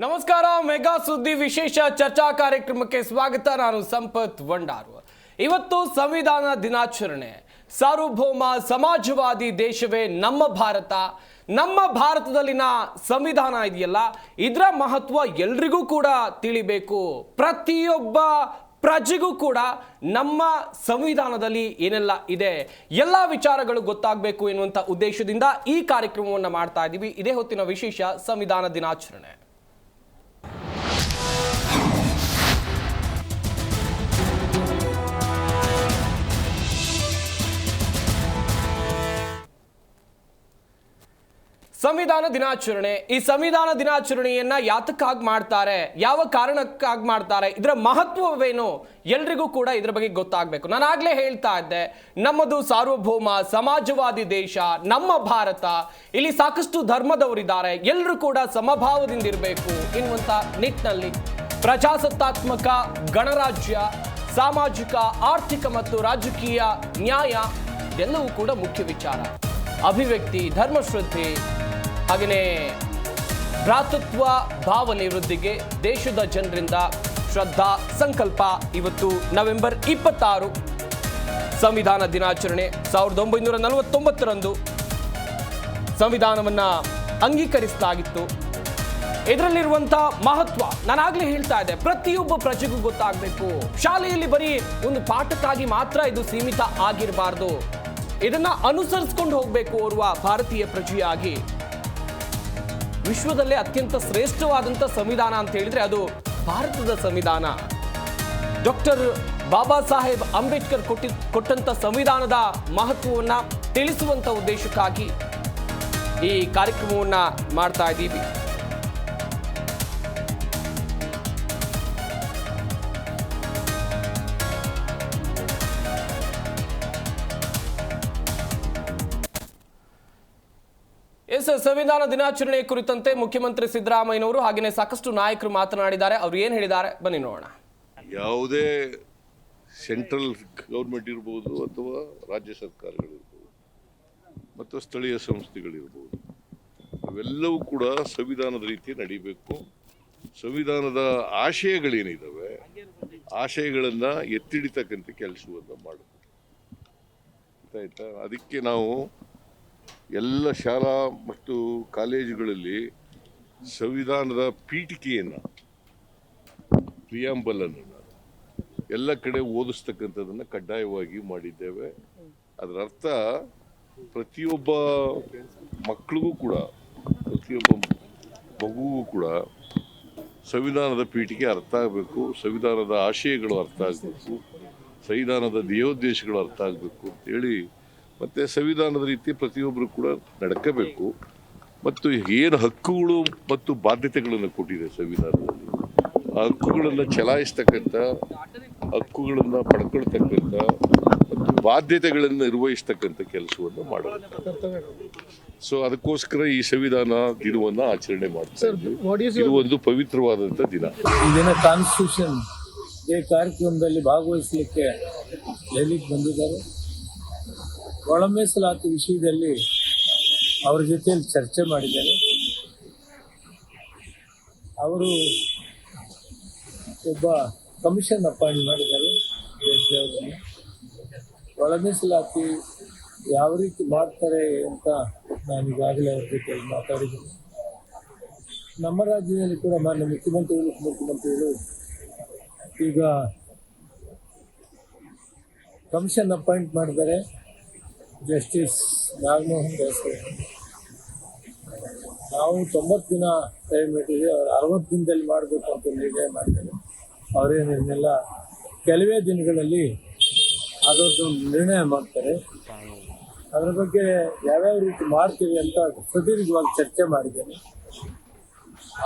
ನಮಸ್ಕಾರ. ಮೆಗಾ ಸುದ್ದಿ ವಿಶೇಷ ಚರ್ಚಾ ಕಾರ್ಯಕ್ರಮಕ್ಕೆ ಸ್ವಾಗತ. ನಾನು ಸಂಪತ್ ವಂಡಾರು. ಇವತ್ತು ಸಂವಿಧಾನ ದಿನಾಚರಣೆ. ಸಾರ್ವಭೌಮ ಸಮಾಜವಾದಿ ದೇಶವೇ ನಮ್ಮ ಭಾರತ. ನಮ್ಮ ಭಾರತದಲ್ಲಿನ ಸಂವಿಧಾನ ಇದೆಯಲ್ಲ, ಇದರ ಮಹತ್ವ ಎಲ್ರಿಗೂ ಕೂಡ ತಿಳಿಬೇಕು. ಪ್ರತಿಯೊಬ್ಬ ಪ್ರಜೆಗೂ ಕೂಡ ನಮ್ಮ ಸಂವಿಧಾನದಲ್ಲಿ ಏನೆಲ್ಲ ಇದೆ ಎಲ್ಲ ವಿಚಾರಗಳು ಗೊತ್ತಾಗಬೇಕು ಎನ್ನುವಂಥ ಉದ್ದೇಶದಿಂದ ಈ ಕಾರ್ಯಕ್ರಮವನ್ನು ಮಾಡ್ತಾ ಇದ್ದೀವಿ. ಇದೇ ಹೊತ್ತಿನ ವಿಶೇಷ ಸಂವಿಧಾನ ದಿನಾಚರಣೆ. ಸಂವಿಧಾನ ದಿನಾಚರಣೆ. ಈ ಸಂವಿಧಾನ ದಿನಾಚರಣೆಯನ್ನ ಯಾತಕ್ಕಾಗಿ ಮಾಡ್ತಾರೆ, ಯಾವ ಕಾರಣಕ್ಕಾಗಿ ಮಾಡ್ತಾರೆ, ಇದರ ಮಹತ್ವವೇನು ಎಲ್ರಿಗೂ ಕೂಡ ಇದ್ರ ಬಗ್ಗೆ ಗೊತ್ತಾಗಬೇಕು. ನಾನು ಆಗ್ಲೇ ಹೇಳ್ತಾ ಇದ್ದೆ, ನಮ್ಮದು ಸಾರ್ವಭೌಮ ಸಮಾಜವಾದಿ ದೇಶ, ನಮ್ಮ ಭಾರತ. ಇಲ್ಲಿ ಸಾಕಷ್ಟು ಧರ್ಮದವರಿದ್ದಾರೆ, ಎಲ್ಲರೂ ಕೂಡ ಸಮಭಾವದಿಂದ ಇರಬೇಕು ಎನ್ನುವಂತ ನಿಟ್ಟಿನಲ್ಲಿ ಪ್ರಜಾಸತ್ತಾತ್ಮಕ ಗಣರಾಜ್ಯ, ಸಾಮಾಜಿಕ ಆರ್ಥಿಕ ಮತ್ತು ರಾಜಕೀಯ ನ್ಯಾಯ ಎಲ್ಲವೂ ಕೂಡ ಮುಖ್ಯ ವಿಚಾರ. ಅಭಿವ್ಯಕ್ತಿ, ಧರ್ಮಶ್ರದ್ಧೆ, ಹಾಗೆಯೇ ಭ್ರಾತೃತ್ವ ಭಾವನೆ ವೃದ್ಧಿಗೆ ದೇಶದ ಜನರಿಂದ ಶ್ರದ್ಧಾ ಸಂಕಲ್ಪ. ಇವತ್ತು ನವೆಂಬರ್ 26 ಸಂವಿಧಾನ ದಿನಾಚರಣೆ. 1949ರಂದು ಸಂವಿಧಾನವನ್ನ ಅಂಗೀಕರಿಸಲಾಗಿತ್ತು. ಇದರಲ್ಲಿರುವಂಥ ಮಹತ್ವ ನಾನಾಗಲೇ ಹೇಳ್ತಾ ಇದ್ದೆ, ಪ್ರತಿಯೊಬ್ಬ ಪ್ರಜೆಗೂ ಗೊತ್ತಾಗಬೇಕು. ಶಾಲೆಯಲ್ಲಿ ಬರೀ ಒಂದು ಪಾಠಕ್ಕಾಗಿ ಮಾತ್ರ ಇದು ಸೀಮಿತ ಆಗಿರಬಾರ್ದು. ಇದನ್ನ ಅನುಸರಿಸ್ಕೊಂಡು ಹೋಗಬೇಕು. ಓರ್ವ ಭಾರತೀಯ ಪ್ರಜೆಯಾಗಿ ವಿಶ್ವದಲ್ಲೇ ಅತ್ಯಂತ ಶ್ರೇಷ್ಠವಾದಂಥ ಸಂವಿಧಾನ ಅಂತ ಹೇಳಿದ್ರೆ ಅದು ಭಾರತದ ಸಂವಿಧಾನ. ಡಾಕ್ಟರ್ ಬಾಬಾ ಸಾಹೇಬ್ ಅಂಬೇಡ್ಕರ್ ಕೊಟ್ಟಂತ ಸಂವಿಧಾನದ ಮಹತ್ವವನ್ನ ತಿಳಿಸುವಂತ ಉದ್ದೇಶಕ್ಕಾಗಿ ಈ ಕಾರ್ಯಕ್ರಮವನ್ನ ಮಾಡ್ತಾ ಇದ್ದೀವಿ. ಸಂವಿಧಾನ ದಿನಾಚರಣೆ ಕುರಿತಂತೆ ಮುಖ್ಯಮಂತ್ರಿ ಸಿದ್ದರಾಮಯ್ಯನವರು ಹಾಗೆಯೇ ಸಾಕಷ್ಟು ನಾಯಕರು ಮಾತನಾಡಿದ್ದಾರೆ. ಅವರು ಏನು ಹೇಳಿದ್ದಾರೆ ಬನ್ನಿ ನೋಡೋಣ. ಯಾವುದೇ ಸೆಂಟ್ರಲ್ ಗೌರ್ಮೆಂಟ್ ಇರ್ಬೋದು ಅಥವಾ ರಾಜ್ಯ ಸರ್ಕಾರಗಳಿರ್ಬೋದು ಮತ್ತು ಸ್ಥಳೀಯ ಸಂಸ್ಥೆಗಳಿರ್ಬೋದು, ಅವೆಲ್ಲವೂ ಕೂಡ ಸಂವಿಧಾನದ ರೀತಿ ನಡೀಬೇಕು. ಸಂವಿಧಾನದ ಆಶಯಗಳೇನಿದ್ದಾವೆ ಆಶಯಗಳನ್ನು ಎತ್ತಿಡಿತಕ್ಕಂಥ ಕೆಲಸವನ್ನು ಮಾಡಬೇಕು. ಆಯ್ತಾ? ಅದಕ್ಕೆ ನಾವು ಎಲ್ಲ ಶಾಲಾ ಮತ್ತು ಕಾಲೇಜುಗಳಲ್ಲಿ ಸಂವಿಧಾನದ ಪೀಠಿಕೆಯನ್ನು, ಪ್ರಿಯಾಂಬಲನ್ನು ಎಲ್ಲ ಕಡೆ ಓದಿಸ್ತಕ್ಕಂಥದ್ದನ್ನು ಕಡ್ಡಾಯವಾಗಿ ಮಾಡಿದ್ದೇವೆ. ಅದರ ಅರ್ಥ ಪ್ರತಿಯೊಬ್ಬ ಮಕ್ಕಳಿಗೂ ಕೂಡ, ಪ್ರತಿಯೊಬ್ಬ ಮಗುವಿಗೂ ಕೂಡ ಸಂವಿಧಾನದ ಪೀಠಿಕೆ ಅರ್ಥ ಆಗಬೇಕು, ಸಂವಿಧಾನದ ಆಶಯಗಳು ಅರ್ಥ ಆಗಬೇಕು, ಸಂವಿಧಾನದ ಧ್ಯೇಯೋದ್ದೇಶಗಳು ಅರ್ಥ ಆಗಬೇಕು ಅಂತೇಳಿ, ಮತ್ತು ಸಂವಿಧಾನದ ರೀತಿ ಪ್ರತಿಯೊಬ್ಬರು ಕೂಡ ನಡ್ಕೋಬೇಕು. ಮತ್ತು ಏನು ಹಕ್ಕುಗಳು ಮತ್ತು ಬಾಧ್ಯತೆಗಳನ್ನು ಕೊಟ್ಟಿದೆ ಸಂವಿಧಾನದಲ್ಲಿ, ಆ ಹಕ್ಕುಗಳನ್ನು ಚಲಾಯಿಸ್ತಕ್ಕಂಥ, ಹಕ್ಕುಗಳನ್ನು ಪಡ್ಕೊಳ್ತಕ್ಕಂಥ ಮತ್ತು ಬಾಧ್ಯತೆಗಳನ್ನು ನಿರ್ವಹಿಸ್ತಕ್ಕಂಥ ಕೆಲಸವನ್ನು ಮಾಡಬೇಕು. ಸೊ ಅದಕ್ಕೋಸ್ಕರ ಈ ಸಂವಿಧಾನ ದಿನವನ್ನು ಆಚರಣೆ ಮಾಡ್ತಾ ಇದ್ದೀವಿ. ಇದು ಒಂದು ಪವಿತ್ರವಾದಂಥ ದಿನ. ಈ ದಿನ ಕಾನ್ಸ್ಟಿಟ್ಯೂಷನ್ ಡೇ ಕಾರ್ಯಕ್ರಮದಲ್ಲಿ ಭಾಗವಹಿಸಲಿಕ್ಕೆ ದೆಹಲಿಗೆ ಬಂದಿದ್ದಾರೆ. ಒಳ ಮೀಸಲಾತಿ ವಿಷಯದಲ್ಲಿ ಅವರ ಜೊತೆಯಲ್ಲಿ ಚರ್ಚೆ ಮಾಡಿದ್ದಾರೆ. ಅವರು ಒಬ್ಬ ಕಮಿಷನ್ ಅಪಾಯಿಂಟ್ ಮಾಡಿದ್ದಾರೆ. ಒಳ ಮೀಸಲಾತಿ ಯಾವ ರೀತಿ ಮಾಡ್ತಾರೆ ಅಂತ ನಾನು ಈಗಾಗಲೇ ಅವ್ರ ಜೊತೆಯಲ್ಲಿ ಮಾತಾಡಿದ್ದೀನಿ. ನಮ್ಮ ರಾಜ್ಯದಲ್ಲಿ ಕೂಡ ಮಾನ್ಯ ಮುಖ್ಯಮಂತ್ರಿಗಳು ಈಗ ಕಮಿಷನ್ ಅಪಾಯಿಂಟ್ ಮಾಡಿದ್ದಾರೆ. ಜಸ್ಟಿಸ್ ನಾಗಮೋಹನ್ ದಾಸ್. ನಾವು 90 ದಿನ ಟೈಮ್ ಇಟ್ಟಿದೆ, ಅವ್ರು 60 ದಿನದಲ್ಲಿ ಮಾಡಬೇಕು ಅಂತ ನಿರ್ಣಯ ಮಾಡಿದ್ದಾರೆ. ಅವರೇನೆಲ್ಲ ಕೆಲವೇ ದಿನಗಳಲ್ಲಿ ಅದೊಂದು ನಿರ್ಣಯ ಮಾಡ್ತಾರೆ. ಅದರ ಬಗ್ಗೆ ಯಾವ್ಯಾವ ರೀತಿ ಮಾಡ್ತೀವಿ ಅಂತ ಸುದೀರ್ಘವಾಗಿ ಚರ್ಚೆ ಮಾಡಿದ್ದೇನೆ.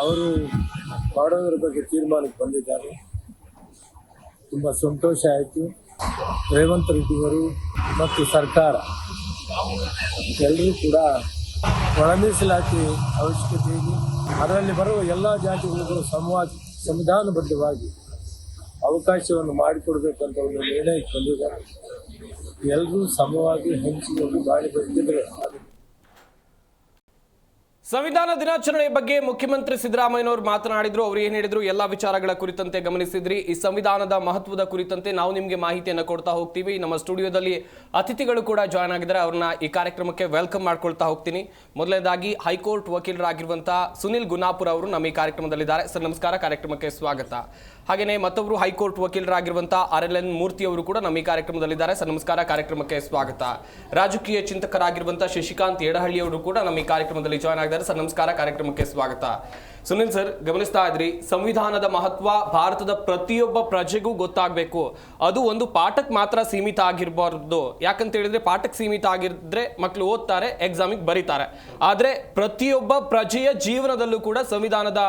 ಅವರು ಮಾಡೋದ್ರ ಬಗ್ಗೆ ತೀರ್ಮಾನಕ್ಕೆ ಬಂದಿದ್ದಾರೆ. ತುಂಬ ಸಂತೋಷ ಆಯಿತು. ರೇವಂತ್ ರೆಡ್ಡಿಯವರು ಮತ್ತು ಸರ್ಕಾರ ಎಲ್ಲರೂ ಕೂಡ ಒಳ ಮೀಸಲಾತಿ ಅವಶ್ಯಕತೆ ಇದೆ. ಅದರಲ್ಲಿ ಬರುವ ಎಲ್ಲ ಜಾತಿಗಳಿಗೂ ಸಂವಿಧಾನಬದ್ಧವಾಗಿ ಅವಕಾಶವನ್ನು ಮಾಡಿಕೊಡ್ಬೇಕಂತ ಒಂದು ನಿರ್ಣಯಕ್ಕೆ ಬಂದಿದ್ದಾರೆ. ಎಲ್ಲರೂ ಸಮವಾಗಿ ಹಂಚಿಕೊಂಡು ಮಾಡಿ ಬರ್ತಿದ್ರೆ ಸಂವಿಧಾನ ದಿನಾಚರಣೆ ಬಗ್ಗೆ ಮುಖ್ಯಮಂತ್ರಿ ಸಿದ್ದರಾಮಯ್ಯನವರು ಮಾತನಾಡಿದ್ರು. ಅವರು ಏನು ಹೇಳಿದ್ರು ಎಲ್ಲ ವಿಚಾರಗಳ ಕುರಿತಂತೆ ಗಮನಿಸಿದ್ರಿ. ಈ ಸಂವಿಧಾನದ ಮಹತ್ವದ ಕುರಿತಂತೆ ನಾವು ನಿಮಗೆ ಮಾಹಿತಿಯನ್ನು ಕೊಡ್ತಾ ಹೋಗ್ತೀವಿ. ನಮ್ಮ ಸ್ಟುಡಿಯೋದಲ್ಲಿ ಅತಿಥಿಗಳು ಕೂಡ ಜಾಯ್ನ್ ಆಗಿದ್ದಾರೆ. ಅವ್ರನ್ನ ಈ ಕಾರ್ಯಕ್ರಮಕ್ಕೆ ವೆಲ್ಕಮ್ ಮಾಡ್ಕೊಳ್ತಾ ಹೋಗ್ತೀನಿ. ಮೊದಲನೇದಾಗಿ ಹೈಕೋರ್ಟ್ ವಕೀಲರಾಗಿರುವಂತಹ ಸುನಿಲ್ ಗುನಾಪುರ್ ಅವರು ನಮ್ಮ ಈ ಕಾರ್ಯಕ್ರಮದಲ್ಲಿದ್ದಾರೆ. ಸರ್ ನಮಸ್ಕಾರ, ಕಾರ್ಯಕ್ರಮಕ್ಕೆ ಸ್ವಾಗತ. ಹಾಗೆಯೇ ಮತ್ತೊಬ್ಬರು ಹೈಕೋರ್ಟ್ ವಕೀಲರಾಗಿರುವಂತಹ RLN ಮೂರ್ತಿ ಅವರು ಕೂಡ ನಮ್ಮ ಈ ಕಾರ್ಯಕ್ರಮದಲ್ಲಿದ್ದಾರೆ. ಸರ್ ನಮಸ್ಕಾರ, ಕಾರ್ಯಕ್ರಮಕ್ಕೆ ಸ್ವಾಗತ. ರಾಜಕೀಯ ಚಿಂತಕರಾಗಿರುವಂತಹ ಶಶಿಕಾಂತ್ ಯಡಹಳ್ಳಿ ಅವರು ಕೂಡ ನಮ್ಮ ಈ ಕಾರ್ಯಕ್ರಮದಲ್ಲಿ ಜಾಯ್ನ್ ಆಗಿದ್ದಾರೆ. ಸರ್ ನಮಸ್ಕಾರ, ಕಾರ್ಯಕ್ರಮಕ್ಕೆ ಸ್ವಾಗತ. ಸುನಿಲ್ ಸರ್, ಗಮನಿಸ್ತಾ ಇದ್ರಿ, ಸಂವಿಧಾನದ ಮಹತ್ವ ಭಾರತದ ಪ್ರತಿಯೊಬ್ಬ ಪ್ರಜೆಗೂ ಗೊತ್ತಾಗಬೇಕು. ಅದು ಒಂದು ಪಾಠಕ್ಕೆ ಮಾತ್ರ ಸೀಮಿತ ಆಗಿರಬಾರ್ದು. ಯಾಕಂತ ಹೇಳಿದ್ರೆ ಪಾಠಕ್ಕೆ ಸೀಮಿತ ಆಗಿದ್ರೆ ಮಕ್ಕಳು ಓದ್ತಾರೆ, ಎಕ್ಸಾಮಿಗೆ ಬರೀತಾರೆ. ಆದ್ರೆ ಪ್ರತಿಯೊಬ್ಬ ಪ್ರಜೆಯ ಜೀವನದಲ್ಲೂ ಕೂಡ ಸಂವಿಧಾನದ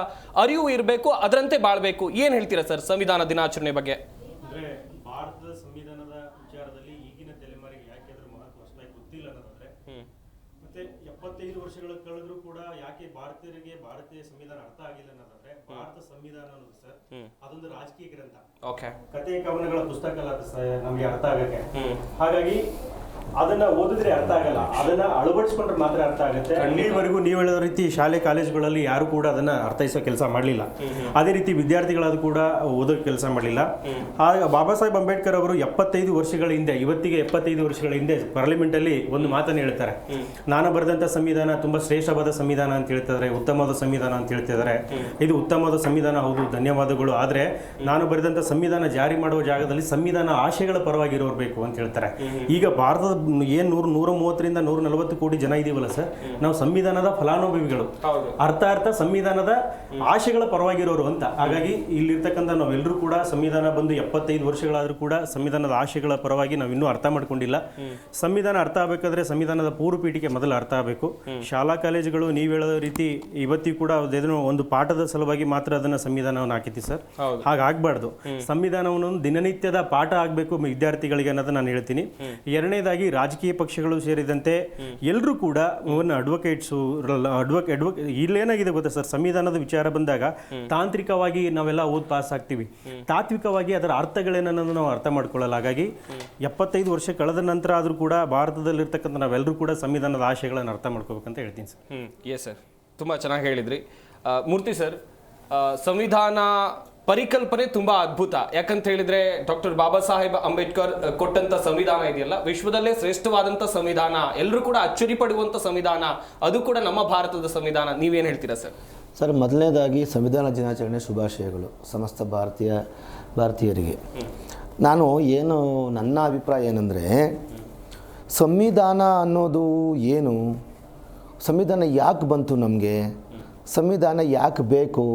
ಅರಿವು ಇರಬೇಕು, ಅದರಂತೆ ಬಾಳ್ಬೇಕು. ಏನ್ ಹೇಳ್ತೀರಾ ಸರ್ ಸಂವಿಧಾನ ದಿನಾಚರಣೆ ಬಗ್ಗೆ? ಅಂದ್ರೆ ಭಾರತದ ಸಂವಿಧಾನದ ವಿಚಾರದಲ್ಲಿ ಈಗಿನ ತಲೆಮಾರಿಗೆ ಯಾಕೆ ಅದ್ರ ಮಹತ್ವ ಅಷ್ಟಾಗಿ ಗೊತ್ತಿಲ್ಲ ಅನ್ನೋದಾದ್ರೆ, ಮತ್ತೆ 75 ವರ್ಷಗಳು ಕಳೆದ್ರೂ ಕೂಡ ಯಾಕೆ ಭಾರತೀಯರಿಗೆ ಭಾರತೀಯ ಸಂವಿಧಾನ ಅರ್ಥ ಆಗಿಲ್ಲ ಅನ್ನೋದಾದ್ರೆ, ಭಾರತ ಸಂವಿಧಾನ ಅನ್ನೋದು ಸರ್ ಅದೊಂದು ರಾಜಕೀಯ ಗ್ರಂಥ. ಕಥೆ ಕವನಗಳ ಪುಸ್ತಕ ಅಲ್ಲ ನಮ್ಗೆ ಅರ್ಥ ಆಗಕ್ಕೆ. ಹಾಗಾಗಿ ಅದನ್ನ ಓದಿದ್ರೆ ಅರ್ಥ ಆಗಲ್ಲ, ಅದನ್ನ ಅಳವಡಿಸ್ಕೊಂಡ್ರೆ ಮಾತ್ರ ಅರ್ಥ ಆಗುತ್ತೆ. ಇಲ್ಲಿವರೆಗೂ ನೀವು ಹೇಳೋ ರೀತಿ ಶಾಲೆ ಕಾಲೇಜುಗಳಲ್ಲಿ ಯಾರು ಕೂಡ ಅದನ್ನ ಅರ್ಥೈಸೋ ಕೆಲಸ ಮಾಡಲಿಲ್ಲ. ಅದೇ ರೀತಿ ವಿದ್ಯಾರ್ಥಿಗಳಾದ ಕೂಡ ಓದೋ ಕೆಲಸ ಮಾಡಲಿಲ್ಲ. ಆಗ ಬಾಬಾ ಸಾಹೇಬ್ ಅಂಬೇಡ್ಕರ್ ಅವರು 75 ವರ್ಷಗಳ ಹಿಂದೆ, ಇವತ್ತಿಗೆ 75 ವರ್ಷಗಳ ಹಿಂದೆ ಪಾರ್ಲಿಮೆಂಟ್ ಅಲ್ಲಿ ಒಂದು ಮಾತನ್ನು ಹೇಳ್ತಾರೆ. ನಾನು ಬರೆದಂತ ಸಂವಿಧಾನ ತುಂಬಾ ಶ್ರೇಷ್ಠವಾದ ಸಂವಿಧಾನ ಅಂತ ಹೇಳ್ತಿದ್ದಾರೆ, ಉತ್ತಮವಾದ ಸಂವಿಧಾನ ಅಂತ ಹೇಳ್ತಿದ್ದಾರೆ. ಇದು ಉತ್ತಮವಾದ ಸಂವಿಧಾನ, ಹೌದು, ಧನ್ಯವಾದಗಳು. ಆದ್ರೆ ನಾನು ಬರೆದಂತ ಸಂವಿಧಾನ ಜಾರಿ ಮಾಡುವ ಜಾಗದಲ್ಲಿ ಸಂವಿಧಾನ ಆಶಯಗಳ ಪರವಾಗಿ ಇರಬೇಕು ಅಂತ ಹೇಳ್ತಾರೆ. ಈಗ ಭಾರತದ ಏನ್ 130ರಿಂದ 140 ಕೋಟಿ ಜನ ಇದೀವಲ್ಲ ಸರ್, ನಾವು ಸಂವಿಧಾನದ ಫಲಾನುಭವಿಗಳು. ಅರ್ಥ ಸಂವಿಧಾನದ ಆಶಯಗಳ ಪರವಾಗಿರೋರು ಅಂತ. ಹಾಗಾಗಿ ಇಲ್ಲಿರ್ತಕ್ಕಂಥ ನಾವೆಲ್ಲರೂ ಕೂಡ ಸಂವಿಧಾನ ಬಂದು 75 ವರ್ಷಗಳಾದ್ರೂ ಕೂಡ ಸಂವಿಧಾನದ ಆಶಯಗಳ ಪರವಾಗಿ ನಾವು ಇನ್ನೂ ಅರ್ಥ ಮಾಡ್ಕೊಂಡಿಲ್ಲ. ಸಂವಿಧಾನ ಅರ್ಥ ಆಗಬೇಕಾದ್ರೆ ಸಂವಿಧಾನದ ಪೂರ್ವ ಪೀಠಿಕೆ ಮೊದಲು ಅರ್ಥ ಆಗಬೇಕು. ಶಾಲಾ ಕಾಲೇಜುಗಳು ನೀವು ಹೇಳೋ ರೀತಿ ಇವತ್ತಿಗೂ ಕೂಡ ಅದೇನೋ ಒಂದು ಪಾಠದ ಸಲುವಾಗಿ ಮಾತ್ರ ಅದನ್ನ ಸಂವಿಧಾನವನ್ನು ಹಾಕಿತಿ ಸರ್. ಹಾಗಾಗಬಾರ್ದು. ಸಂವಿಧಾನವನ್ನು ದಿನನಿತ್ಯದ ಪಾಠ ಆಗಬೇಕು ವಿದ್ಯಾರ್ಥಿಗಳಿಗೆ ಅನ್ನೋದು ನಾನು ಹೇಳ್ತೀನಿ. ಎರಡನೇದಾಗಿ ರಾಜಕೀಯ ಪಕ್ಷಗಳು ಸೇರಿದಂತೆ ಎಲ್ಲರೂ ಕೂಡ ಅಡ್ವೊಕೇಟ್ಸು ಇಲ್ಲೇನಾಗಿದೆ ಗೊತ್ತಾ ಸರ್, ಸಂವಿಧಾನದ ವಿಚಾರ ಬಂದಾಗ ತಾಂತ್ರಿಕವಾಗಿ ನಾವೆಲ್ಲ ಓದ್ ಪಾಸ್ ಆಗ್ತೀವಿ, ತಾತ್ವಿಕವಾಗಿ ಅದರ ಅರ್ಥಗಳೇನನ್ನೋದು ನಾವು ಅರ್ಥ ಮಾಡ್ಕೊಳ್ಳಲ್ಲ. ಹಾಗಾಗಿ 75 ವರ್ಷ ಕಳೆದ ನಂತರ ಆದ್ರೂ ಕೂಡ ಭಾರತದಲ್ಲಿರ್ತಕ್ಕಂಥ ನಾವೆಲ್ಲರೂ ಕೂಡ ಸಂವಿಧಾನದ ಆಶಯಗಳನ್ನು ಅರ್ಥ ಮಾಡ್ಕೋಬೇಕಂತ ಹೇಳ್ತೀನಿ ಸರ್. ಎಸ್ ಸರ್, ತುಂಬಾ ಚೆನ್ನಾಗಿ ಹೇಳಿದ್ರಿ. ಮೂರ್ತಿ ಸರ್, ಸಂವಿಧಾನ ಪರಿಕಲ್ಪನೆ ತುಂಬಾ ಅದ್ಭುತ. ಯಾಕಂತ ಹೇಳಿದ್ರೆ ಡಾಕ್ಟರ್ ಬಾಬಾ ಸಾಹೇಬ್ ಅಂಬೇಡ್ಕರ್ ಕೊಟ್ಟಂತ ಸಂವಿಧಾನ ಇದೆಯಲ್ಲ, ವಿಶ್ವದಲ್ಲೇ ಶ್ರೇಷ್ಠವಾದಂತ ಸಂವಿಧಾನ, ಎಲ್ಲರೂ ಕೂಡ ಅಚ್ಚರಿ ಪಡುವಂತ ಸಂವಿಧಾನ, ಅದು ಕೂಡ ನಮ್ಮ ಭಾರತದ ಸಂವಿಧಾನ. ನೀವೇನು ಹೇಳ್ತೀರಾ ಸರ್? ಸರ್, ಮೊದಲನೇದಾಗಿ ಸಂವಿಧಾನ ದಿನಾಚರಣೆ ಶುಭಾಶಯಗಳು ಸಮಸ್ತ ಭಾರತೀಯರಿಗೆ. ನಾನು ನನ್ನ ಅಭಿಪ್ರಾಯ ಏನಂದರೆ, ಸಂವಿಧಾನ ಅನ್ನೋದು ಏನು, ಸಂವಿಧಾನ ಯಾಕೆ ಬಂತು, ನಮಗೆ ಸಂವಿಧಾನ ಯಾಕೆ ಬೇಕು,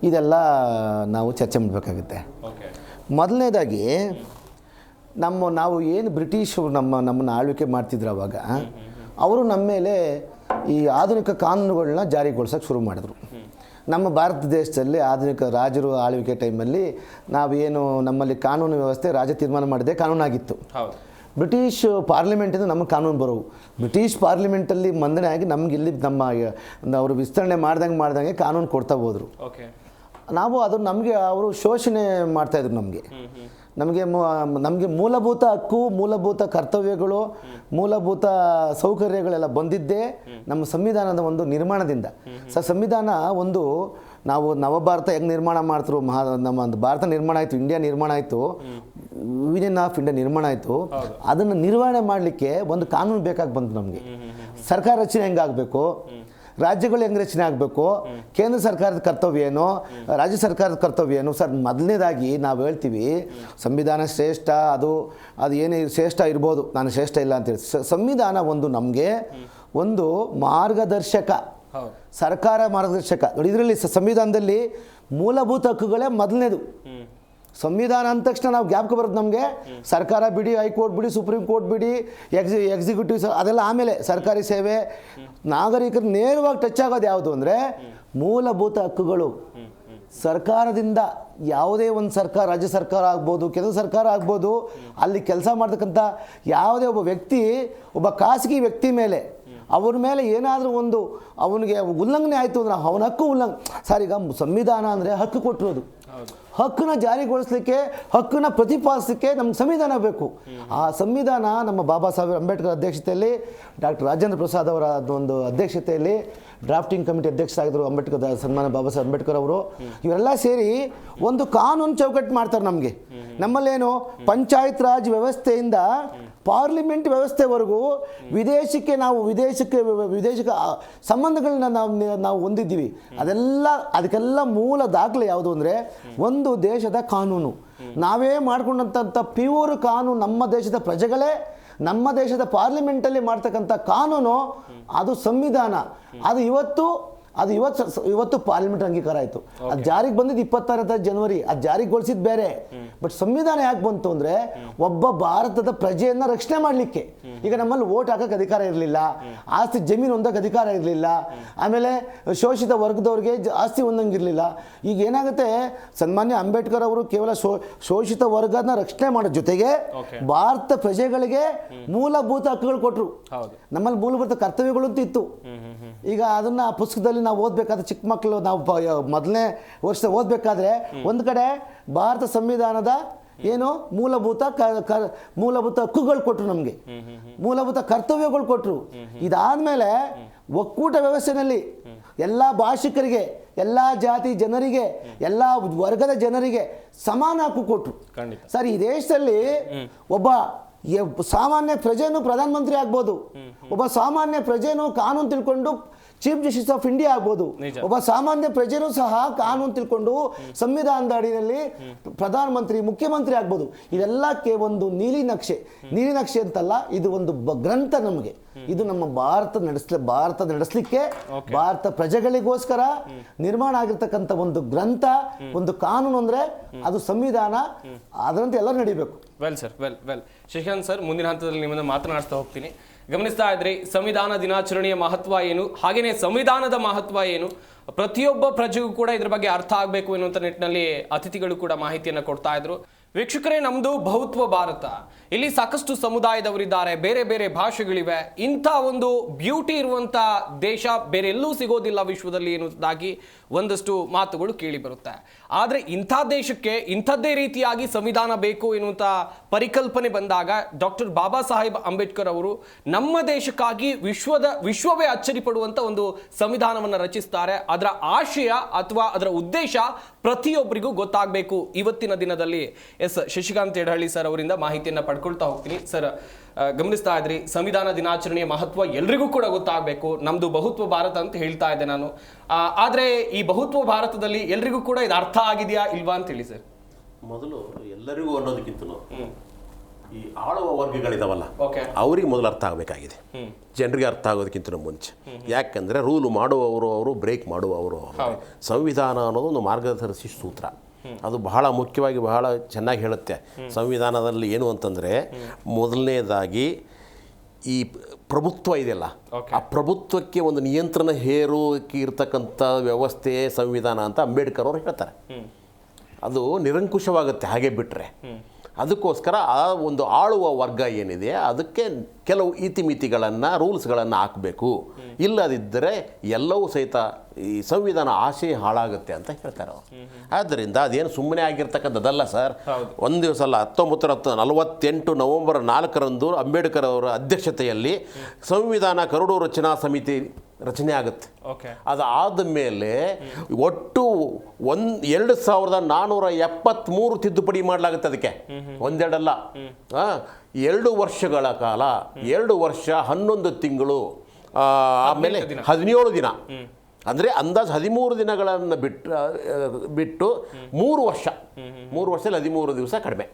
ಇದೆಲ್ಲ ನಾವು ಚರ್ಚೆ ಮಾಡಬೇಕಾಗುತ್ತೆ. ಮೊದಲನೇದಾಗಿ ನಾವು ಏನು ಬ್ರಿಟಿಷರು ನಮ್ಮನ್ನು ಆಳ್ವಿಕೆ ಮಾಡ್ತಿದ್ರು ಅವಾಗ, ಅವರು ನಮ್ಮ ಮೇಲೆ ಈ ಆಧುನಿಕ ಕಾನೂನುಗಳನ್ನ ಜಾರಿಗೊಳಿಸೋಕೆ ಶುರು ಮಾಡಿದ್ರು. ನಮ್ಮ ಭಾರತ ದೇಶದಲ್ಲಿ ಆಧುನಿಕ ರಾಜರು ಆಳ್ವಿಕೆ ಟೈಮಲ್ಲಿ ನಾವೇನು ನಮ್ಮಲ್ಲಿ ಕಾನೂನು ವ್ಯವಸ್ಥೆ ರಾಜ ತೀರ್ಮಾನ ಮಾಡಿದೆ ಕಾನೂನಾಗಿತ್ತು. ಬ್ರಿಟಿಷ್ ಪಾರ್ಲಿಮೆಂಟಿಂದ ನಮಗೆ ಕಾನೂನು ಬರೋವು. ಬ್ರಿಟಿಷ್ ಪಾರ್ಲಿಮೆಂಟಲ್ಲಿ ಮಂಡನೆ ಆಗಿ ನಮ್ಗೆ ಇಲ್ಲಿ ಅವರು ವಿಸ್ತರಣೆ ಮಾಡ್ದಂಗೆ ಕಾನೂನು ಕೊಡ್ತಾ ಹೋದರು. ನಾವು ಅದು ಅವರು ಶೋಷಣೆ ಮಾಡ್ತಾಯಿದ್ರು. ನಮಗೆ ಮೂಲಭೂತ ಹಕ್ಕು, ಮೂಲಭೂತ ಕರ್ತವ್ಯಗಳು, ಮೂಲಭೂತ ಸೌಕರ್ಯಗಳೆಲ್ಲ ಬಂದಿದ್ದೇ ನಮ್ಮ ಸಂವಿಧಾನದ ಒಂದು ನಿರ್ಮಾಣದಿಂದ. ಸಂವಿಧಾನ ಒಂದು ನಾವು ನವಭಾರತ ಹೆಂಗೆ ನಿರ್ಮಾಣ ಮಾಡ್ತರು, ನಮ್ಮ ಭಾರತ ನಿರ್ಮಾಣ ಆಯಿತು, ಇಂಡಿಯಾ ನಿರ್ಮಾಣ ಆಯಿತು, ಯೂನಿಯನ್ ಆಫ್ ಇಂಡಿಯಾ ನಿರ್ಮಾಣ ಆಯಿತು. ಅದನ್ನು ನಿರ್ವಹಣೆ ಮಾಡಲಿಕ್ಕೆ ಒಂದು ಕಾನೂನು ಬೇಕಾಗಿ ಬಂತು ನಮಗೆ. ಸರ್ಕಾರ ರಚನೆ ಹೆಂಗಾಗಬೇಕು, ರಾಜ್ಯಗಳು ಹೆಂಗೆ ರಚನೆ ಆಗಬೇಕು, ಕೇಂದ್ರ ಸರ್ಕಾರದ ಕರ್ತವ್ಯ ಏನು, ರಾಜ್ಯ ಸರ್ಕಾರದ ಕರ್ತವ್ಯ ಏನು. ಸರ್, ಮೊದಲನೇದಾಗಿ ನಾವು ಹೇಳ್ತೀವಿ ಸಂವಿಧಾನ ಶ್ರೇಷ್ಠ, ಅದು ಏನೇ ಶ್ರೇಷ್ಠ ಇರ್ಬೋದು, ನಾನು ಶ್ರೇಷ್ಠ ಇಲ್ಲ ಅಂತೇಳಿ. ಸಂವಿಧಾನ ಒಂದು ನಮಗೆ ಒಂದು ಮಾರ್ಗದರ್ಶಕ, ಸರ್ಕಾರ ಮಾರ್ಗದರ್ಶಕ. ನೋಡಿ, ಇದರಲ್ಲಿ ಸಂವಿಧಾನದಲ್ಲಿ ಮೂಲಭೂತ ಹಕ್ಕುಗಳೇ ಮೊದಲನೇದು. ಸಂವಿಧಾನ ಅಂದ ತಕ್ಷಣ ನಾವು ಜ್ಞಾಪಕ ಬರೋದು ನಮಗೆ ಸರ್ಕಾರ ಬಿಡಿ, ಹೈಕೋರ್ಟ್ ಬಿಡಿ, ಸುಪ್ರೀಂ ಕೋರ್ಟ್ ಬಿಡಿ, ಎಕ್ಸಿಕ್ಯೂಟಿವ್ ಅದೆಲ್ಲ ಆಮೇಲೆ. ಸರ್ಕಾರಿ ಸೇವೆ, ನಾಗರಿಕರು ನೇರವಾಗಿ ಟಚ್ ಆಗೋದು ಯಾವುದು ಅಂದರೆ ಮೂಲಭೂತ ಹಕ್ಕುಗಳು. ಸರ್ಕಾರದಿಂದ ಯಾವುದೇ ಒಂದು ಸರ್ಕಾರ, ರಾಜ್ಯ ಸರ್ಕಾರ ಆಗ್ಬೋದು, ಕೇಂದ್ರ ಸರ್ಕಾರ ಆಗ್ಬೋದು, ಅಲ್ಲಿ ಕೆಲಸ ಮಾಡ್ತಕ್ಕಂಥ ಯಾವುದೇ ಒಬ್ಬ ವ್ಯಕ್ತಿ, ಒಬ್ಬ ಖಾಸಗಿ ವ್ಯಕ್ತಿ ಮೇಲೆ, ಅವ್ರ ಮೇಲೆ ಏನಾದರೂ ಒಂದು ಅವನಿಗೆ ಉಲ್ಲಂಘನೆ ಆಯಿತು ಅಂದರೆ ಅವನ ಹಕ್ಕು ಸರ್, ಈಗ ಸಂವಿಧಾನ ಅಂದರೆ ಹಕ್ಕು ಕೊಟ್ಟಿರೋದು. ಹಕ್ಕನ್ನ ಜಾರಿಗೊಳಿಸಲಿಕ್ಕೆ, ಹಕ್ಕನ್ನ ಪ್ರತಿಪಾದಿಸಲಿಕ್ಕೆ ನಮ್ಗೆ ಸಂವಿಧಾನ ಬೇಕು. ಆ ಸಂವಿಧಾನ ನಮ್ಮ ಬಾಬಾ ಸಾಹೇಬ್ ಅಂಬೇಡ್ಕರ್ ಅಧ್ಯಕ್ಷತೆಯಲ್ಲಿ, ಡಾಕ್ಟರ್ ರಾಜೇಂದ್ರ ಪ್ರಸಾದ್ ಅವರ ಒಂದು ಅಧ್ಯಕ್ಷತೆಯಲ್ಲಿ ಡ್ರಾಫ್ಟಿಂಗ್ ಕಮಿಟಿ ಅಧ್ಯಕ್ಷರಾಗಿದ್ದರು ಅಂಬೇಡ್ಕರ್, ಸನ್ಮಾನ ಬಾಬಾ ಸಾಹೇಬ್ ಅಂಬೇಡ್ಕರ್ ಅವರು. ಇವರೆಲ್ಲ ಸೇರಿ ಒಂದು ಕಾನೂನು ಚೌಕಟ್ಟು ಮಾಡ್ತಾರೆ ನಮಗೆ. ನಮ್ಮಲ್ಲೇನು ಪಂಚಾಯತ್ ರಾಜ್ ವ್ಯವಸ್ಥೆಯಿಂದ ಪಾರ್ಲಿಮೆಂಟ್ ವ್ಯವಸ್ಥೆವರೆಗೂ ವಿದೇಶಕ್ಕೆ ಸಂಬಂಧಗಳನ್ನ ನಾವು ಹೊಂದಿದ್ದೀವಿ. ಅದಕ್ಕೆಲ್ಲ ಮೂಲ ದಾಖಲೆ ಯಾವುದು ಅಂದರೆ ಒಂದು ದೇಶದ ಕಾನೂನು. ನಾವೇ ಮಾಡ್ಕೊಂಡಂಥ ಪ್ಯೂರ್ ಕಾನೂನು, ನಮ್ಮ ದೇಶದ ಪ್ರಜೆಗಳೇ ನಮ್ಮ ದೇಶದ ಪಾರ್ಲಿಮೆಂಟಲ್ಲಿ ಮಾಡ್ತಕ್ಕಂಥ ಕಾನೂನು, ಅದು ಸಂವಿಧಾನ. ಅದು ಇವತ್ತು ಪಾರ್ಲಿಮೆಂಟ್ ಅಂಗೀಕಾರ ಆಯಿತು. ಅದು ಜಾರಿಗೆ ಬಂದಿದ್ದು 26 ಜನವರಿ. ಅದು ಜಾರಿಗೊಳಿಸಿದ್ದು ಬೇರೆ. ಬಟ್ ಸಂವಿಧಾನ ಯಾಕೆ ಬಂತು ಅಂದರೆ ಒಬ್ಬ ಭಾರತದ ಪ್ರಜೆಯನ್ನು ರಕ್ಷಣೆ ಮಾಡಲಿಕ್ಕೆ. ಈಗ ನಮ್ಮಲ್ಲಿ ವೋಟ್ ಹಾಕೋಕ್ಕೆ ಅಧಿಕಾರ ಇರಲಿಲ್ಲ, ಆಸ್ತಿ ಜಮೀನು ಹೊಂದಕ್ಕೆ ಅಧಿಕಾರ ಇರಲಿಲ್ಲ, ಆಮೇಲೆ ಶೋಷಿತ ವರ್ಗದವ್ರಿಗೆ ಆಸ್ತಿ ಹೊಂದಂಗಿರಲಿಲ್ಲ. ಈಗ ಏನಾಗುತ್ತೆ, ಸನ್ಮಾನ್ಯ ಅಂಬೇಡ್ಕರ್ ಅವರು ಕೇವಲ ಶೋಷಿತ ವರ್ಗನ ರಕ್ಷಣೆ ಮಾಡೋ ಜೊತೆಗೆ ಭಾರತ ಪ್ರಜೆಗಳಿಗೆ ಮೂಲಭೂತ ಹಕ್ಕುಗಳು ಕೊಟ್ಟರು. ನಮ್ಮಲ್ಲಿ ಮೂಲಭೂತ ಕರ್ತವ್ಯಗಳು ಅಂತ ಇತ್ತು. ಈಗ ಅದನ್ನು ಪುಸ್ತಕದಲ್ಲಿ ನಾವು ಓದಬೇಕಾದ್ರೆ, ಚಿಕ್ಕ ಮಕ್ಕಳು ನಾವು ಮೊದಲನೇ ವರ್ಷ ಓದಬೇಕಾದ್ರೆ ಒಂದು ಕಡೆ ಭಾರತ ಸಂವಿಧಾನದ ಏನು ಮೂಲಭೂತ ಹಕ್ಕುಗಳು ಕೊಟ್ಟರು, ನಮಗೆ ಮೂಲಭೂತ ಕರ್ತವ್ಯಗಳು ಕೊಟ್ಟರು. ಇದಾದಮೇಲೆ ಒಕ್ಕೂಟ ವ್ಯವಸ್ಥೆಯಲ್ಲಿ ಎಲ್ಲ ಭಾಷಿಕರಿಗೆ, ಎಲ್ಲ ಜಾತಿ ಜನರಿಗೆ, ಎಲ್ಲ ವರ್ಗದ ಜನರಿಗೆ ಸಮಾನ ಹಕ್ಕು ಕೊಟ್ಟರು. ಸರ್, ಈ ದೇಶದಲ್ಲಿ ಒಬ್ಬ ಸಾಮಾನ್ಯ ಪ್ರಜೆನೂ ಪ್ರಧಾನಮಂತ್ರಿ ಆಗ್ಬೋದು, ಒಬ್ಬ ಸಾಮಾನ್ಯ ಪ್ರಜೆನೂ ಕಾನೂನು ತಿಳ್ಕೊಂಡು ಚೀಫ್ ಜಸ್ಟಿಸ್ ಆಫ್ ಇಂಡಿಯಾ ಆಗ್ಬೋದು, ಒಬ್ಬ ಸಾಮಾನ್ಯ ಪ್ರಜೆನೂ ಸಹ ಕಾನೂನು ತಿಳ್ಕೊಂಡು ಸಂವಿಧಾನದ ಅಡಿಯಲ್ಲಿ ಪ್ರಧಾನಮಂತ್ರಿ, ಮುಖ್ಯಮಂತ್ರಿ ಆಗ್ಬೋದು. ಇದೆಲ್ಲಕ್ಕೆ ಒಂದು ನೀಲಿ ನಕ್ಷೆ ಅಂತಲ್ಲ, ಇದು ಒಂದು ಗ್ರಂಥ. ನಮಗೆ ಇದು ನಮ್ಮ ಭಾರತ ನಡೆಸಲಿಕ್ಕೆ ಭಾರತ ಪ್ರಜೆಗಳಿಗೋಸ್ಕರ ನಿರ್ಮಾಣ ಆಗಿರ್ತಕ್ಕಂಥ ಒಂದು ಗ್ರಂಥ, ಒಂದು ಕಾನೂನು ಅಂದರೆ ಅದು ಸಂವಿಧಾನ. ಅದರಂತೆ ಎಲ್ಲ ನಡಿಬೇಕು. Well sir, well Shashikant sir, ಮುಂದಿನ ಹಂತದಲ್ಲಿ ನಿಮ್ಮನ್ನು ಮಾತನಾಡ್ತಾ ಹೋಗ್ತೀನಿ. ಗಮನಿಸ್ತಾ ಇದ್ರಿ ಸಂವಿಧಾನ ದಿನಾಚರಣೆಯ ಮಹತ್ವ ಏನು, ಹಾಗೆಯೇ ಸಂವಿಧಾನದ ಮಹತ್ವ ಏನು, ಪ್ರತಿಯೊಬ್ಬ ಪ್ರಜೆಗೂ ಕೂಡ ಇದ್ರ ಬಗ್ಗೆ ಅರ್ಥ ಆಗಬೇಕು ಎನ್ನುವಂಥ ನಿಟ್ಟಿನಲ್ಲಿ ಅತಿಥಿಗಳು ಕೂಡ ಮಾಹಿತಿಯನ್ನು ಕೊಡ್ತಾ ಇದ್ರು. ವೀಕ್ಷಕರೇ, ನಮ್ದು ಬಹುತ್ವ ಭಾರತ. ಇಲ್ಲಿ ಸಾಕಷ್ಟು ಸಮುದಾಯದವರಿದ್ದಾರೆ, ಬೇರೆ ಬೇರೆ ಭಾಷೆಗಳಿವೆ. ಇಂಥ ಒಂದು ಬ್ಯೂಟಿ ಇರುವಂಥ ದೇಶ ಬೇರೆ ಎಲ್ಲೂ ಸಿಗೋದಿಲ್ಲ ವಿಶ್ವದಲ್ಲಿ ಎನ್ನುವುದಾಗಿ ಒಂದಷ್ಟು ಮಾತುಗಳು ಕೇಳಿ ಬರುತ್ತೆ. ಆದರೆ ಇಂಥ ದೇಶಕ್ಕೆ ಇಂಥದ್ದೇ ರೀತಿಯಾಗಿ ಸಂವಿಧಾನ ಬೇಕು ಎನ್ನುವಂಥ ಪರಿಕಲ್ಪನೆ ಬಂದಾಗ ಡಾಕ್ಟರ್ ಬಾಬಾ ಸಾಹೇಬ್ ಅಂಬೇಡ್ಕರ್ ಅವರು ನಮ್ಮ ದೇಶಕ್ಕಾಗಿ ವಿಶ್ವವೇ ಅಚ್ಚರಿ ಪಡುವಂಥ ಒಂದು ಸಂವಿಧಾನವನ್ನು ರಚಿಸ್ತಾರೆ. ಅದರ ಆಶಯ ಅಥವಾ ಅದರ ಉದ್ದೇಶ ಪ್ರತಿಯೊಬ್ಬರಿಗೂ ಗೊತ್ತಾಗಬೇಕು. ಇವತ್ತಿನ ದಿನದಲ್ಲಿ ಶಶಿಕಾಂತ್ ಯಡಹಳ್ಳಿ ಸರ್ ಅವರಿಂದ ಮಾಹಿತಿಯನ್ನು ಪಡ್ಕೊಳ್ತಾ ಹೋಗ್ತೀನಿ. ಸರ್, ಗಮನಿಸ್ತಾ ಇದ್ರಿ ಸಂವಿಧಾನ ದಿನಾಚರಣೆಯ ಮಹತ್ವ ಎಲ್ರಿಗೂ ಕೂಡ ಗೊತ್ತಾಗಬೇಕು. ನಮ್ದು ಬಹುತ್ವ ಭಾರತ ಅಂತ ಹೇಳ್ತಾ ಇದ್ದೆ ನಾನು. ಆದರೆ ಈ ಬಹುತ್ವ ಭಾರತದಲ್ಲಿ ಎಲ್ರಿಗೂ ಕೂಡ ಇದು ಅರ್ಥ ಆಗಿದೆಯಾ ಇಲ್ವಾ ಅಂತ ಹೇಳಿ ಸರ್. ಮೊದಲು ಎಲ್ಲರಿಗೂ ಅನ್ನೋದಕ್ಕಿಂತಲೂ ಈ ಆಳುವ ವರ್ಗಗಳಿದಾವಲ್ಲ, ಅವ್ರಿಗೆ ಮೊದಲು ಅರ್ಥ ಆಗಬೇಕಾಗಿದೆ, ಜನರಿಗೆ ಅರ್ಥ ಆಗೋದಕ್ಕಿಂತ ಮುಂಚೆ. ಯಾಕಂದರೆ ರೂಲ್ ಮಾಡುವವರು ಅವರು, ಬ್ರೇಕ್ ಮಾಡುವವರು ಅವರು. ಸಂವಿಧಾನ ಅನ್ನೋದು ಒಂದು ಮಾರ್ಗದರ್ಶಿ ಸೂತ್ರ. ಅದು ಬಹಳ ಮುಖ್ಯವಾಗಿ ಬಹಳ ಚೆನ್ನಾಗಿ ಹೇಳುತ್ತೆ. ಸಂವಿಧಾನದಲ್ಲಿ ಏನು ಅಂತಂದರೆ, ಮೊದಲನೇದಾಗಿ ಈ ಪ್ರಭುತ್ವ ಇದೆಯಲ್ಲ, ಆ ಪ್ರಭುತ್ವಕ್ಕೆ ಒಂದು ನಿಯಂತ್ರಣ ಹೇರೋಕೆ ಇರ್ತಕ್ಕಂಥ ವ್ಯವಸ್ಥೆ ಸಂವಿಧಾನ ಅಂತ ಅಂಬೇಡ್ಕರ್ ಅವರು ಹೇಳ್ತಾರೆ. ಅದು ನಿರಂಕುಶವಾಗುತ್ತೆ ಹಾಗೆ ಬಿಟ್ಟರೆ. ಅದಕ್ಕೋಸ್ಕರ ಆ ಒಂದು ಆಳುವ ವರ್ಗ ಏನಿದೆ ಅದಕ್ಕೆ ಕೆಲವು ಇತಿಮಿತಿಗಳನ್ನು, ರೂಲ್ಸ್ಗಳನ್ನು ಹಾಕಬೇಕು. ಇಲ್ಲದಿದ್ದರೆ ಎಲ್ಲವೂ ಸಹಿತ ಈ ಸಂವಿಧಾನ ಆಶಯ ಹಾಳಾಗುತ್ತೆ ಅಂತ ಹೇಳ್ತಾರೆ ಅವರು. ಆದ್ದರಿಂದ ಅದೇನು ಸುಮ್ಮನೆ ಆಗಿರ್ತಕ್ಕಂಥದ್ದಲ್ಲ ಸರ್. ಒಂದು ದಿವಸ ಅಲ್ಲ, 1948 ನವೆಂಬರ್ 4ರಂದು ಅಂಬೇಡ್ಕರ್ ಅವರ ಅಧ್ಯಕ್ಷತೆಯಲ್ಲಿ ಸಂವಿಧಾನ ಕರಡು ರಚನಾ ಸಮಿತಿ ರಚನೆ ಆಗುತ್ತೆ. ಅದಾದ ಮೇಲೆ ಒಟ್ಟು 2473 ತಿದ್ದುಪಡಿ ಮಾಡಲಾಗುತ್ತೆ. ಅದಕ್ಕೆ ಒಂದೆರಡಲ್ಲ, 2 ವರ್ಷಗಳ ಕಾಲ, 2 ವರ್ಷ 11 ತಿಂಗಳು, ಆಮೇಲೆ 17 ದಿನ, ಅಂದರೆ ಅಂದಾಜು 13 ದಿನಗಳನ್ನು ಬಿಟ್ಟು 3 ವರ್ಷದಲ್ಲಿ 13 ದಿವಸ ಕಡಿಮೆ.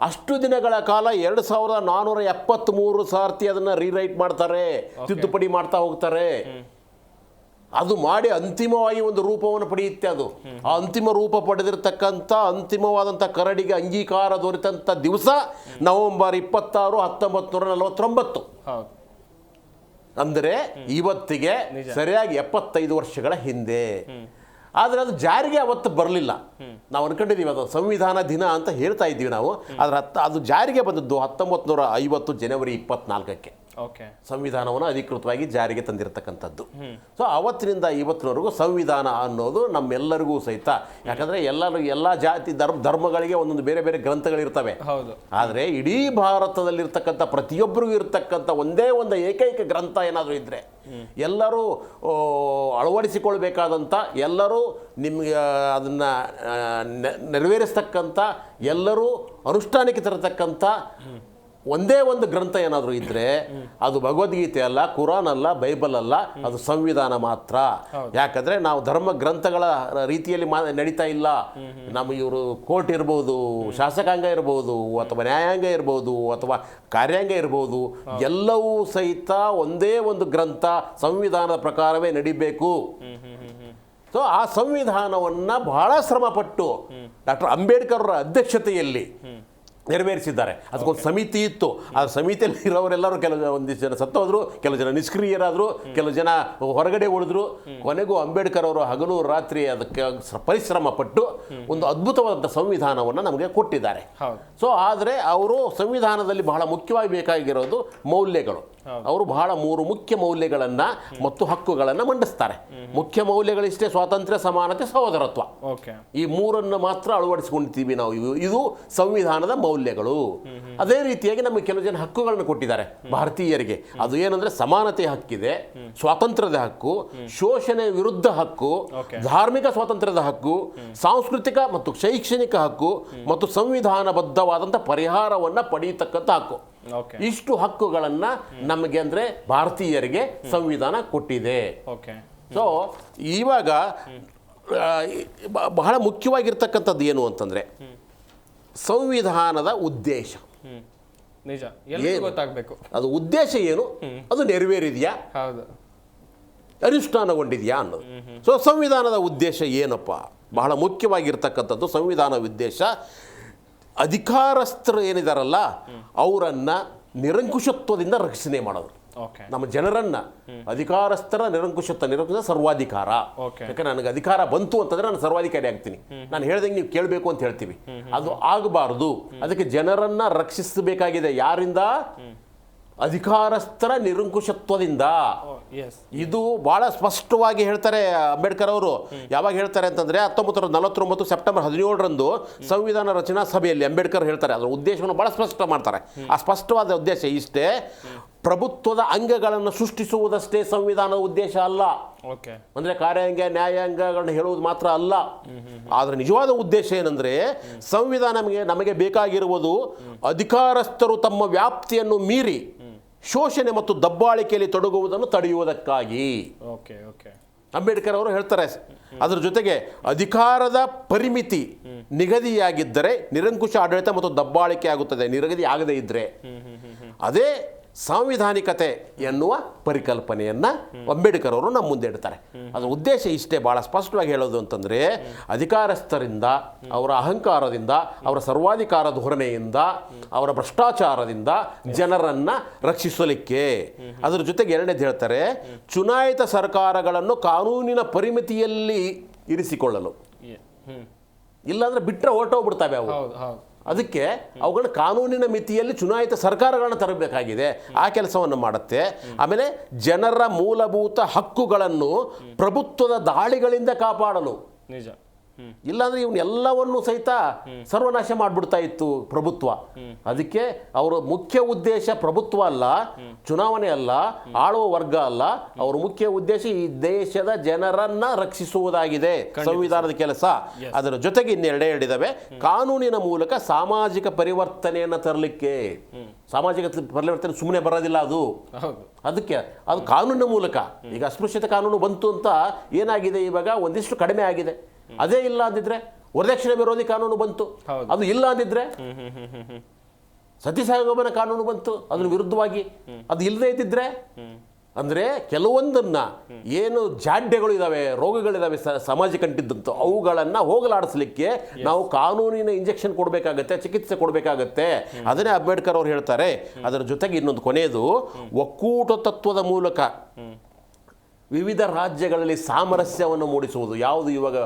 ಅಷ್ಟು ದಿನಗಳ ಕಾಲ 2473 ಸಾರ್ತಿ ಅದನ್ನು ರೀರೈಟ್ ಮಾಡ್ತಾರೆ, ತಿದ್ದುಪಡಿ ಮಾಡ್ತಾ ಹೋಗ್ತಾರೆ. ಅದು ಮಾಡಿ ಅಂತಿಮವಾಗಿ ಒಂದು ರೂಪವನ್ನು ಪಡೆಯುತ್ತೆ. ಅದು ಆ ಅಂತಿಮ ರೂಪ ಪಡೆದಿರತಕ್ಕಂಥ ಅಂತಿಮವಾದಂಥ ಕರಡಿಗೆ ಅಂಗೀಕಾರ ದೊರೆತಂಥ ದಿವಸ ನವೆಂಬರ್ 26, 1949. ಅಂದರೆ ಇವತ್ತಿಗೆ ಸರಿಯಾಗಿ 75 ವರ್ಷಗಳ ಹಿಂದೆ. ಆದರೆ ಅದು ಜಾರಿಗೆ ಅವತ್ತು ಬರಲಿಲ್ಲ. ನಾವು ಅನ್ಕೊಂಡಿದ್ದೀವಿ ಅದು ಸಂವಿಧಾನ ದಿನ ಅಂತ ಹೇಳ್ತಾ ಇದ್ದೀವಿ ನಾವು. ಅದರ ಅದು ಜಾರಿಗೆ ಬಂದದ್ದು 1950 ಜನವರಿ 24ಕ್ಕೆ. ಓಕೆ. ಸಂವಿಧಾನವನ್ನು ಅಧಿಕೃತವಾಗಿ ಜಾರಿಗೆ ತಂದಿರತಕ್ಕಂಥದ್ದು. ಸೊ ಅವತ್ತಿನಿಂದ ಇವತ್ತಿನವರೆಗೂ ಸಂವಿಧಾನ ಅನ್ನೋದು ನಮ್ಮೆಲ್ಲರಿಗೂ ಸಹಿತ, ಯಾಕಂದರೆ ಎಲ್ಲ ಜಾತಿ ಧರ್ಮಗಳಿಗೆ ಒಂದೊಂದು ಬೇರೆ ಬೇರೆ ಗ್ರಂಥಗಳಿರ್ತವೆ. ಹೌದು. ಆದರೆ ಇಡೀ ಭಾರತದಲ್ಲಿರ್ತಕ್ಕಂಥ ಪ್ರತಿಯೊಬ್ಬರಿಗೂ ಇರ್ತಕ್ಕಂಥ ಒಂದೇ ಒಂದು ಏಕೈಕ ಗ್ರಂಥ ಏನಾದರೂ ಇದ್ದರೆ, ಎಲ್ಲರೂ ಅಳವಡಿಸಿಕೊಳ್ಬೇಕಾದಂಥ, ಎಲ್ಲರೂ ನಿಮಗೆ ಅದನ್ನು ನೆರವೇರಿಸ್ತಕ್ಕಂಥ, ಎಲ್ಲರೂ ಅನುಷ್ಠಾನಕ್ಕೆ ತರತಕ್ಕಂಥ ಒಂದೇ ಒಂದು ಗ್ರಂಥ ಏನಾದರೂ ಇದ್ದರೆ ಅದು ಭಗವದ್ಗೀತೆ ಅಲ್ಲ, ಕುರಾನ್ ಅಲ್ಲ, ಬೈಬಲ್ ಅಲ್ಲ, ಅದು ಸಂವಿಧಾನ ಮಾತ್ರ. ಯಾಕಂದರೆ ನಾವು ಧರ್ಮ ಗ್ರಂಥಗಳ ರೀತಿಯಲ್ಲಿ ನಡೀತಾ ಇಲ್ಲ. ನಮ್ಮ ಇವರು ಕೋರ್ಟ್ ಇರ್ಬೋದು, ಶಾಸಕಾಂಗ ಇರ್ಬೋದು, ಅಥವಾ ನ್ಯಾಯಾಂಗ ಇರ್ಬೋದು, ಅಥವಾ ಕಾರ್ಯಾಂಗ ಇರ್ಬೋದು, ಎಲ್ಲವೂ ಸಹಿತ ಒಂದೇ ಒಂದು ಗ್ರಂಥ ಸಂವಿಧಾನದ ಪ್ರಕಾರವೇ ನಡಿಬೇಕು. ಸೊ ಆ ಸಂವಿಧಾನವನ್ನು ಬಹಳ ಶ್ರಮಪಟ್ಟು ಡಾಕ್ಟರ್ ಅಂಬೇಡ್ಕರ್ ಅವರ ಅಧ್ಯಕ್ಷತೆಯಲ್ಲಿ ನೆರವೇರಿಸಿದ್ದಾರೆ. ಅದಕ್ಕೊಂದು ಸಮಿತಿ ಇತ್ತು. ಆ ಸಮಿತಿಯಲ್ಲಿ ಇರೋರೆಲ್ಲರೂ ಒಂದಿಷ್ಟು ಜನ ಸತ್ತೋದ್ರು, ಕೆಲವು ಜನ ನಿಷ್ಕ್ರಿಯರಾದರು, ಕೆಲವು ಜನ ಹೊರಗಡೆ ಉಳಿದ್ರು. ಕೊನೆಗೂ ಅಂಬೇಡ್ಕರ್ ಅವರು ಹಗಲು ರಾತ್ರಿ ಅದಕ್ಕೆ ಪರಿಶ್ರಮ ಪಟ್ಟು ಒಂದು ಅದ್ಭುತವಾದ ಸಂವಿಧಾನವನ್ನು ನಮಗೆ ಕೊಟ್ಟಿದ್ದಾರೆ. ಸೊ ಆದರೆ ಅವರು ಸಂವಿಧಾನದಲ್ಲಿ ಬಹಳ ಮುಖ್ಯವಾಗಿ ಬೇಕಾಗಿರೋದು ಮೌಲ್ಯಗಳು. ಅವರು ಬಹಳ 3 ಮುಖ್ಯ ಮೌಲ್ಯಗಳನ್ನು ಮತ್ತು ಹಕ್ಕುಗಳನ್ನು ಮಂಡಿಸ್ತಾರೆ. ಮುಖ್ಯ ಮೌಲ್ಯಗಳಿಷ್ಟೇ: ಸ್ವಾತಂತ್ರ್ಯ, ಸಮಾನತೆ, ಸಹೋದರತ್ವ. ಈ 3 ಮಾತ್ರ ಅಳವಡಿಸಿಕೊಂಡಿದ್ದೀವಿ ನಾವು. ಇದು ಸಂವಿಧಾನದ ಮೌಲ್ಯಗಳು. ಅದೇ ರೀತಿಯಾಗಿ ನಮಗೆ ಕೆಲವು ಜನ ಹಕ್ಕುಗಳನ್ನು ಕೊಟ್ಟಿದ್ದಾರೆ ಭಾರತೀಯರಿಗೆ. ಅದು ಏನಂದ್ರೆ ಸಮಾನತೆ ಹಕ್ಕಿದೆ, ಸ್ವಾತಂತ್ರ್ಯದ ಹಕ್ಕು, ಶೋಷಣೆ ವಿರುದ್ಧ ಹಕ್ಕು, ಧಾರ್ಮಿಕ ಸ್ವಾತಂತ್ರ್ಯದ ಹಕ್ಕು, ಸಾಂಸ್ಕೃತಿಕ ಮತ್ತು ಶೈಕ್ಷಣಿಕ ಹಕ್ಕು, ಮತ್ತು ಸಂವಿಧಾನಬದ್ಧವಾದಂಥ ಪರಿಹಾರವನ್ನು ಪಡೆಯತಕ್ಕಂಥ ಹಕ್ಕು. ಇಷ್ಟು ಹಕ್ಕುಗಳನ್ನು ನಮಗೆ ಅಂದರೆ ಭಾರತೀಯರಿಗೆ ಸಂವಿಧಾನ ಕೊಟ್ಟಿದೆ. ಸೊ ಇವಾಗ ಬಹಳ ಮುಖ್ಯವಾಗಿರ್ತಕ್ಕಂಥದ್ದು ಏನು ಅಂತಂದರೆ ಸಂವಿಧಾನದ ಉದ್ದೇಶ. ನಿಜ, ಗೊತ್ತಾಗಬೇಕು ಅದು ಉದ್ದೇಶ ಏನು, ಅದು ನೆರವೇರಿದೆಯಾ, ಅನುಷ್ಠಾನಗೊಂಡಿದೆಯಾ ಅನ್ನೋದು. ಸೊ ಸಂವಿಧಾನದ ಉದ್ದೇಶ ಏನಪ್ಪ? ಬಹಳ ಮುಖ್ಯವಾಗಿರ್ತಕ್ಕಂಥದ್ದು ಸಂವಿಧಾನ ಉದ್ದೇಶ ಅಧಿಕಾರಸ್ಥರು ಏನಿದಾರಲ್ಲ ಅವರನ್ನು ನಿರಂಕುಶತ್ವದಿಂದ ರಕ್ಷಣೆ ಮಾಡೋದು. ನಮ್ಮ ಜನರನ್ನ ಅಧಿಕಾರಸ್ಥರ ನಿರಂಕುಶ ಸರ್ವಾಧಿಕಾರ. ಯಾಕಂದ್ರೆ ನನಗೆ ಅಧಿಕಾರ ಬಂತು ಅಂತಂದ್ರೆ ನಾನು ಸರ್ವಾಧಿಕಾರಿ ಆಗ್ತೀನಿ, ನಾನು ಹೇಳ್ದಂಗೆ ನೀವು ಕೇಳಬೇಕು ಅಂತ ಹೇಳ್ತೀವಿ. ಅದು ಆಗಬಾರ್ದು. ಅದಕ್ಕೆ ಜನರನ್ನ ರಕ್ಷಿಸಬೇಕಾಗಿದೆ. ಯಾರಿಂದ? ಅಧಿಕಾರಸ್ಥರ ನಿರಂಕುಶತ್ವದಿಂದ. ಇದು ಬಹಳ ಸ್ಪಷ್ಟವಾಗಿ ಹೇಳ್ತಾರೆ ಅಂಬೇಡ್ಕರ್ ಅವರು. ಯಾವಾಗ ಹೇಳ್ತಾರೆ ಅಂತಂದ್ರೆ 1949 ಸೆಪ್ಟೆಂಬರ್ 17ರಂದು ಸಂವಿಧಾನ ರಚನಾ ಸಭೆಯಲ್ಲಿ ಅಂಬೇಡ್ಕರ್ ಹೇಳ್ತಾರೆ. ಅದರ ಉದ್ದೇಶವನ್ನು ಬಹಳ ಸ್ಪಷ್ಟ ಮಾಡ್ತಾರೆ. ಆ ಸ್ಪಷ್ಟವಾದ ಉದ್ದೇಶ ಇಷ್ಟೇ: ಪ್ರಭುತ್ವದ ಅಂಗಗಳನ್ನು ಸೃಷ್ಟಿಸುವುದಷ್ಟೇ ಸಂವಿಧಾನದ ಉದ್ದೇಶ ಅಲ್ಲ. ಅಂದ್ರೆ ಕಾರ್ಯಾಂಗ ನ್ಯಾಯಾಂಗಗಳನ್ನ ಹೇಳುವುದು ಮಾತ್ರ ಅಲ್ಲ. ಆದ್ರೆ ನಿಜವಾದ ಉದ್ದೇಶ ಏನಂದ್ರೆ ಸಂವಿಧಾನ ನಮಗೆ ಬೇಕಾಗಿರುವುದು ಅಧಿಕಾರಸ್ಥರು ತಮ್ಮ ವ್ಯಾಪ್ತಿಯನ್ನು ಮೀರಿ ಶೋಷಣೆ ಮತ್ತು ದಬ್ಬಾಳಿಕೆಯಲ್ಲಿ ತೊಡಗುವುದನ್ನು ತಡೆಯುವುದಕ್ಕಾಗಿ. ಅಂಬೇಡ್ಕರ್ ಅವರು ಹೇಳ್ತಾರೆ. ಅದರ ಜೊತೆಗೆ ಅಧಿಕಾರದ ಪರಿಮಿತಿ ನಿಗದಿಯಾಗಿದ್ದರೆ ನಿರಂಕುಶ ಆಡಳಿತ ಮತ್ತು ದಬ್ಬಾಳಿಕೆ ಆಗುತ್ತದೆ. ನಿಗದಿ ಆಗದೇ ಇದ್ರೆ ಅದೇ ಸಾಂವಿಧಾನಿಕತೆ ಎನ್ನುವ ಪರಿಕಲ್ಪನೆಯನ್ನು ಅಂಬೇಡ್ಕರ್ ಅವರು ನಮ್ಮ ಮುಂದೆ ಇಡ್ತಾರೆ. ಅದರ ಉದ್ದೇಶ ಇಷ್ಟೇ, ಭಾಳ ಸ್ಪಷ್ಟವಾಗಿ ಹೇಳೋದು ಅಂತಂದರೆ ಅಧಿಕಾರಸ್ಥರಿಂದ, ಅವರ ಅಹಂಕಾರದಿಂದ, ಅವರ ಸರ್ವಾಧಿಕಾರ ಧೋರಣೆಯಿಂದ, ಅವರ ಭ್ರಷ್ಟಾಚಾರದಿಂದ ಜನರನ್ನು ರಕ್ಷಿಸಲಿಕ್ಕೆ. ಅದರ ಜೊತೆಗೆ ಎರಡನೇದು ಹೇಳ್ತಾರೆ, ಚುನಾಯಿತ ಸರ್ಕಾರಗಳನ್ನು ಕಾನೂನಿನ ಪರಿಮಿತಿಯಲ್ಲಿ ಇರಿಸಿಕೊಳ್ಳಲು. ಇಲ್ಲಾಂದ್ರೆ ಬಿಟ್ಟರೆ ಹೊರಟೋಗ್ಬಿಡ್ತವೆ ಅವು. ಅದಕ್ಕೆ ಅವುಗಳ ಕಾನೂನಿನ ಮಿತಿಯಲ್ಲಿ ಚುನಾಯಿತ ಸರ್ಕಾರಗಳನ್ನು ತರಬೇಕಾಗಿದೆ. ಆ ಕೆಲಸವನ್ನು ಮಾಡುತ್ತೆ. ಆಮೇಲೆ ಜನರ ಮೂಲಭೂತ ಹಕ್ಕುಗಳನ್ನು ಪ್ರಭುತ್ವದ ದಾಳಿಗಳಿಂದ ಕಾಪಾಡಲು. ನಿಜ. ಇಲ್ಲಾಂದ್ರೆ ಇವನ್ನೆಲ್ಲವನ್ನು ಸಹಿತ ಸರ್ವನಾಶ ಮಾಡಿಬಿಡ್ತಾ ಇತ್ತು ಪ್ರಭುತ್ವ. ಅದಕ್ಕೆ ಅವರ ಮುಖ್ಯ ಉದ್ದೇಶ ಪ್ರಭುತ್ವ ಅಲ್ಲ, ಚುನಾವಣೆ ಅಲ್ಲ, ಆಳುವ ವರ್ಗ ಅಲ್ಲ. ಅವರ ಮುಖ್ಯ ಉದ್ದೇಶ ಈ ದೇಶದ ಜನರನ್ನ ರಕ್ಷಿಸುವುದಾಗಿದೆ, ಸಂವಿಧಾನದ ಕೆಲಸ. ಅದರ ಜೊತೆಗೆ ಇನ್ನೆರಡೇ ಹೇಳಿದಾವೆ, ಕಾನೂನಿನ ಮೂಲಕ ಸಾಮಾಜಿಕ ಪರಿವರ್ತನೆಯನ್ನು ತರಲಿಕ್ಕೆ. ಸಾಮಾಜಿಕ ಪರಿವರ್ತನೆ ಸುಮ್ಮನೆ ಬರೋದಿಲ್ಲ ಅದು. ಅದಕ್ಕೆ ಅದು ಕಾನೂನಿನ ಮೂಲಕ. ಈಗ ಅಸ್ಪೃಶ್ಯತೆ ಕಾನೂನು ಬಂತು ಅಂತ ಏನಾಗಿದೆ, ಇವಾಗ ಒಂದಿಷ್ಟು ಕಡಿಮೆ ಆಗಿದೆ. ಅದೇ ಇಲ್ಲ ಅಂದಿದ್ರೆ ವರದಕ್ಷಿಣೆ ವಿರೋಧಿ ಕಾನೂನು ಬಂತು, ಅದು ಇಲ್ಲ ಅಂದಿದ್ರೆ ಸತಿ ಸಹಗಮನ ಕಾನೂನು ಬಂತು ಅದ್ರ ವಿರುದ್ಧವಾಗಿ, ಅದು ಇಲ್ಲದೆ ಇದ್ದಿದ್ರೆ ಅಂದ್ರೆ ಕೆಲವೊಂದನ್ನ ಏನು ಜಾಡ್ಯಗಳು ಇದಾವೆ, ರೋಗಗಳಿದಾವೆ ಸಮಾಜಕ್ಕೆ ಅಂಟಿದ್ದಂತ, ಅವುಗಳನ್ನ ಹೋಗಲಾಡಿಸ್ಲಿಕ್ಕೆ ನಾವು ಕಾನೂನಿನ ಇಂಜೆಕ್ಷನ್ ಕೊಡಬೇಕಾಗತ್ತೆ, ಚಿಕಿತ್ಸೆ ಕೊಡಬೇಕಾಗತ್ತೆ. ಅದನ್ನೇ ಅಂಬೇಡ್ಕರ್ ಅವರು ಹೇಳ್ತಾರೆ. ಅದರ ಜೊತೆಗೆ ಇನ್ನೊಂದು ಕೊನೆಯದು, ಒಕ್ಕೂಟ ತತ್ವದ ಮೂಲಕ ವಿವಿಧ ರಾಜ್ಯಗಳಲ್ಲಿ ಸಾಮರಸ್ಯವನ್ನು ಮೂಡಿಸುವುದು. ಯಾವುದು ಇವಾಗ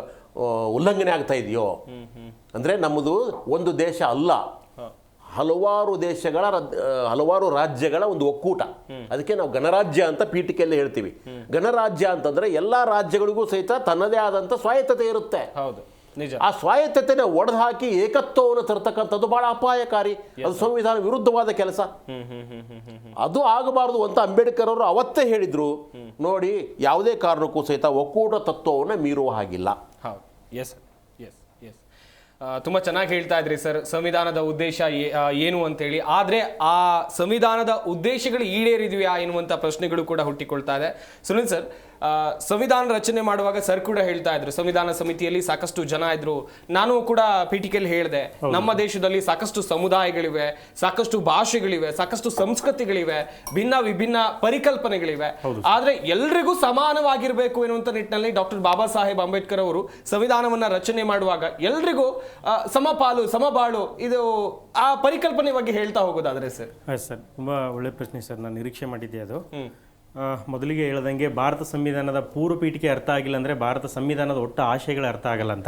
ಉಲ್ಲಂಘನೆ ಆಗ್ತಾ ಇದೆಯೋ, ಅಂದರೆ ನಮ್ಮದು ಒಂದು ದೇಶ ಅಲ್ಲ, ಹಲವಾರು ದೇಶಗಳ ಹಲವಾರು ರಾಜ್ಯಗಳ ಒಂದು ಒಕ್ಕೂಟ. ಅದಕ್ಕೆ ನಾವು ಗಣರಾಜ್ಯ ಅಂತ ಪೀಠಿಕೆಯಲ್ಲಿ ಹೇಳ್ತೀವಿ. ಗಣರಾಜ್ಯ ಅಂತಂದ್ರೆ ಎಲ್ಲ ರಾಜ್ಯಗಳಿಗೂ ಸಹಿತ ತನ್ನದೇ ಆದಂಥ ಸ್ವಾಯತ್ತತೆ ಇರುತ್ತೆ. ಹೌದು, ನಿಜ. ಆ ಸ್ವಾಯತ್ತತೆನ ಒಡೆದು ಹಾಕಿ ಏಕತ್ವವನ್ನು ತರ್ತಕ್ಕಂಥದ್ದು ಬಹಳ ಅಪಾಯಕಾರಿ. ಅದು ಸಂವಿಧಾನ ವಿರುದ್ಧವಾದ ಕೆಲಸ. ಅದು ಆಗಬಾರದು ಅಂತ ಅಂಬೇಡ್ಕರ್ ಅವರು ಅವತ್ತೇ ಹೇಳಿದ್ರು. ನೋಡಿ, ಯಾವುದೇ ಕಾರಣಕ್ಕೂ ಸಹಿತ ಒಕ್ಕೂಟ ತತ್ವವನ್ನು ಮೀರುವ ಹಾಗಿಲ್ಲ. ಹೌದು, ಎಸ್ ಎಸ್ ಎಸ್. ತುಂಬ ಚೆನ್ನಾಗಿ ಹೇಳ್ತಾ ಇದ್ರಿ ಸರ್, ಸಂವಿಧಾನದ ಉದ್ದೇಶ ಏನು ಅಂತೇಳಿ. ಆದರೆ ಆ ಸಂವಿಧಾನದ ಉದ್ದೇಶಗಳು ಈಡೇರಿದ್ವಿಯಾ ಎನ್ನುವಂಥ ಪ್ರಶ್ನೆಗಳು ಕೂಡ ಹುಟ್ಟಿಕೊಳ್ತಾ ಇದೆ. ಸುನಿಲ್ ಸರ್, ಸಂವಿಧಾನ ರಚನೆ ಮಾಡುವಾಗ ಸರ್ ಕೂಡ ಹೇಳ್ತಾ ಇದ್ರು, ಸಂವಿಧಾನ ಸಮಿತಿಯಲ್ಲಿ ಸಾಕಷ್ಟು ಜನ ಇದ್ರು. ನಾನು ಕೂಡ ಪೀಠಿಕೆಯಲ್ಲಿ ಹೇಳಿದೆ, ನಮ್ಮ ದೇಶದಲ್ಲಿ ಸಾಕಷ್ಟು ಸಮುದಾಯಗಳಿವೆ, ಸಾಕಷ್ಟು ಭಾಷೆಗಳಿವೆ, ಸಾಕಷ್ಟು ಸಂಸ್ಕೃತಿಗಳಿವೆ, ಭಿನ್ನ ವಿಭಿನ್ನ ಪರಿಕಲ್ಪನೆಗಳಿವೆ. ಆದ್ರೆ ಎಲ್ರಿಗೂ ಸಮಾನವಾಗಿರ್ಬೇಕು ಎನ್ನುವಂತ ನಿಟ್ಟಿನಲ್ಲಿ ಡಾಕ್ಟರ್ ಬಾಬಾ ಸಾಹೇಬ್ ಅಂಬೇಡ್ಕರ್ ಅವರು ಸಂವಿಧಾನವನ್ನ ರಚನೆ ಮಾಡುವಾಗ ಎಲ್ರಿಗೂ ಸಮಪಾಲು ಸಮಬಾಳು, ಇದು ಆ ಪರಿಕಲ್ಪನೆ ಬಗ್ಗೆ ಹೇಳ್ತಾ ಹೋಗೋದಾದ್ರೆ ಸರ್. ಸರ್, ತುಂಬಾ ಒಳ್ಳೆ ಪ್ರಶ್ನೆ ಸರ್. ನಾನು ನಿರೀಕ್ಷೆ ಮಾಡಿದ್ದೆ ಅದು. ಮೊದಲಿಗೆ ಹೇಳ್ದಂಗೆ ಭಾರತ ಸಂವಿಧಾನದ ಪೂರ್ವ ಪೀಠಿಕೆ ಅರ್ಥ ಆಗಿಲ್ಲ ಅಂದರೆ ಭಾರತ ಸಂವಿಧಾನದ ಒಟ್ಟು ಆಶಯಗಳು ಅರ್ಥ ಆಗಲ್ಲ ಅಂತ.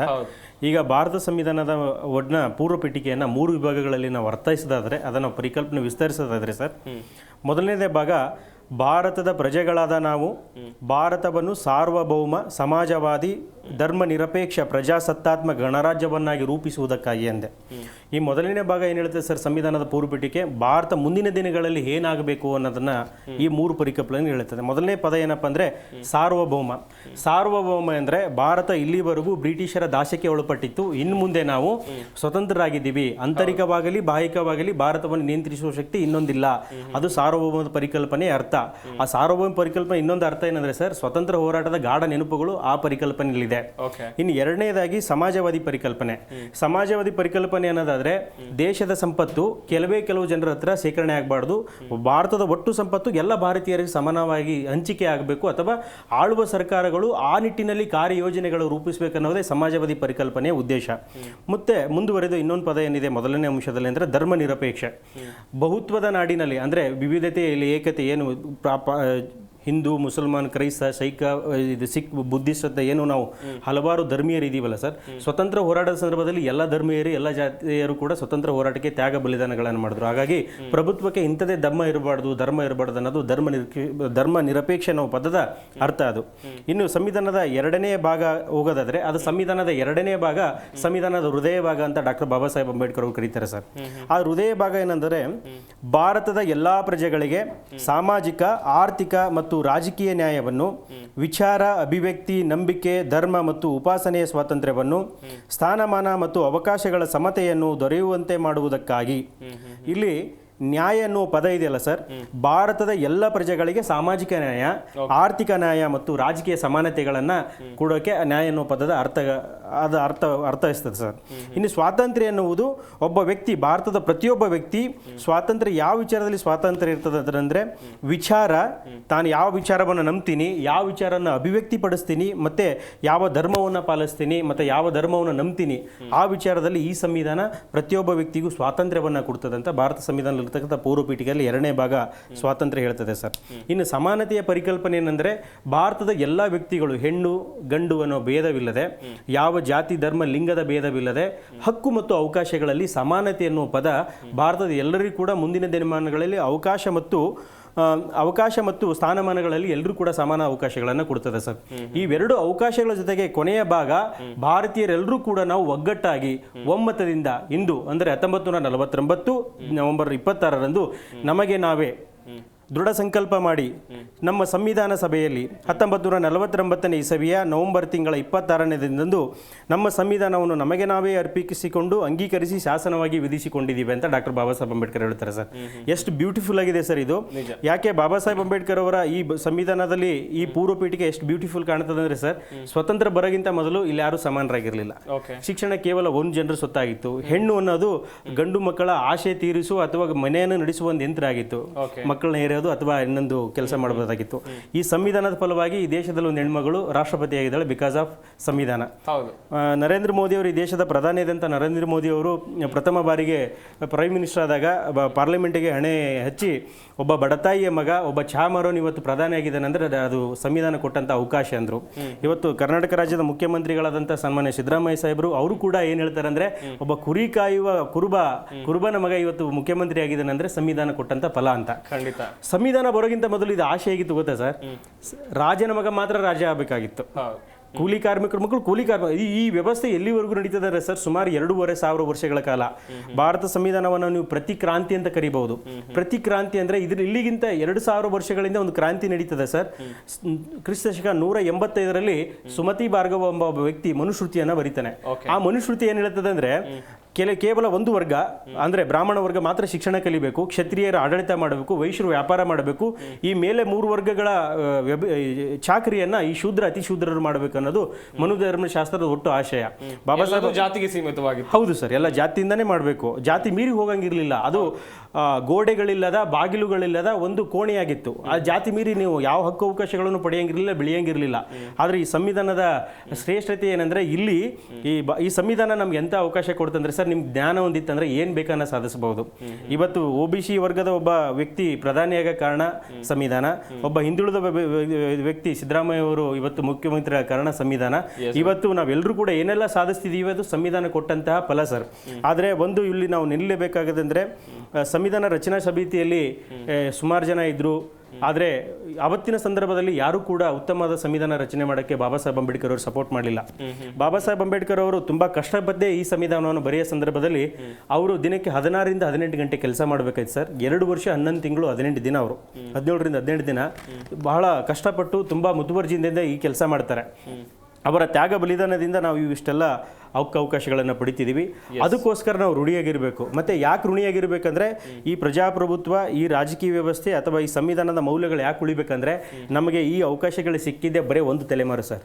ಈಗ ಭಾರತ ಸಂವಿಧಾನದ ಒಡ್ನ ಪೂರ್ವ ಪೀಠಿಕೆಯನ್ನು 3 ವಿಭಾಗಗಳಲ್ಲಿ ನಾವು ಅರ್ಥೈಸೋದಾದರೆ, ಅದನ್ನು ಪರಿಕಲ್ಪನೆ ವಿಸ್ತರಿಸೋದಾದರೆ ಸರ್, ಮೊದಲನೇದೇ ಭಾಗ ಭಾರತದ ಪ್ರಜೆಗಳಾದ ನಾವು ಭಾರತವನ್ನು ಸಾರ್ವಭೌಮ ಸಮಾಜವಾದಿ ಧರ್ಮ ನಿರಪೇಕ್ಷ ಪ್ರಜಾಸತ್ತಾತ್ಮಕ ಗಣರಾಜ್ಯವನ್ನಾಗಿ ರೂಪಿಸುವುದಕ್ಕಾಗಿ ಅಂದೆ. ಈ ಮೊದಲನೇ ಭಾಗ ಏನು ಹೇಳುತ್ತೆ ಸರ್, ಸಂವಿಧಾನದ ಪೂರ್ವಪೀಠಿಕೆ ಭಾರತ ಮುಂದಿನ ದಿನಗಳಲ್ಲಿ ಏನಾಗಬೇಕು ಅನ್ನೋದನ್ನ ಈ 3 ಪರಿಕಲ್ಪನೆ ಹೇಳುತ್ತದೆ. ಮೊದಲನೇ ಪದ ಏನಪ್ಪ ಅಂದರೆ ಸಾರ್ವಭೌಮ. ಸಾರ್ವಭೌಮ ಅಂದರೆ ಭಾರತ ಇಲ್ಲಿವರೆಗೂ ಬ್ರಿಟಿಷರ ದಾಸ್ಯಕ್ಕೆ ಒಳಪಟ್ಟಿತ್ತು, ಇನ್ನು ಮುಂದೆ ನಾವು ಸ್ವತಂತ್ರರಾಗಿದ್ದೀವಿ, ಆಂತರಿಕವಾಗಲಿ ಬಾಹ್ಯಿಕವಾಗಲಿ ಭಾರತವನ್ನು ನಿಯಂತ್ರಿಸುವ ಶಕ್ತಿ ಇನ್ನೊಂದಿಲ್ಲ. ಅದು ಸಾರ್ವಭೌಮದ ಪರಿಕಲ್ಪನೆ ಅರ್ಥ. ಆ ಸಾರ್ವಭೌಮ ಪರಿಕಲ್ಪನೆ ಇನ್ನೊಂದು ಅರ್ಥ ಏನಂದ್ರೆ ಸರ್, ಸ್ವತಂತ್ರ ಹೋರಾಟದ ಗಾಢ ನೆನಪುಗಳು ಆ ಪರಿಕಲ್ಪನೆಯಲ್ಲಿದೆ. ಇನ್ನು ಎರಡನೇದಾಗಿ ಸಮಾಜವಾದಿ ಪರಿಕಲ್ಪನೆ. ಸಮಾಜವಾದಿ ಪರಿಕಲ್ಪನೆ ಅನ್ನೋದಾದ್ರೆ ದೇಶದ ಸಂಪತ್ತು ಕೆಲವು ಜನರ ಹತ್ರ ಶೇಖರಣೆ ಆಗಬಾರ್ದು, ಭಾರತದ ಒಟ್ಟು ಸಂಪತ್ತು ಎಲ್ಲ ಭಾರತೀಯರಿಗೆ ಸಮಾನವಾಗಿ ಹಂಚಿಕೆ ಆಗಬೇಕು, ಅಥವಾ ಆಳುವ ಸರ್ಕಾರಗಳು ಆ ನಿಟ್ಟಿನಲ್ಲಿ ಕಾರ್ಯಯೋಜನೆಗಳು ರೂಪಿಸಬೇಕನ್ನೋದೇ ಸಮಾಜವಾದಿ ಪರಿಕಲ್ಪನೆಯ ಉದ್ದೇಶ. ಮತ್ತೆ ಮುಂದುವರೆದು ಇನ್ನೊಂದು ಪದ ಏನಿದೆ ಮೊದಲನೇ ಅಂಶದಲ್ಲಿ ಅಂದರೆ ಧರ್ಮ ನಿರಪೇಕ್ಷ. ಬಹುತ್ವದ ನಾಡಿನಲ್ಲಿ ಅಂದರೆ ವಿವಿಧತೆಯಲ್ಲಿ ಏಕತೆ ಏನು ಹಿಂದೂ, ಮುಸಲ್ಮಾನ್, ಕ್ರೈಸ್ತ, ಶೈಕ, ಸಿಖ್, ಬುದ್ಧಿಸ್ಟ್ ಅಂತ ಏನು ನಾವು ಹಲವಾರು ಧರ್ಮೀಯರು ಇದೀವಲ್ಲ ಸರ್, ಸ್ವತಂತ್ರ ಹೋರಾಟದ ಸಂದರ್ಭದಲ್ಲಿ ಎಲ್ಲ ಧರ್ಮೀಯರು ಎಲ್ಲ ಜಾತಿಯರು ಕೂಡ ಸ್ವತಂತ್ರ ಹೋರಾಟಕ್ಕೆ ತ್ಯಾಗ ಬಲಿದಾನಗಳನ್ನು ಮಾಡಿದ್ರು. ಹಾಗಾಗಿ ಪ್ರಭುತ್ವಕ್ಕೆ ಇಂಥದೇ ಧರ್ಮ ಇರಬಾರ್ದು ಅನ್ನೋದು ಧರ್ಮ ನಿರಪೇಕ್ಷ ಅನ್ನೋ ಪದದ ಅರ್ಥ ಅದು. ಇನ್ನು ಸಂವಿಧಾನದ ಎರಡನೇ ಭಾಗ ಹೋಗೋದಾದ್ರೆ ಅದು ಸಂವಿಧಾನದ ಎರಡನೇ ಭಾಗ ಸಂವಿಧಾನದ ಹೃದಯ ಭಾಗ ಅಂತ ಡಾಕ್ಟರ್ ಬಾಬಾ ಸಾಹೇಬ್ ಅಂಬೇಡ್ಕರ್ ಅವರು ಕರೀತಾರೆ ಸರ್. ಆ ಹೃದಯ ಭಾಗ ಏನಂದರೆ ಭಾರತದ ಎಲ್ಲಾ ಪ್ರಜೆಗಳಿಗೆ ಸಾಮಾಜಿಕ, ಆರ್ಥಿಕ ಮತ್ತು ರಾಜಕೀಯ ನ್ಯಾಯವನ್ನು, ವಿಚಾರ, ಅಭಿವ್ಯಕ್ತಿ, ನಂಬಿಕೆ, ಧರ್ಮ ಮತ್ತು ಉಪಾಸನೆಯ ಸ್ವಾತಂತ್ರ್ಯವನ್ನು, ಸ್ಥಾನಮಾನ ಮತ್ತು ಅವಕಾಶಗಳ ಸಮತೆಯನ್ನು ದೊರೆಯುವಂತೆ ಮಾಡುವುದಕ್ಕಾಗಿ. ಇಲ್ಲಿ ನ್ಯಾಯ ಅನ್ನುವ ಪದ ಇದೆಯಲ್ಲ ಸರ್, ಭಾರತದ ಎಲ್ಲ ಪ್ರಜೆಗಳಿಗೆ ಸಾಮಾಜಿಕ ನ್ಯಾಯ, ಆರ್ಥಿಕ ನ್ಯಾಯ ಮತ್ತು ರಾಜಕೀಯ ಸಮಾನತೆಗಳನ್ನು ಕೊಡೋಕೆ ನ್ಯಾಯ ಅನ್ನುವ ಪದದ ಅರ್ಥೈಸ್ತದೆ ಸರ್. ಇನ್ನು ಸ್ವಾತಂತ್ರ್ಯ ಎನ್ನುವುದು ಒಬ್ಬ ವ್ಯಕ್ತಿ, ಭಾರತದ ಪ್ರತಿಯೊಬ್ಬ ವ್ಯಕ್ತಿ ಸ್ವಾತಂತ್ರ್ಯ ಯಾವ ವಿಚಾರದಲ್ಲಿ ಸ್ವಾತಂತ್ರ್ಯ ಇರ್ತದೆ ಅಂದರೆ ವಿಚಾರ, ತಾನು ಯಾವ ವಿಚಾರವನ್ನು ನಂಬ್ತೀನಿ, ಯಾವ ವಿಚಾರವನ್ನು ಅಭಿವ್ಯಕ್ತಿ ಪಡಿಸ್ತೀನಿ, ಮತ್ತು ಯಾವ ಧರ್ಮವನ್ನು ಪಾಲಿಸ್ತೀನಿ, ಮತ್ತು ಯಾವ ಧರ್ಮವನ್ನು ನಂಬ್ತೀನಿ, ಆ ವಿಚಾರದಲ್ಲಿ ಈ ಸಂವಿಧಾನ ಪ್ರತಿಯೊಬ್ಬ ವ್ಯಕ್ತಿಗೂ ಸ್ವಾತಂತ್ರ್ಯವನ್ನು ಕೊಡ್ತದೆ ಅಂತ ಭಾರತ ಸಂವಿಧಾನ ಪೂರ್ವ ಪೀಠಿಕೆಯಲ್ಲಿ ಎರಡನೇ ಭಾಗ ಸ್ವಾತಂತ್ರ್ಯ ಹೇಳ್ತದೆ ಸರ್. ಇನ್ನು ಸಮಾನತೆಯ ಪರಿಕಲ್ಪನೆ ಏನಂದ್ರೆ ಭಾರತದ ಎಲ್ಲ ವ್ಯಕ್ತಿಗಳು ಹೆಣ್ಣು ಗಂಡು ಅನ್ನೋ ಭೇದವಿಲ್ಲದೆ, ಯಾವ ಜಾತಿ ಧರ್ಮ ಲಿಂಗದ ಭೇದವಿಲ್ಲದೆ ಹಕ್ಕು ಮತ್ತು ಅವಕಾಶಗಳಲ್ಲಿ ಸಮಾನತೆ ಎನ್ನುವ ಪದ ಭಾರತದ ಎಲ್ಲರಿಗೂ ಕೂಡ ಮುಂದಿನ ದಿನಮಾನಗಳಲ್ಲಿ ಅವಕಾಶ ಮತ್ತು ಸ್ಥಾನಮಾನಗಳಲ್ಲಿ ಎಲ್ಲರೂ ಕೂಡ ಸಮಾನ ಅವಕಾಶಗಳನ್ನು ಕೊಡ್ತದೆ ಸರ್. ಇವೆರಡು ಅವಕಾಶಗಳ ಜೊತೆಗೆ ಕೊನೆಯ ಭಾಗ ಭಾರತೀಯರೆಲ್ಲರೂ ಕೂಡ ನಾವು ಒಗ್ಗಟ್ಟಾಗಿ ಒಮ್ಮತದಿಂದ ಇಂದು ಅಂದರೆ 1949 ನವೆಂಬರ್ 26ರಂದು ನಮಗೆ ನಾವೇ ದೃಢ ಸಂಕಲ್ಪ ಮಾಡಿ ನಮ್ಮ ಸಂವಿಧಾನ ಸಭೆಯಲ್ಲಿ 1949ನೇ ಇಸವಿಯ ನವೆಂಬರ್ ತಿಂಗಳ 26ನೇ ದಿನದಂದು ನಮ್ಮ ಸಂವಿಧಾನವನ್ನು ನಮಗೆ ನಾವೇ ಅರ್ಪಿಸಿಕೊಂಡು ಅಂಗೀಕರಿಸಿ ಶಾಸನವಾಗಿ ವಿಧಿಸಿಕೊಂಡಿದ್ದೀವಿ ಅಂತ ಡಾಕ್ಟರ್ ಬಾಬಾ ಸಾಹೇಬ್ ಅಂಬೇಡ್ಕರ್ ಹೇಳ್ತಾರೆ ಸರ್. ಎಷ್ಟು ಬ್ಯೂಟಿಫುಲ್ ಆಗಿದೆ ಸರ್ ಇದು. ಯಾಕೆ ಬಾಬಾ ಸಾಹೇಬ್ ಅಂಬೇಡ್ಕರ್ ಅವರ ಈ ಸಂವಿಧಾನದಲ್ಲಿ ಈ ಪೂರ್ವ ಪೀಠಿಕೆ ಎಷ್ಟು ಬ್ಯೂಟಿಫುಲ್ ಕಾಣ್ತದೆ ಅಂದರೆ ಸರ್, ಸ್ವತಂತ್ರ ಬರೋಗಿಂತ ಮೊದಲು ಇಲ್ಲಿ ಯಾರು ಸಮಾನರಾಗಿರಲಿಲ್ಲ. ಶಿಕ್ಷಣ ಕೇವಲ ಒಂದು ಜನರ ಸೊತ್ತಾಗಿತ್ತು. ಹೆಣ್ಣು ಅನ್ನೋದು ಗಂಡು ಮಕ್ಕಳ ಆಶೆ ತೀರಿಸುವ ಅಥವಾ ಮನೆಯನ್ನು ನಡೆಸುವ ಒಂದು ಯಂತ್ರ ಆಗಿತ್ತು. ಮಕ್ಕಳನ್ನ ಕರೆಯೋದು ಅಥವಾ ಇನ್ನೊಂದು ಕೆಲಸ ಮಾಡಬಹುದಾಗಿತ್ತು. ಈ ಸಂವಿಧಾನದ ಫಲವಾಗಿ ಈ ದೇಶದಲ್ಲಿ ಒಂದು ಹೆಣ್ಮಗಳು ರಾಷ್ಟ್ರಪತಿ ಆಗಿದ್ದಾಳೆ ಬಿಕಾಸ್ ಆಫ್ ಸಂವಿಧಾನ. ಹೌದು. ನರೇಂದ್ರ ಮೋದಿ ಅವರು, ಈ ದೇಶದ ಪ್ರಧಾನಿ ಆದಂಥ ನರೇಂದ್ರ ಮೋದಿ ಅವರು ಪ್ರಥಮ ಬಾರಿಗೆ ಪ್ರೈಮ್ ಮಿನಿಸ್ಟರ್ ಆದಾಗ ಪಾರ್ಲಿಮೆಂಟಿಗೆ ಹಣೆ ಹಚ್ಚಿ ಒಬ್ಬ ಬಡತಾಯಿಯ ಮಗ, ಒಬ್ಬ ಚಹಾ ಮಾರೋನು ಇವತ್ತು ಪ್ರಧಾನಿ ಆಗಿದ್ದಾನೆ ಅಂದರೆ ಅದು ಸಂವಿಧಾನ ಕೊಟ್ಟಂಥ ಅವಕಾಶ ಅಂದರು. ಇವತ್ತು ಕರ್ನಾಟಕ ರಾಜ್ಯದ ಮುಖ್ಯಮಂತ್ರಿಗಳಾದಂಥ ಸನ್ಮಾನ್ಯ ಸಿದ್ದರಾಮಯ್ಯ ಸಾಹೇಬರು ಅವರು ಕೂಡ ಏನು ಹೇಳ್ತಾರೆ ಅಂದರೆ, ಒಬ್ಬ ಕುರಿ ಕಾಯುವ ಕುರುಬನ ಮಗ ಇವತ್ತು ಮುಖ್ಯಮಂತ್ರಿ ಆಗಿದ್ದಾನೆ ಅಂದರೆ ಸಂವಿಧಾನ ಕೊಟ್ಟಂಥ ಫಲ ಅಂತ. ಖಂಡಿತ. ಸಂವಿಧಾನ ಬರೋಕ್ಕಿಂತ ಮೊದಲು ಇದು ಆಶೆ ಆಗಿತ್ತು ಗೊತ್ತಾ ಸರ್? ರಾಜನ ಮಗ ಮಾತ್ರ ರಾಜ ಆಗಬೇಕಾಗಿತ್ತು. ಕೂಲಿ ಕಾರ್ಮಿಕರ ಮಕ್ಕಳು ಕೂಲಿ ಈ ವ್ಯವಸ್ಥೆ ಎಲ್ಲಿವರೆಗೂ ನಡೀತದೆ ಅಂದರೆ ಸರ್, ಸುಮಾರು 2,500 ವರ್ಷಗಳ ಕಾಲ ಭಾರತ ಸಂವಿಧಾನವನ್ನು ನೀವು ಪ್ರತಿ ಕ್ರಾಂತಿ ಅಂತ ಕರಿಬಹುದು. ಪ್ರತಿ ಕ್ರಾಂತಿ ಅಂದರೆ ಇಲ್ಲಿಗಿಂತ 2,000 ವರ್ಷಗಳಿಂದ ಒಂದು ಕ್ರಾಂತಿ ನಡೀತದೆ ಸರ್. ಕ್ರಿಸ್ತ ಶಕ 185ರಲ್ಲಿ ಸುಮತಿ ಭಾರ್ಗವ ಎಂಬ ಒಬ್ಬ ವ್ಯಕ್ತಿ ಮನುಶ್ರುತಿಯನ್ನು ಬರೀತಾನೆ. ಆ ಮನುಶ್ರುತಿ ಏನು ಹೇಳ್ತದೆ ಅಂದರೆ, ಕೇವಲ ಒಂದು ವರ್ಗ ಅಂದರೆ ಬ್ರಾಹ್ಮಣ ವರ್ಗ ಮಾತ್ರ ಶಿಕ್ಷಣ ಕಲಿಬೇಕು, ಕ್ಷತ್ರಿಯರ ಆಡಳಿತ ಮಾಡಬೇಕು, ವೈಶ್ಯರು ವ್ಯಾಪಾರ ಮಾಡಬೇಕು, ಈ ಮೇಲೆ 3 ವರ್ಗಗಳ ಚಾಕರಿಯನ್ನು ಈ ಶೂದ್ರ ಅತಿ ಶೂದ್ರರು ಮಾಡಬೇಕು ಅನ್ನೋದು ಮನುಧರ್ಮಶಾಸ್ತ್ರದ ಒಟ್ಟು ಆಶಯ. ಬಾಬಾ ಸಾಹೇಬ್ ಜಾತಿಗೆ ಸೀಮಿತವಾಗಿ. ಹೌದು ಸರ್, ಎಲ್ಲ ಜಾತಿಯಿಂದನೇ ಮಾಡಬೇಕು. ಜಾತಿ ಮೀರಿ ಹೋಗಂಗಿರಲಿಲ್ಲ. ಅದು ಗೋಡೆಗಳಿಲ್ಲದ, ಬಾಗಿಲುಗಳಿಲ್ಲದ ಒಂದು ಕೋಣೆಯಾಗಿತ್ತು. ಆ ಜಾತಿ ಮೀರಿ ನೀವು ಯಾವ ಹಕ್ಕು ಅವಕಾಶಗಳನ್ನು ಪಡೆಯಂಗಿರಲಿಲ್ಲ, ಬೆಳೆಯಂಗಿರಲಿಲ್ಲ. ಆದರೆ ಈ ಸಂವಿಧಾನದ ಶ್ರೇಷ್ಠತೆ ಏನಂದರೆ, ಇಲ್ಲಿ ಈ ಸಂವಿಧಾನ ನಮ್ಗೆ ಎಂಥ ಅವಕಾಶ ಕೊಡ್ತಂದ್ರೆ ಸರ್, ನಿಮ್ಗೆ ಜ್ಞಾನ ಹೊಂದಿತ್ತಂದ್ರೆ ಏನು ಬೇಕನ್ನ ಸಾಧಿಸಬಹುದು. ಇವತ್ತು OBC ವರ್ಗದ ಒಬ್ಬ ವ್ಯಕ್ತಿ ಪ್ರಧಾನಿಯಾಗ ಕಾರಣ ಸಂವಿಧಾನ, ಒಬ್ಬ ಹಿಂದುಳಿದ ವ್ಯಕ್ತಿ ಸಿದ್ದರಾಮಯ್ಯ ಅವರು ಇವತ್ತು ಮುಖ್ಯಮಂತ್ರಿ ಆಗ ಕಾರಣ ಸಂವಿಧಾನ. ಇವತ್ತು ನಾವೆಲ್ಲರೂ ಕೂಡ ಏನೆಲ್ಲ ಸಾಧಿಸ್ತಿದ್ದೀವಿ ಅದು ಸಂವಿಧಾನ ಕೊಟ್ಟಂತಹ ಫಲ ಸರ್. ಆದರೆ ಒಂದು ಇಲ್ಲಿ ನಾವು ನಿಲ್ಲಬೇಕಾಗದಂದ್ರೆ, ಸಂವಿಧಾನ ರಚನಾ ಸಮಿತಿಯಲ್ಲಿ ಸುಮಾರು ಜನ ಇದ್ದರು. ಆದರೆ ಅವತ್ತಿನ ಸಂದರ್ಭದಲ್ಲಿ ಯಾರೂ ಕೂಡ ಉತ್ತಮವಾದ ಸಂವಿಧಾನ ರಚನೆ ಮಾಡೋಕ್ಕೆ ಬಾಬಾ ಸಾಹೇಬ್ ಅಂಬೇಡ್ಕರ್ ಅವರು ಸಪೋರ್ಟ್ ಮಾಡಲಿಲ್ಲ. ಬಾಬಾ ಸಾಹೇಬ್ ಅಂಬೇಡ್ಕರ್ ಅವರು ತುಂಬ ಕಷ್ಟಪಟ್ಟೇ ಈ ಸಂವಿಧಾನವನ್ನು ಬರೆಯೋ ಸಂದರ್ಭದಲ್ಲಿ ಅವರು ದಿನಕ್ಕೆ 16ರಿಂದ 18 ಗಂಟೆ ಕೆಲಸ ಮಾಡಬೇಕಾಯ್ತು ಸರ್. 2 ವರ್ಷ 11 ತಿಂಗಳು 18 ದಿನ, ಅವರು 17ರಿಂದ 18 ದಿನ ಬಹಳ ಕಷ್ಟಪಟ್ಟು ತುಂಬ ಮುತುವರ್ಜಿಯಿಂದ ಈ ಕೆಲಸ ಮಾಡ್ತಾರೆ. ಅವರ ತ್ಯಾಗ ಬಲಿದಾನದಿಂದ ನಾವು ಇವಿಷ್ಟೆಲ್ಲ ಅವಕಾಶಗಳನ್ನು ಪಡಿತಿದ್ದೀವಿ. ಅದಕ್ಕೋಸ್ಕರ ನಾವು ಋಣಿಯಾಗಿರಬೇಕು. ಮತ್ತು ಯಾಕೆ ಋಣಿಯಾಗಿರ್ಬೇಕಂದ್ರೆ, ಈ ಪ್ರಜಾಪ್ರಭುತ್ವ, ಈ ರಾಜಕೀಯ ವ್ಯವಸ್ಥೆ ಅಥವಾ ಈ ಸಂವಿಧಾನದ ಮೌಲ್ಯಗಳು ಯಾಕೆ ಉಳಿಬೇಕಂದ್ರೆ, ನಮಗೆ ಈ ಅವಕಾಶಗಳು ಸಿಕ್ಕಿದ್ದೆ ಬರೀ ಒಂದು ತಲೆಮಾರು ಸರ್.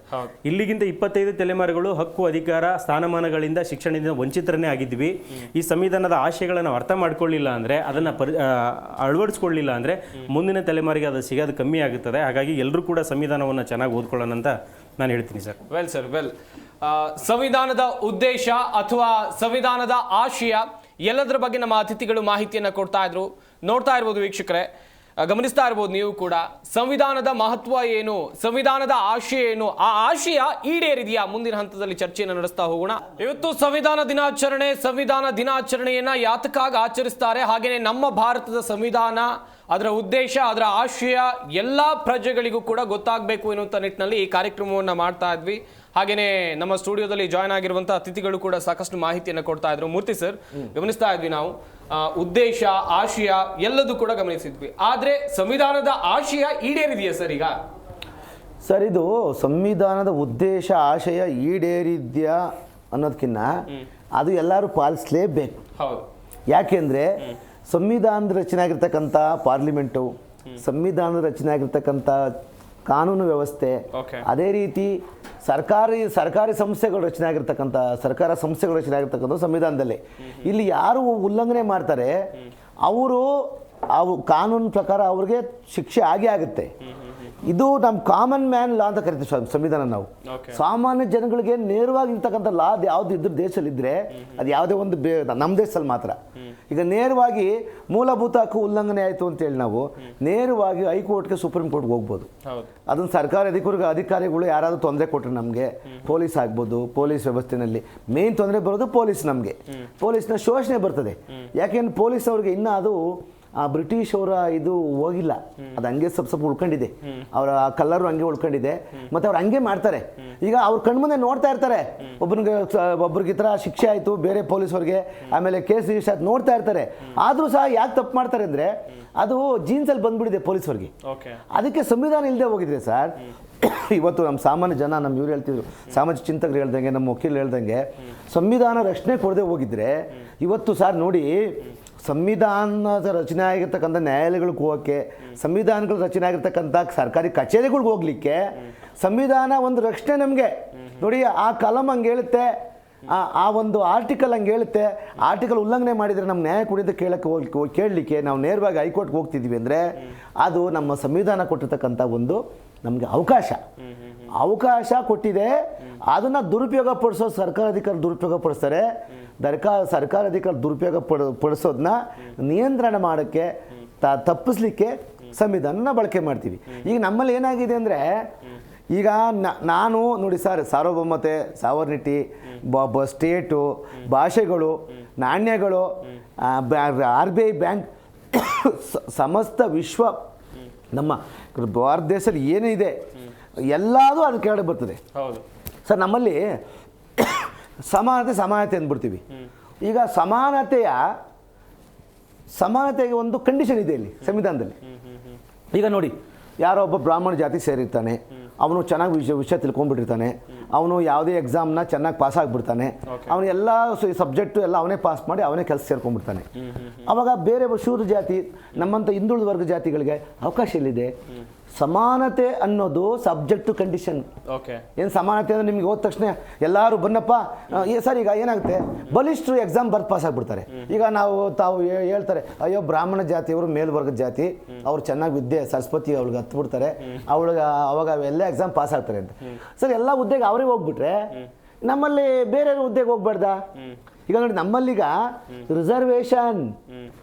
ಇಲ್ಲಿಗಿಂತ 25 ತಲೆಮಾರುಗಳು ಹಕ್ಕು, ಅಧಿಕಾರ, ಸ್ಥಾನಮಾನಗಳಿಂದ, ಶಿಕ್ಷಣದಿಂದ ವಂಚಿತರನ್ನೇ ಆಗಿದ್ವಿ. ಈ ಸಂವಿಧಾನದ ಆಶಯಗಳನ್ನು ಅರ್ಥ ಮಾಡ್ಕೊಳ್ಳಿಲ್ಲ ಅಂದರೆ, ಅದನ್ನು ಅಳವಡಿಸ್ಕೊಳ್ಳಿಲ್ಲ ಅಂದರೆ ಮುಂದಿನ ತಲೆಮಾರಿಗೆ ಅದು ಸಿಗೋದು ಕಮ್ಮಿ ಆಗುತ್ತದೆ. ಹಾಗಾಗಿ ಎಲ್ಲರೂ ಕೂಡ ಸಂವಿಧಾನವನ್ನು ಚೆನ್ನಾಗಿ ಓದ್ಕೊಳ್ಳೋಣ ಅಂತ ನಾನು ಹೇಳ್ತೀನಿ ಸರ್. Well sir, well. ಸಂವಿಧಾನದ ಉದ್ದೇಶ ಅಥವಾ ಸಂವಿಧಾನದ ಆಶಯ ಎಲ್ಲದರ ಬಗ್ಗೆ ನಮ್ಮ ಅತಿಥಿಗಳು ಮಾಹಿತಿಯನ್ನು ಕೊಡ್ತಾ ಇದ್ರು. ನೋಡ್ತಾ ಇರ್ಬೋದು ವೀಕ್ಷಕರೇ, ಗಮನಿಸ್ತಾ ಇರ್ಬೋದು ನೀವು ಕೂಡ. ಸಂವಿಧಾನದ ಮಹತ್ವ ಏನು, ಸಂವಿಧಾನದ ಆಶಯ ಏನು, ಆ ಆಶಯ ಈಡೇರಿದೆಯಾ? ಮುಂದಿನ ಹಂತದಲ್ಲಿ ಚರ್ಚೆಯನ್ನು ನಡೆಸ್ತಾ ಹೋಗೋಣ. ಇವತ್ತು ಸಂವಿಧಾನ ದಿನಾಚರಣೆ. ಸಂವಿಧಾನ ದಿನಾಚರಣೆಯನ್ನ ಯಾತಕ್ಕಾಗಿ ಆಚರಿಸ್ತಾರೆ, ಹಾಗೇನೆ ನಮ್ಮ ಭಾರತದ ಸಂವಿಧಾನ, ಅದರ ಉದ್ದೇಶ, ಅದರ ಆಶಯ ಎಲ್ಲ ಪ್ರಜೆಗಳಿಗೂ ಕೂಡ ಗೊತ್ತಾಗಬೇಕು ಎನ್ನುವಂಥ ನಿಟ್ಟಿನಲ್ಲಿ ಈ ಕಾರ್ಯಕ್ರಮವನ್ನು ಮಾಡ್ತಾ ಇದ್ವಿ. ಹಾಗೇನೆ ನಮ್ಮ ಸ್ಟುಡಿಯೋದಲ್ಲಿ ಜಾಯ್ನ್ ಆಗಿರುವಂಥ ಅತಿಥಿಗಳು ಕೂಡ ಸಾಕಷ್ಟು ಮಾಹಿತಿಯನ್ನು ಕೊಡ್ತಾ ಇದ್ರು. ಮೂರ್ತಿ ಸರ್, ಗಮನಿಸ್ತಾ ಇದ್ವಿ ನಾವು, ಉದ್ದೇಶ, ಆಶಯ ಎಲ್ಲದೂ ಕೂಡ ಗಮನಿಸಿದ್ವಿ. ಆದರೆ ಸಂವಿಧಾನದ ಆಶಯ ಈಡೇರಿದೆಯಾ ಸರ್ ಈಗ? ಸರ್, ಇದು ಸಂವಿಧಾನದ ಉದ್ದೇಶ, ಆಶಯ ಈಡೇರಿದ್ಯಾ ಅನ್ನೋದಕ್ಕಿಂತ ಅದು ಎಲ್ಲರೂ ಪಾಲಿಸಲೇಬೇಕು. ಹೌದು. ಯಾಕೆಂದರೆ ಸಂವಿಧಾನದ ರಚನೆ ಆಗಿರ್ತಕ್ಕಂಥ ಪಾರ್ಲಿಮೆಂಟು, ಸಂವಿಧಾನದ ರಚನೆ ಆಗಿರ್ತಕ್ಕಂಥ ಕಾನೂನು ವ್ಯವಸ್ಥೆ, ಅದೇ ರೀತಿ ಸರ್ಕಾರಿ ಸಂಸ್ಥೆಗಳು ರಚನೆ ಆಗಿರ್ತಕ್ಕಂಥ ಸಂವಿಧಾನದಲ್ಲಿ ಇಲ್ಲಿ ಯಾರು ಉಲ್ಲಂಘನೆ ಮಾಡ್ತಾರೆ ಅವರು ಕಾನೂನು ಪ್ರಕಾರ ಅವ್ರಿಗೆ ಶಿಕ್ಷೆ ಆಗೇ ಆಗುತ್ತೆ. ಇದು ನಮ್ಮ ಕಾಮನ್ ಮ್ಯಾನ್ ಲಾ ಅಂತ ಕರಿತೀವಿ ಸಂವಿಧಾನ. ನಾವು ಸಾಮಾನ್ಯ ಜನಗಳಿಗೆ ನೇರವಾಗಿ ಇರ್ತಕ್ಕಂಥ ಲಾ ಯಾವ್ದು ಇದ್ರ ದೇಶದಲ್ಲಿದ್ದರೆ ಅದು ಯಾವುದೇ ಒಂದು ನಮ್ಮ ದೇಶದಲ್ಲಿ ಮಾತ್ರ. ಈಗ ನೇರವಾಗಿ ಮೂಲಭೂತ ಹಕ್ಕು ಉಲ್ಲಂಘನೆ ಆಯಿತು ಅಂತೇಳಿ ನಾವು ನೇರವಾಗಿ ಹೈಕೋರ್ಟ್ಗೆ, ಸುಪ್ರೀಂ ಕೋರ್ಟ್ಗೆ ಹೋಗ್ಬೋದು. ಅದನ್ನು ಸರ್ಕಾರಿ ಅಧಿಕಾರಿಗಳು ಯಾರಾದರೂ ತೊಂದರೆ ಕೊಟ್ಟರೆ ನಮಗೆ, ಪೊಲೀಸ್ ಆಗ್ಬೋದು, ಪೊಲೀಸ್ ವ್ಯವಸ್ಥೆಯಲ್ಲಿ ಮೇನ್ ತೊಂದರೆ ಬರೋದು ನಮಗೆ ಪೊಲೀಸ್ನ ಶೋಷಣೆ ಬರ್ತದೆ. ಯಾಕೆಂದ್ರೆ ಪೊಲೀಸ್ ಅವ್ರಿಗೆ ಇನ್ನೂ ಅದು ಬ್ರಿಟಿಷ್ ಅವರ ಇದು ಹೋಗಿಲ್ಲ, ಅದು ಹಂಗೆ ಸ್ವಲ್ಪ ಉಳ್ಕೊಂಡಿದೆ, ಅವರ ಕಲ್ಲರು ಹಂಗೆ ಉಳ್ಕೊಂಡಿದೆ. ಮತ್ತು ಅವ್ರು ಹಂಗೆ ಮಾಡ್ತಾರೆ. ಈಗ ಅವ್ರ ಕಣ್ಮುಂದೆ ನೋಡ್ತಾ ಇರ್ತಾರೆ, ಒಬ್ರಿಗೆ ಈ ಥರ ಶಿಕ್ಷೆ ಆಯಿತು ಬೇರೆ ಪೊಲೀಸವ್ರಿಗೆ, ಆಮೇಲೆ ಕೇಸ್ ರಿಜಿಸ್ಟರ್ ಆಯ್ತು, ನೋಡ್ತಾ ಇರ್ತಾರೆ. ಆದರೂ ಸಹ ಯಾಕೆ ತಪ್ಪು ಮಾಡ್ತಾರೆ ಅಂದರೆ ಅದು ಜೀನ್ಸಲ್ಲಿ ಬಂದ್ಬಿಟ್ಟಿದೆ ಪೊಲೀಸವ್ರಿಗೆ. ಅದಕ್ಕೆ ಸಂವಿಧಾನ ಇಲ್ಲದೆ ಹೋಗಿದ್ರೆ ಸರ್, ಇವತ್ತು ನಮ್ಮ ಸಾಮಾನ್ಯ ಜನ, ನಮ್ಮ ಇವ್ರು ಹೇಳ್ತಿದ್ರು, ಸಾಮಾಜಿಕ ಚಿಂತಕರು ಹೇಳ್ದಂಗೆ, ನಮ್ಮ ವಕೀಲರು ಹೇಳ್ದಂಗೆ, ಸಂವಿಧಾನ ರಕ್ಷಣೆ ಕೊಡದೆ ಹೋಗಿದ್ರೆ ಇವತ್ತು ಸರ್ ನೋಡಿ, ಸಂವಿಧಾನದ ರಚನೆ ಆಗಿರ್ತಕ್ಕಂಥ ನ್ಯಾಯಾಲಯಗಳಿಗೆ ಹೋಗೋಕ್ಕೆ, ಸಂವಿಧಾನಗಳು ರಚನೆ ಆಗಿರ್ತಕ್ಕಂಥ ಸರ್ಕಾರಿ ಕಚೇರಿಗಳಿಗೆ ಹೋಗ್ಲಿಕ್ಕೆ ಸಂವಿಧಾನ ಒಂದು ರಕ್ಷಣೆ ನಮಗೆ. ನೋಡಿ, ಆ ಕಲಂ ಹಂಗೆ ಹೇಳುತ್ತೆ, ಆ ಒಂದು ಆರ್ಟಿಕಲ್ ಹಂಗೆ ಹೇಳುತ್ತೆ. ಆರ್ಟಿಕಲ್ ಉಲ್ಲಂಘನೆ ಮಾಡಿದರೆ ನಮ್ಮ ನ್ಯಾಯ ಕುಡಿದು ಕೇಳಲಿಕ್ಕೆ ನಾವು ನೇರವಾಗಿ ಹೈಕೋರ್ಟ್ಗೆ ಹೋಗ್ತಿದ್ದೀವಿ ಅಂದರೆ ಅದು ನಮ್ಮ ಸಂವಿಧಾನ ಕೊಟ್ಟಿರ್ತಕ್ಕಂಥ ಒಂದು ನಮಗೆ ಅವಕಾಶ ಕೊಟ್ಟಿದೆ. ಅದನ್ನು ದುರುಪಯೋಗ ಪಡಿಸೋದು ಸರ್ಕಾರ ಅಧಿಕಾರಿ ದುರುಪಯೋಗ ಪಡಿಸ್ತಾರೆ. ಸರ್ಕಾರ ಅಧಿಕಾರಿ ದುರುಪಯೋಗ ಪಡಿಸೋದನ್ನ ನಿಯಂತ್ರಣ ಮಾಡೋಕ್ಕೆ ತಪ್ಪಿಸ್ಲಿಕ್ಕೆ ಸಂವಿಧಾನನ ಬಳಕೆ ಮಾಡ್ತೀವಿ. ಈಗ ನಮ್ಮಲ್ಲಿ ಏನಾಗಿದೆ ಅಂದರೆ ಈಗ ನಾನು ನೋಡಿ ಸರ್, ಸಾರ್ವಭೌಮತೆ, ಸಾವರ್ನಿಟಿ, ಸ್ಟೇಟು, ಭಾಷೆಗಳು, ನಾಣ್ಯಗಳು, RBI ಬ್ಯಾಂಕ್, ಸಮಸ್ತ ವಿಶ್ವ ನಮ್ಮ ಭಾರತ ದೇಶದಲ್ಲಿ ಏನಿದೆ ಎಲ್ಲದೂ ಅದು ಕೆಳಗಡೆ ಬರ್ತದೆ. ಹೌದು ಸರ್, ನಮ್ಮಲ್ಲಿ ಸಮಾನತೆ ಅಂದ್ಬಿಡ್ತೀವಿ. ಈಗ ಸಮಾನತೆಗೆ ಒಂದು ಕಂಡೀಷನ್ ಇದೆ ಇಲ್ಲಿ ಸಂವಿಧಾನದಲ್ಲಿ. ಈಗ ನೋಡಿ, ಯಾರೋ ಒಬ್ಬ ಬ್ರಾಹ್ಮಣ ಜಾತಿ ಸೇರಿರ್ತಾನೆ, ಅವನು ಚೆನ್ನಾಗಿ ವಿಷಯ ತಿಳ್ಕೊಂಡ್ಬಿಟ್ಟಿರ್ತಾನೆ, ಅವನು ಯಾವುದೇ ಎಕ್ಸಾಮ್ನ ಚೆನ್ನಾಗಿ ಪಾಸ್ ಆಗಿಬಿಡ್ತಾನೆ, ಅವನು ಎಲ್ಲ ಸಬ್ಜೆಕ್ಟು ಎಲ್ಲ ಅವನೇ ಪಾಸ್ ಮಾಡಿ ಅವನೇ ಕೆಲಸ ಸೇರ್ಕೊಂಡ್ಬಿಡ್ತಾನೆ. ಆವಾಗ ಬೇರೆ ಶೂದ್ರ ಜಾತಿ, ನಮ್ಮಂಥ ಹಿಂದುಳಿದ ವರ್ಗ ಜಾತಿಗಳಿಗೆ ಅವಕಾಶ ಎಲ್ಲಿದೆ? ಸಮಾನತೆ ಅನ್ನೋದು ಸಬ್ಜೆಕ್ಟ್ ಟು ಕಂಡೀಷನ್. ಏನು ಸಮಾನತೆ ಅಂದರೆ ನಿಮಗೆ ಹೋದ ತಕ್ಷಣ ಎಲ್ಲರೂ ಬನ್ನಪ್ಪ ಸರ್. ಈಗ ಏನಾಗುತ್ತೆ, ಬಲಿಷ್ಠರು ಎಕ್ಸಾಮ್ ಬರ್ದು ಪಾಸ್ ಆಗಿಬಿಡ್ತಾರೆ. ಈಗ ತಾವು ಹೇಳ್ತಾರೆ, ಅಯ್ಯೋ ಬ್ರಾಹ್ಮಣ ಜಾತಿಯವರು ಮೇಲ್ವರ್ಗದ ಜಾತಿ, ಅವ್ರು ಚೆನ್ನಾಗಿ ವಿದ್ಯೆ ಸರಸ್ವತಿ ಅವ್ಳಿಗೆ ಹತ್ಬಿಡ್ತಾರೆ, ಅವಾಗ ಎಲ್ಲ ಎಕ್ಸಾಮ್ ಪಾಸ್ ಆಗ್ತಾರೆ ಅಂತ. ಸರ್, ಎಲ್ಲ ಹುದ್ದೆಗೆ ಅವರೇ ಹೋಗ್ಬಿಟ್ರೆ ನಮ್ಮಲ್ಲಿ ಬೇರೆ ಹುದ್ದೆಗೆ ಹೋಗ್ಬಾರ್ದ? ಈಗ ನೋಡಿ, ನಮ್ಮಲ್ಲೀಗ ರಿಸರ್ವೇಶನ್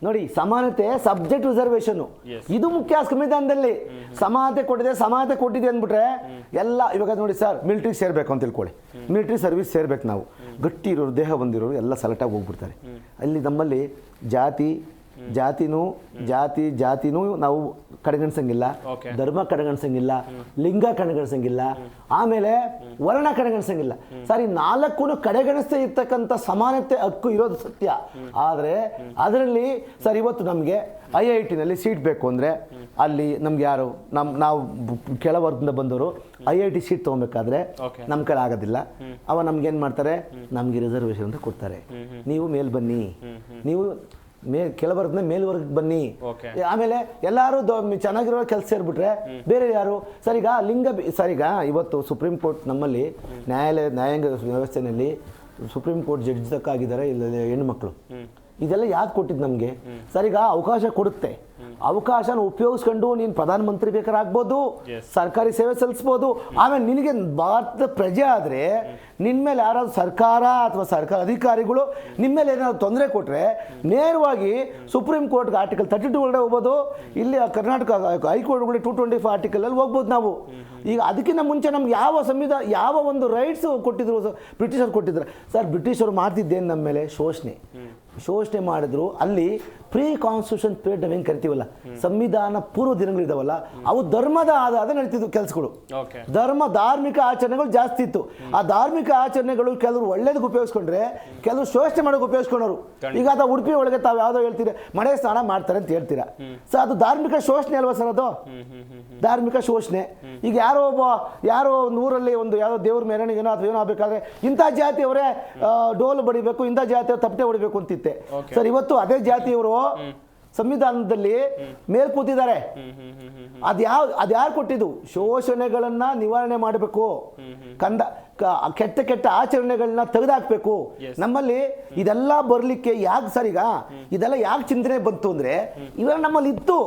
ನೋಡಿ, ಸಮಾನತೆ ಸಬ್ಜೆಕ್ಟ್ ರಿಸರ್ವೇಶನ್ ಇದು ಮುಖ್ಯ ಸಂವಿಧಾನದಲ್ಲಿ. ಸಮಾನತೆ ಕೊಟ್ಟಿದೆ ಅಂದ್ಬಿಟ್ರೆ ಎಲ್ಲ. ಇವಾಗ ನೋಡಿ ಸರ್, ಮಿಲಿಟ್ರಿಗೆ ಸೇರ್ಬೇಕು ಅಂತ ತಿಳ್ಕೊಳ್ಳಿ, ಮಿಲಿಟ್ರಿ ಸರ್ವಿಸ್ ಸೇರ್ಬೇಕು, ನಾವು ಗಟ್ಟಿ ಇರೋರು, ದೇಹ ಬಂದಿರೋರು ಎಲ್ಲ ಸೆಲೆಕ್ಟಾಗಿ ಹೋಗ್ಬಿಡ್ತಾರೆ. ಅಲ್ಲಿ ನಮ್ಮಲ್ಲಿ ಜಾತಿನೂ ನಾವು ಕಡೆಗಣಿಸಂಗಿಲ್ಲ, ಧರ್ಮ ಕಡೆಗಣಿಸಂಗಿಲ್ಲ, ಲಿಂಗ ಕಡೆಗಣಿಸಂಗಿಲ್ಲ, ಆಮೇಲೆ ವರ್ಣ ಕಡೆಗಣಿಸಂಗಿಲ್ಲ. ಸರ್, ಈ 4 ಕಡೆಗಣಿಸ್ತಾ ಇರ್ತಕ್ಕಂಥ ಸಮಾನತೆ ಹಕ್ಕು ಇರೋದು ಸತ್ಯ. ಆದರೆ ಅದರಲ್ಲಿ ಸರ್, ಇವತ್ತು ನಮಗೆ IIT ಸೀಟ್ ಬೇಕು ಅಂದರೆ ಅಲ್ಲಿ ನಮ್ಗೆ ಯಾರು ನಾವು ಕೆಳವರ್ಗದಿಂದ ಬಂದವರು IIT ಸೀಟ್ ತೊಗೊಬೇಕಾದ್ರೆ ನಮ್ಮ ಕಡೆ ಆಗೋದಿಲ್ಲ. ಅವ ನಮ್ಗೇನು ಮಾಡ್ತಾರೆ, ನಮಗೆ ರಿಸರ್ವೇಷನ್ ಅಂತ ಕೊಡ್ತಾರೆ. ನೀವು ಮೇಲ್ ಬನ್ನಿ, ನೀವು ಕೆಳವರ್ಗದಿಂದ ಮೇಲ್ವರ್ಗಕ್ಕೆ ಬನ್ನಿ. ಆಮೇಲೆ ಎಲ್ಲರೂ ಚೆನ್ನಾಗಿರೋ ಕೆಲಸ ಸೇರಿಬಿಟ್ರೆ ಬೇರೆ ಯಾರು? ಸರ್, ಈಗ ಸರ್, ಈಗ ಇವತ್ತು ಸುಪ್ರೀಂ ಕೋರ್ಟ್ ನಮ್ಮಲ್ಲಿ ನ್ಯಾಯಾಂಗ ವ್ಯವಸ್ಥೆಯಲ್ಲಿ ಸುಪ್ರೀಂ ಕೋರ್ಟ್ ಜಡ್ಜ್ ತಕ್ಕಾಗಿದ್ದಾರೆ ಇಲ್ಲ ಹೆಣ್ಮಕ್ಳು. ಇದೆಲ್ಲ ಯಾಕೆ ಕೊಟ್ಟಿದ್ದು ನಮಗೆ? ಸರ್, ಈಗ ಅವಕಾಶ ಕೊಡುತ್ತೆ, ಅವಕಾಶನ ಉಪಯೋಗಿಸ್ಕೊಂಡು ನೀನು ಪ್ರಧಾನಮಂತ್ರಿ ಬೇಕಾದ್ರೆ ಆಗ್ಬೋದು, ಸರ್ಕಾರಿ ಸೇವೆ ಸಲ್ಲಿಸ್ಬೋದು. ಆಮೇಲೆ ನಿನಗೆ ಭಾರತದ ಪ್ರಜೆ ಆದರೆ ನಿನ್ನ ಮೇಲೆ ಯಾರಾದ್ರು ಸರ್ಕಾರ ಅಥವಾ ಸರ್ಕಾರ ಅಧಿಕಾರಿಗಳು ನಿಮ್ಮ ಮೇಲೆ ಏನಾದ್ರು ತೊಂದರೆ ಕೊಟ್ಟರೆ ನೇರವಾಗಿ ಸುಪ್ರೀಂ ಕೋರ್ಟ್ಗೆ ಆರ್ಟಿಕಲ್ 32 ಒಳಗಡೆ ಹೋಗ್ಬೋದು. ಇಲ್ಲಿ ಕರ್ನಾಟಕ ಹೈಕೋರ್ಟ್ ಒಳಗಡೆ 225 ಆರ್ಟಿಕಲಲ್ಲಿ ಹೋಗ್ಬೋದು ನಾವು. ಈಗ ಅದಕ್ಕಿಂತ ಮುಂಚೆ ನಮ್ಗೆ ಯಾವ ಒಂದು ರೈಟ್ಸ್ ಕೊಟ್ಟಿದ್ರು ಬ್ರಿಟಿಷರು ಕೊಟ್ಟಿದ್ರು? ಸರ್, ಬ್ರಿಟಿಷರು ಮಾಡ್ತಿದ್ದೇನು ನಮ್ಮ ಮೇಲೆ? ಶೋಷಣೆ ಮಾಡಿದ್ರು. ಅಲ್ಲಿ ಪ್ರೀ ಕಾನ್ಸ್ಟಿಟ್ಯೂಷನ್ ಪೀರಿಯಡ್ ನಾವೇನು ಕರಿತೀವಲ್ಲ, ಸಂವಿಧಾನ ಪೂರ್ವ ದಿನಗಳಿದಾವಲ್ಲ, ಅವು ಧರ್ಮದ ಆಧಾರ ನಡೀತಿದ್ವು ಕೆಲಸಗಳು. ಧಾರ್ಮಿಕ ಆಚರಣೆಗಳು ಜಾಸ್ತಿ ಇತ್ತು. ಆ ಧಾರ್ಮಿಕ ಆಚರಣೆಗಳು ಕೆಲವರು ಒಳ್ಳೇದಕ್ಕೆ ಉಪಯೋಗಿಸ್ಕೊಂಡ್ರೆ, ಕೆಲವರು ಶೋಷಣೆ ಮಾಡೋಕೆ ಉಪಯೋಗಿಸ್ಕೊಂಡವರು. ಈಗ ಅದು ಉಡುಪಿ ಒಳಗೆ ತಾವು ಯಾವುದೋ ಹೇಳ್ತೀರಾ, ಮಳೆ ಸ್ನಾನ ಮಾಡ್ತಾರೆ ಅಂತ ಹೇಳ್ತೀರಾ. ಸೊ ಅದು ಧಾರ್ಮಿಕ ಶೋಷಣೆ ಅಲ್ವಾ ಸರ್? ಅದು ಧಾರ್ಮಿಕ ಶೋಷಣೆ. ಈಗ ಯಾರೋ ಒಂದು ಊರಲ್ಲಿ ಒಂದು ಯಾವುದೋ ದೇವ್ರ ಮೆರವಣಿಗೆನೋ ಅಥವಾ ಏನೋ ಆಗಬೇಕಾದ್ರೆ ಇಂಥ ಜಾತಿಯವರೇ ಡೋಲು ಬಡಿಬೇಕು, ಇಂಥ ಜಾತಿಯವರು ತಪ್ಪಟೆ ಹೊಡಿಬೇಕು ಅಂತಿತ್ತೆ. ಸರ್, ಇವತ್ತು ಅದೇ ಜಾತಿಯವರು ಸಂವಿಧಾನದಲ್ಲಿ ಮೇಲ್ ಕೂತಿದ್ದಾರೆ. ಅದ್ಯಾರು ಕೊಟ್ಟಿದ್ದು? ಶೋಷಣೆಗಳನ್ನ ನಿವಾರಣೆ ಮಾಡಬೇಕು, ಕೆಟ್ಟ ಆಚರಣೆಗಳನ್ನ ತೆಗೆದುಹಾಕಬೇಕು. ನಮ್ಮಲ್ಲಿ ಇದೆಲ್ಲ ಬರಲಿಕ್ಕೆ ಯಾಕೆ ಸರ್, ಈಗ ಇದೆಲ್ಲ ಯಾಕೆ ಚಿಂತನೆ ಬಂತು ಅಂದ್ರೆ ಇವೆಲ್ಲ ನಮ್ಮಲ್ಲಿ ಇತ್ತು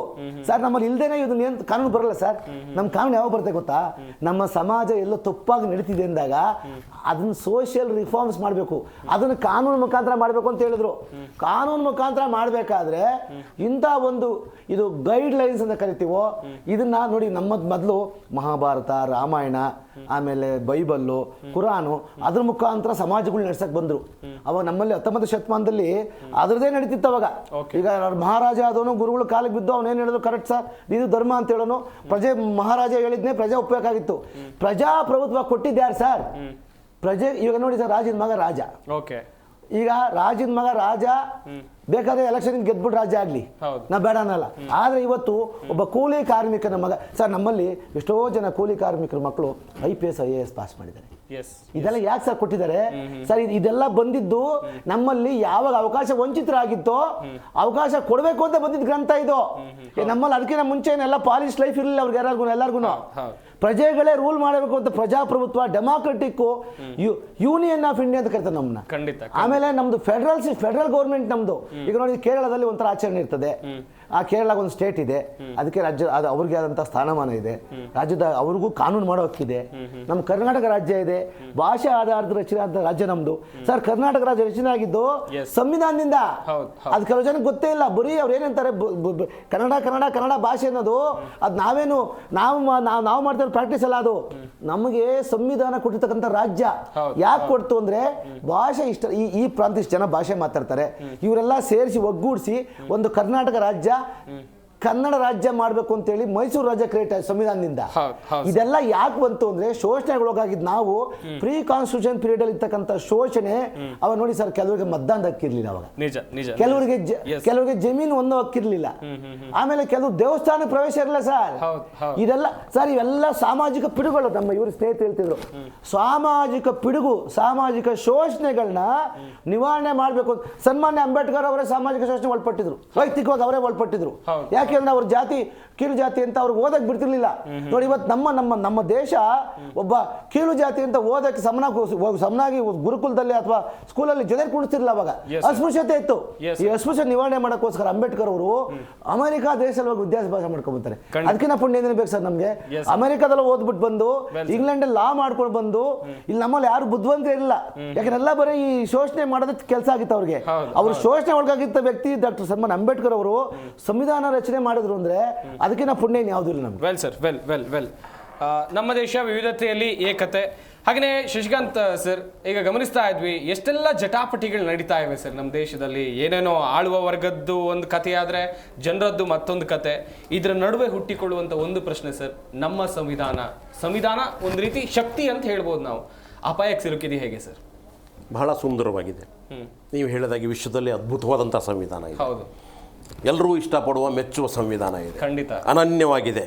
ಸರ್. ನಮ್ಮಲ್ಲಿ ಇಲ್ದೇನೆ ಇದನ್ನ ಕಾನೂನು ಬರಲ್ಲ ಸರ್. ನಮ್ಮ ಕಾನೂನು ಯಾವಾಗ ಬರುತ್ತೆ ಗೊತ್ತಾ? ನಮ್ಮ ಸಮಾಜ ಎಲ್ಲೋ ತಪ್ಪಾಗಿ ನಡೀತಿದೆ ಅಂದಾಗ ಅದನ್ನ ಸೋಷಿಯಲ್ ರಿಫಾರ್ಮ್ಸ್ ಮಾಡಬೇಕು, ಅದನ್ನ ಕಾನೂನು ಮುಖಾಂತರ ಮಾಡಬೇಕು ಅಂತ ಹೇಳಿದ್ರು. ಕಾನೂನು ಮುಖಾಂತರ ಮಾಡಬೇಕಾದ್ರೆ ಇಂಥ ಒಂದು ಇದು ಗೈಡ್ ಲೈನ್ಸ್ ಅಂತ ಕರಿತೀವೋ, ಇದನ್ನ ನೋಡಿ, ನಮ್ಮ ಮೊದಲು ಮಹಾಭಾರತ, ರಾಮಾಯಣ, ಆಮೇಲೆ ಬೈಬಲ್ಲು, ಕುರಾನು, ಅದ್ರ ಮುಖಾಂತರ ಸಮಾಜಗಳು ನಡೆಸಕ್ ಬಂದ್ರು. ಅವಾಗ ನಮ್ಮಲ್ಲಿ 19ನೇ ಶತಮಾನದಲ್ಲಿ ಅದರದೇ ನಡೀತಿತ್ತು. ಅವಾಗ ಈಗ ಮಹಾರಾಜ ಆದವನು ಗುರುಗಳು ಕಾಲಿಗೆ ಬಿದ್ದು ಅವನೇನು ಹೇಳಿದ್ರು, ಕರೆಕ್ಟ್ ಸರ್, ಇದು ಧರ್ಮ ಅಂತ ಹೇಳೋನು. ಮಹಾರಾಜ ಹೇಳಿದ್ನೇ ಪ್ರಜೆ ಒಪ್ಪಬೇಕಾಗಿತ್ತು. ಪ್ರಜಾಪ್ರಭುತ್ವ ಕೊಟ್ಟಿದ್ಯಾರು ಸರ್? ಪ್ರಜೆ. ಈಗ ನೋಡಿ ಸರ್, ರಾಜನ ಮಗ ರಾಜ. ಈಗ ರಾಜನ ಮಗ ರಾಜ ಬೇಕಾದ್ರೆ ಎಲೆಕ್ಷನ್ ಗೆದ್ಬಿಟ್ಟು ರಾಜ್ಯ ಆಗ್ಲಿ, ನಾ ಬೇಡ ಅನ್ನಲ್ಲ. ಆದ್ರೆ ಇವತ್ತು ಒಬ್ಬ ಕೂಲಿ ಕಾರ್ಮಿಕನ ಮಗ ಸರ್, ನಮ್ಮಲ್ಲಿ ಎಷ್ಟೋ ಜನ ಕೂಲಿ ಕಾರ್ಮಿಕರ ಮಕ್ಕಳು IPS IAS ಪಾಸ್ ಮಾಡಿದ್ದಾರೆ. ಇದೆಲ್ಲ ಯಾಕೆ ಸರ್ ಕೊಟ್ಟಿದ್ದಾರೆ ಸರ್? ಇದೆಲ್ಲ ಬಂದಿದ್ದು ನಮ್ಮಲ್ಲಿ ಯಾವಾಗ ಅವಕಾಶ ವಂಚಿತರಾಗಿತ್ತೋ ಅವಕಾಶ ಕೊಡಬೇಕು ಅಂತ ಬಂದಿದ್ದ ಗ್ರಂಥ ಇದು. ನಮ್ಮಲ್ಲಿ ಅದಕ್ಕಿಂತ ಮುಂಚೆ ಎಲ್ಲ ಪಾಲಿಶ್ ಲೈಫ್ ಇರಲಿಲ್ಲ ಅವ್ರಿಗೆ ಎಲ್ಲರಿಗೂ. ಪ್ರಜೆಗಳೇ ರೂಲ್ ಮಾಡಬೇಕು ಅಂತ ಪ್ರಜಾಪ್ರಭುತ್ವ, ಡೆಮಾಕ್ರೆಟಿಕ್ ಯೂನಿಯನ್ ಆಫ್ ಇಂಡಿಯಾ ಅಂತ ಕರೀತಾರೆ ನಮ್ಮನ್ನ. ಆಮೇಲೆ ನಮ್ದು ಫೆಡರಲ್ ಗೌರ್ಮೆಂಟ್ ನಮ್ದು. ಈಗ ನೋಡಿ ಕೇರಳದಲ್ಲಿ ಒಂಥರ ಆಚರಣೆ ಇರ್ತದೆ. ಆ ಕೇರಳ ಒಂದು ಸ್ಟೇಟ್ ಇದೆ, ಅದಕ್ಕೆ ರಾಜ್ಯ ಅದು ಅವ್ರಿಗೆ ಆದಂಥ ಸ್ಥಾನಮಾನ ಇದೆ, ರಾಜ್ಯದ ಅವ್ರಿಗೂ ಕಾನೂನು ಮಾಡೋ ಹಕ್ಕಿದೆ. ನಮ್ಮ ಕರ್ನಾಟಕ ರಾಜ್ಯ ಇದೆ, ಭಾಷೆ ಆಧಾರದ ರಚನೆ ಆದ ರಾಜ್ಯ ನಮ್ದು. ಸರ್ ಕರ್ನಾಟಕ ರಾಜ್ಯ ರಚನೆ ಆಗಿದ್ದು ಸಂವಿಧಾನದಿಂದ. ಅದು ಕೆಲವು ಜನಕ್ಕೆ ಗೊತ್ತೇ ಇಲ್ಲ. ಬರೀ ಅವ್ರು ಏನಂತಾರೆ ಕನ್ನಡ ಭಾಷೆ ಅನ್ನೋದು ಅದು ನಾವು ಮಾಡ್ತಾ ಪ್ರಾಕ್ಟೀಸ್ ಅಲ್ಲ. ಅದು ನಮಗೆ ಸಂವಿಧಾನ ಕೊಟ್ಟಿರ್ತಕ್ಕಂಥ ರಾಜ್ಯ. ಯಾಕೆ ಕೊಡ್ತು ಅಂದ್ರೆ ಭಾಷೆ ಇಷ್ಟ, ಈ ಪ್ರಾಂತ ಇಷ್ಟು ಜನ ಭಾಷೆ ಮಾತಾಡ್ತಾರೆ, ಇವರೆಲ್ಲ ಸೇರಿಸಿ ಒಗ್ಗೂಡಿಸಿ ಒಂದು ಕರ್ನಾಟಕ ರಾಜ್ಯ ಕನ್ನಡ ರಾಜ್ಯ ಮಾಡಬೇಕು ಅಂತೇಳಿ ಮೈಸೂರು ರಾಜ್ಯ ಕ್ರಿಯೇಟ್ ಆಯ್ತು ಸಂವಿಧಾನದಿಂದ. ಇದೆಲ್ಲ ಯಾಕೆ ಬಂತು ಅಂದ್ರೆ ಶೋಷಣೆಗೊಳಗಾಗಿದ್ದು ನಾವು. ಪ್ರೀ ಕಾನ್ಸ್ಟಿಟ್ಯೂಷನ್ ಪೀರಿಯಡ್ ಅಲ್ಲಿ ಇರ್ತಕ್ಕಂಥ ಶೋಷಣೆ. ಅವಾಗ ನೋಡಿ ಸರ್, ಕೆಲವರಿಗೆ ಮತದಾನದ ಹಕ್ಕಿರ್ಲಿಲ್ಲ ಅವಾಗ, ಕೆಲವರಿಗೆ ಜಮೀನು ಒಂದು ಹಕ್ಕಿರ್ಲಿಲ್ಲ, ಆಮೇಲೆ ಕೆಲವು ದೇವಸ್ಥಾನ ಪ್ರವೇಶ ಇರಲಿಲ್ಲ ಸರ್. ಇದೆಲ್ಲ ಸರ್ ಇವೆಲ್ಲ ಸಾಮಾಜಿಕ ಪಿಡುಗಳು. ನಮ್ಮ ಇವರು ಸ್ನೇಹಿತರು ಹೇಳ್ತಿದ್ರು, ಸಾಮಾಜಿಕ ಪಿಡುಗು, ಸಾಮಾಜಿಕ ಶೋಷಣೆಗಳನ್ನ ನಿವಾರಣೆ ಮಾಡಬೇಕು. ಸನ್ಮಾನ್ಯ ಅಂಬೇಡ್ಕರ್ ಅವರೇ ಸಾಮಾಜಿಕ ಶೋಷಣೆ ಒಳಪಟ್ಟಿದ್ರು, ವೈಯಕ್ತಿಕವಾಗಿ ಅವರೇ ಒಳಪಟ್ಟಿದ್ರು. ಯಾಕೆಂದ್ರೆ ಅವ್ರ ಜಾತಿ ಕೀಳು ಜಾತಿ ಅಂತ ಅವ್ರಿಗೆ ಓದಕ್ ಬಿಡ್ತಿರ್ಲಿಲ್ಲ. ನೋಡಿ ಇವತ್ತು ನಮ್ಮ ದೇಶ ಒಬ್ಬ ಕೀಳು ಜಾತಿ ಅಂತ ಓದಕ್ಕೆ ಸಮನಾಗಿ ಗುರುಕುಲದಲ್ಲಿ ಅಥವಾ ಸ್ಕೂಲಲ್ಲಿ ಜೊತೆ ಕುಣಿಸ್ತಿರ್ಲಿಲ್ಲ. ಅವಾಗ ಅಸ್ಪೃಶ್ಯತೆ ಇತ್ತು. ಈ ಅಸ್ಪೃಶ್ಯತೆ ನಿವಾರಣೆ ಮಾಡೋಕ್ಕೋಸ್ಕರ ಅಂಬೇಡ್ಕರ್ ಅವರು ಅಮೆರಿಕಾ ದೇಶದಲ್ಲಿ ವಿದ್ಯಾಭ್ಯಾಸ ಮಾಡ್ಕೊಂಡ್ಬರ್ತಾರೆ. ಅದಕ್ಕಿಂತ ಪುಣ್ಯ ಏನೇನು ಬೇಕು ಸರ್ ನಮ್ಗೆ? ಅಮೆರಿಕಾದಲ್ಲಿ ಓದ್ಬಿಟ್ಟು ಬಂದು ಇಂಗ್ಲೆಂಡ್ ಲಾ ಮಾಡ್ಕೊಂಡು ಬಂದು ಇಲ್ಲಿ ನಮ್ಮಲ್ಲಿ ಯಾರು ಬುದ್ಧಿವಂತ ಇರಲಿಲ್ಲ. ಯಾಕಂದ್ರೆ ಎಲ್ಲ ಬರೀ ಈ ಶೋಷಣೆ ಮಾಡೋದಕ್ಕೆ ಕೆಲಸ ಆಗಿತ್ತು ಅವ್ರಿಗೆ. ಅವರು ಶೋಷಣೆ ಒಳಗಾಗಿದ್ದ ವ್ಯಕ್ತಿ ಡಾಕ್ಟರ್ ಸನ್ಮಾನ್ ಅಂಬೇಡ್ಕರ್ ಅವರು ಸಂವಿಧಾನ ರಚನೆ ಮಾಡಿದ್ರು ಅಂದ್ರೆ ಅದಕ್ಕಿಂತ ಪುಣ್ಯ ಯಾವುದು ಇಲ್ಲ ನಮ್ಗೆ. ವೆಲ್ ಸರ್, ವೆಲ್ ನಮ್ಮ ದೇಶ ವಿವಿಧತೆಯಲ್ಲಿ ಏಕತೆ. ಹಾಗೆಯೇ ಶಶಿಕಾಂತ್ ಸರ್, ಈಗ ಗಮನಿಸ್ತಾ ಇದ್ವಿ ಎಷ್ಟೆಲ್ಲ ಜಟಾಪಟಿಗಳು ನಡೀತಾ ಇವೆ ಸರ್ ನಮ್ಮ ದೇಶದಲ್ಲಿ. ಏನೇನೋ ಆಳುವ ವರ್ಗದ್ದು ಒಂದು ಕಥೆ ಆದರೆ ಜನರದ್ದು ಮತ್ತೊಂದು ಕತೆ. ಇದರ ನಡುವೆ ಹುಟ್ಟಿಕೊಳ್ಳುವಂಥ ಒಂದು ಪ್ರಶ್ನೆ ಸರ್, ನಮ್ಮ ಸಂವಿಧಾನ ಒಂದು ರೀತಿ ಶಕ್ತಿ ಅಂತ ಹೇಳ್ಬೋದು ನಾವು, ಅಪಾಯಕ್ಕೆ ಸಿಲುಕಿದೆ ಹೇಗೆ ಸರ್? ಬಹಳ ಸುಂದರವಾಗಿದೆ. ನೀವು ಹೇಳಿದಾಗೆ ವಿಶ್ವದಲ್ಲಿ ಅದ್ಭುತವಾದಂಥ ಸಂವಿಧಾನ ಇದೆ. ಹೌದು, ಎಲ್ಲರೂ ಇಷ್ಟಪಡುವ ಮೆಚ್ಚುವ ಸಂವಿಧಾನ ಇದೆ, ಖಂಡಿತ ಅನನ್ಯವಾಗಿದೆ.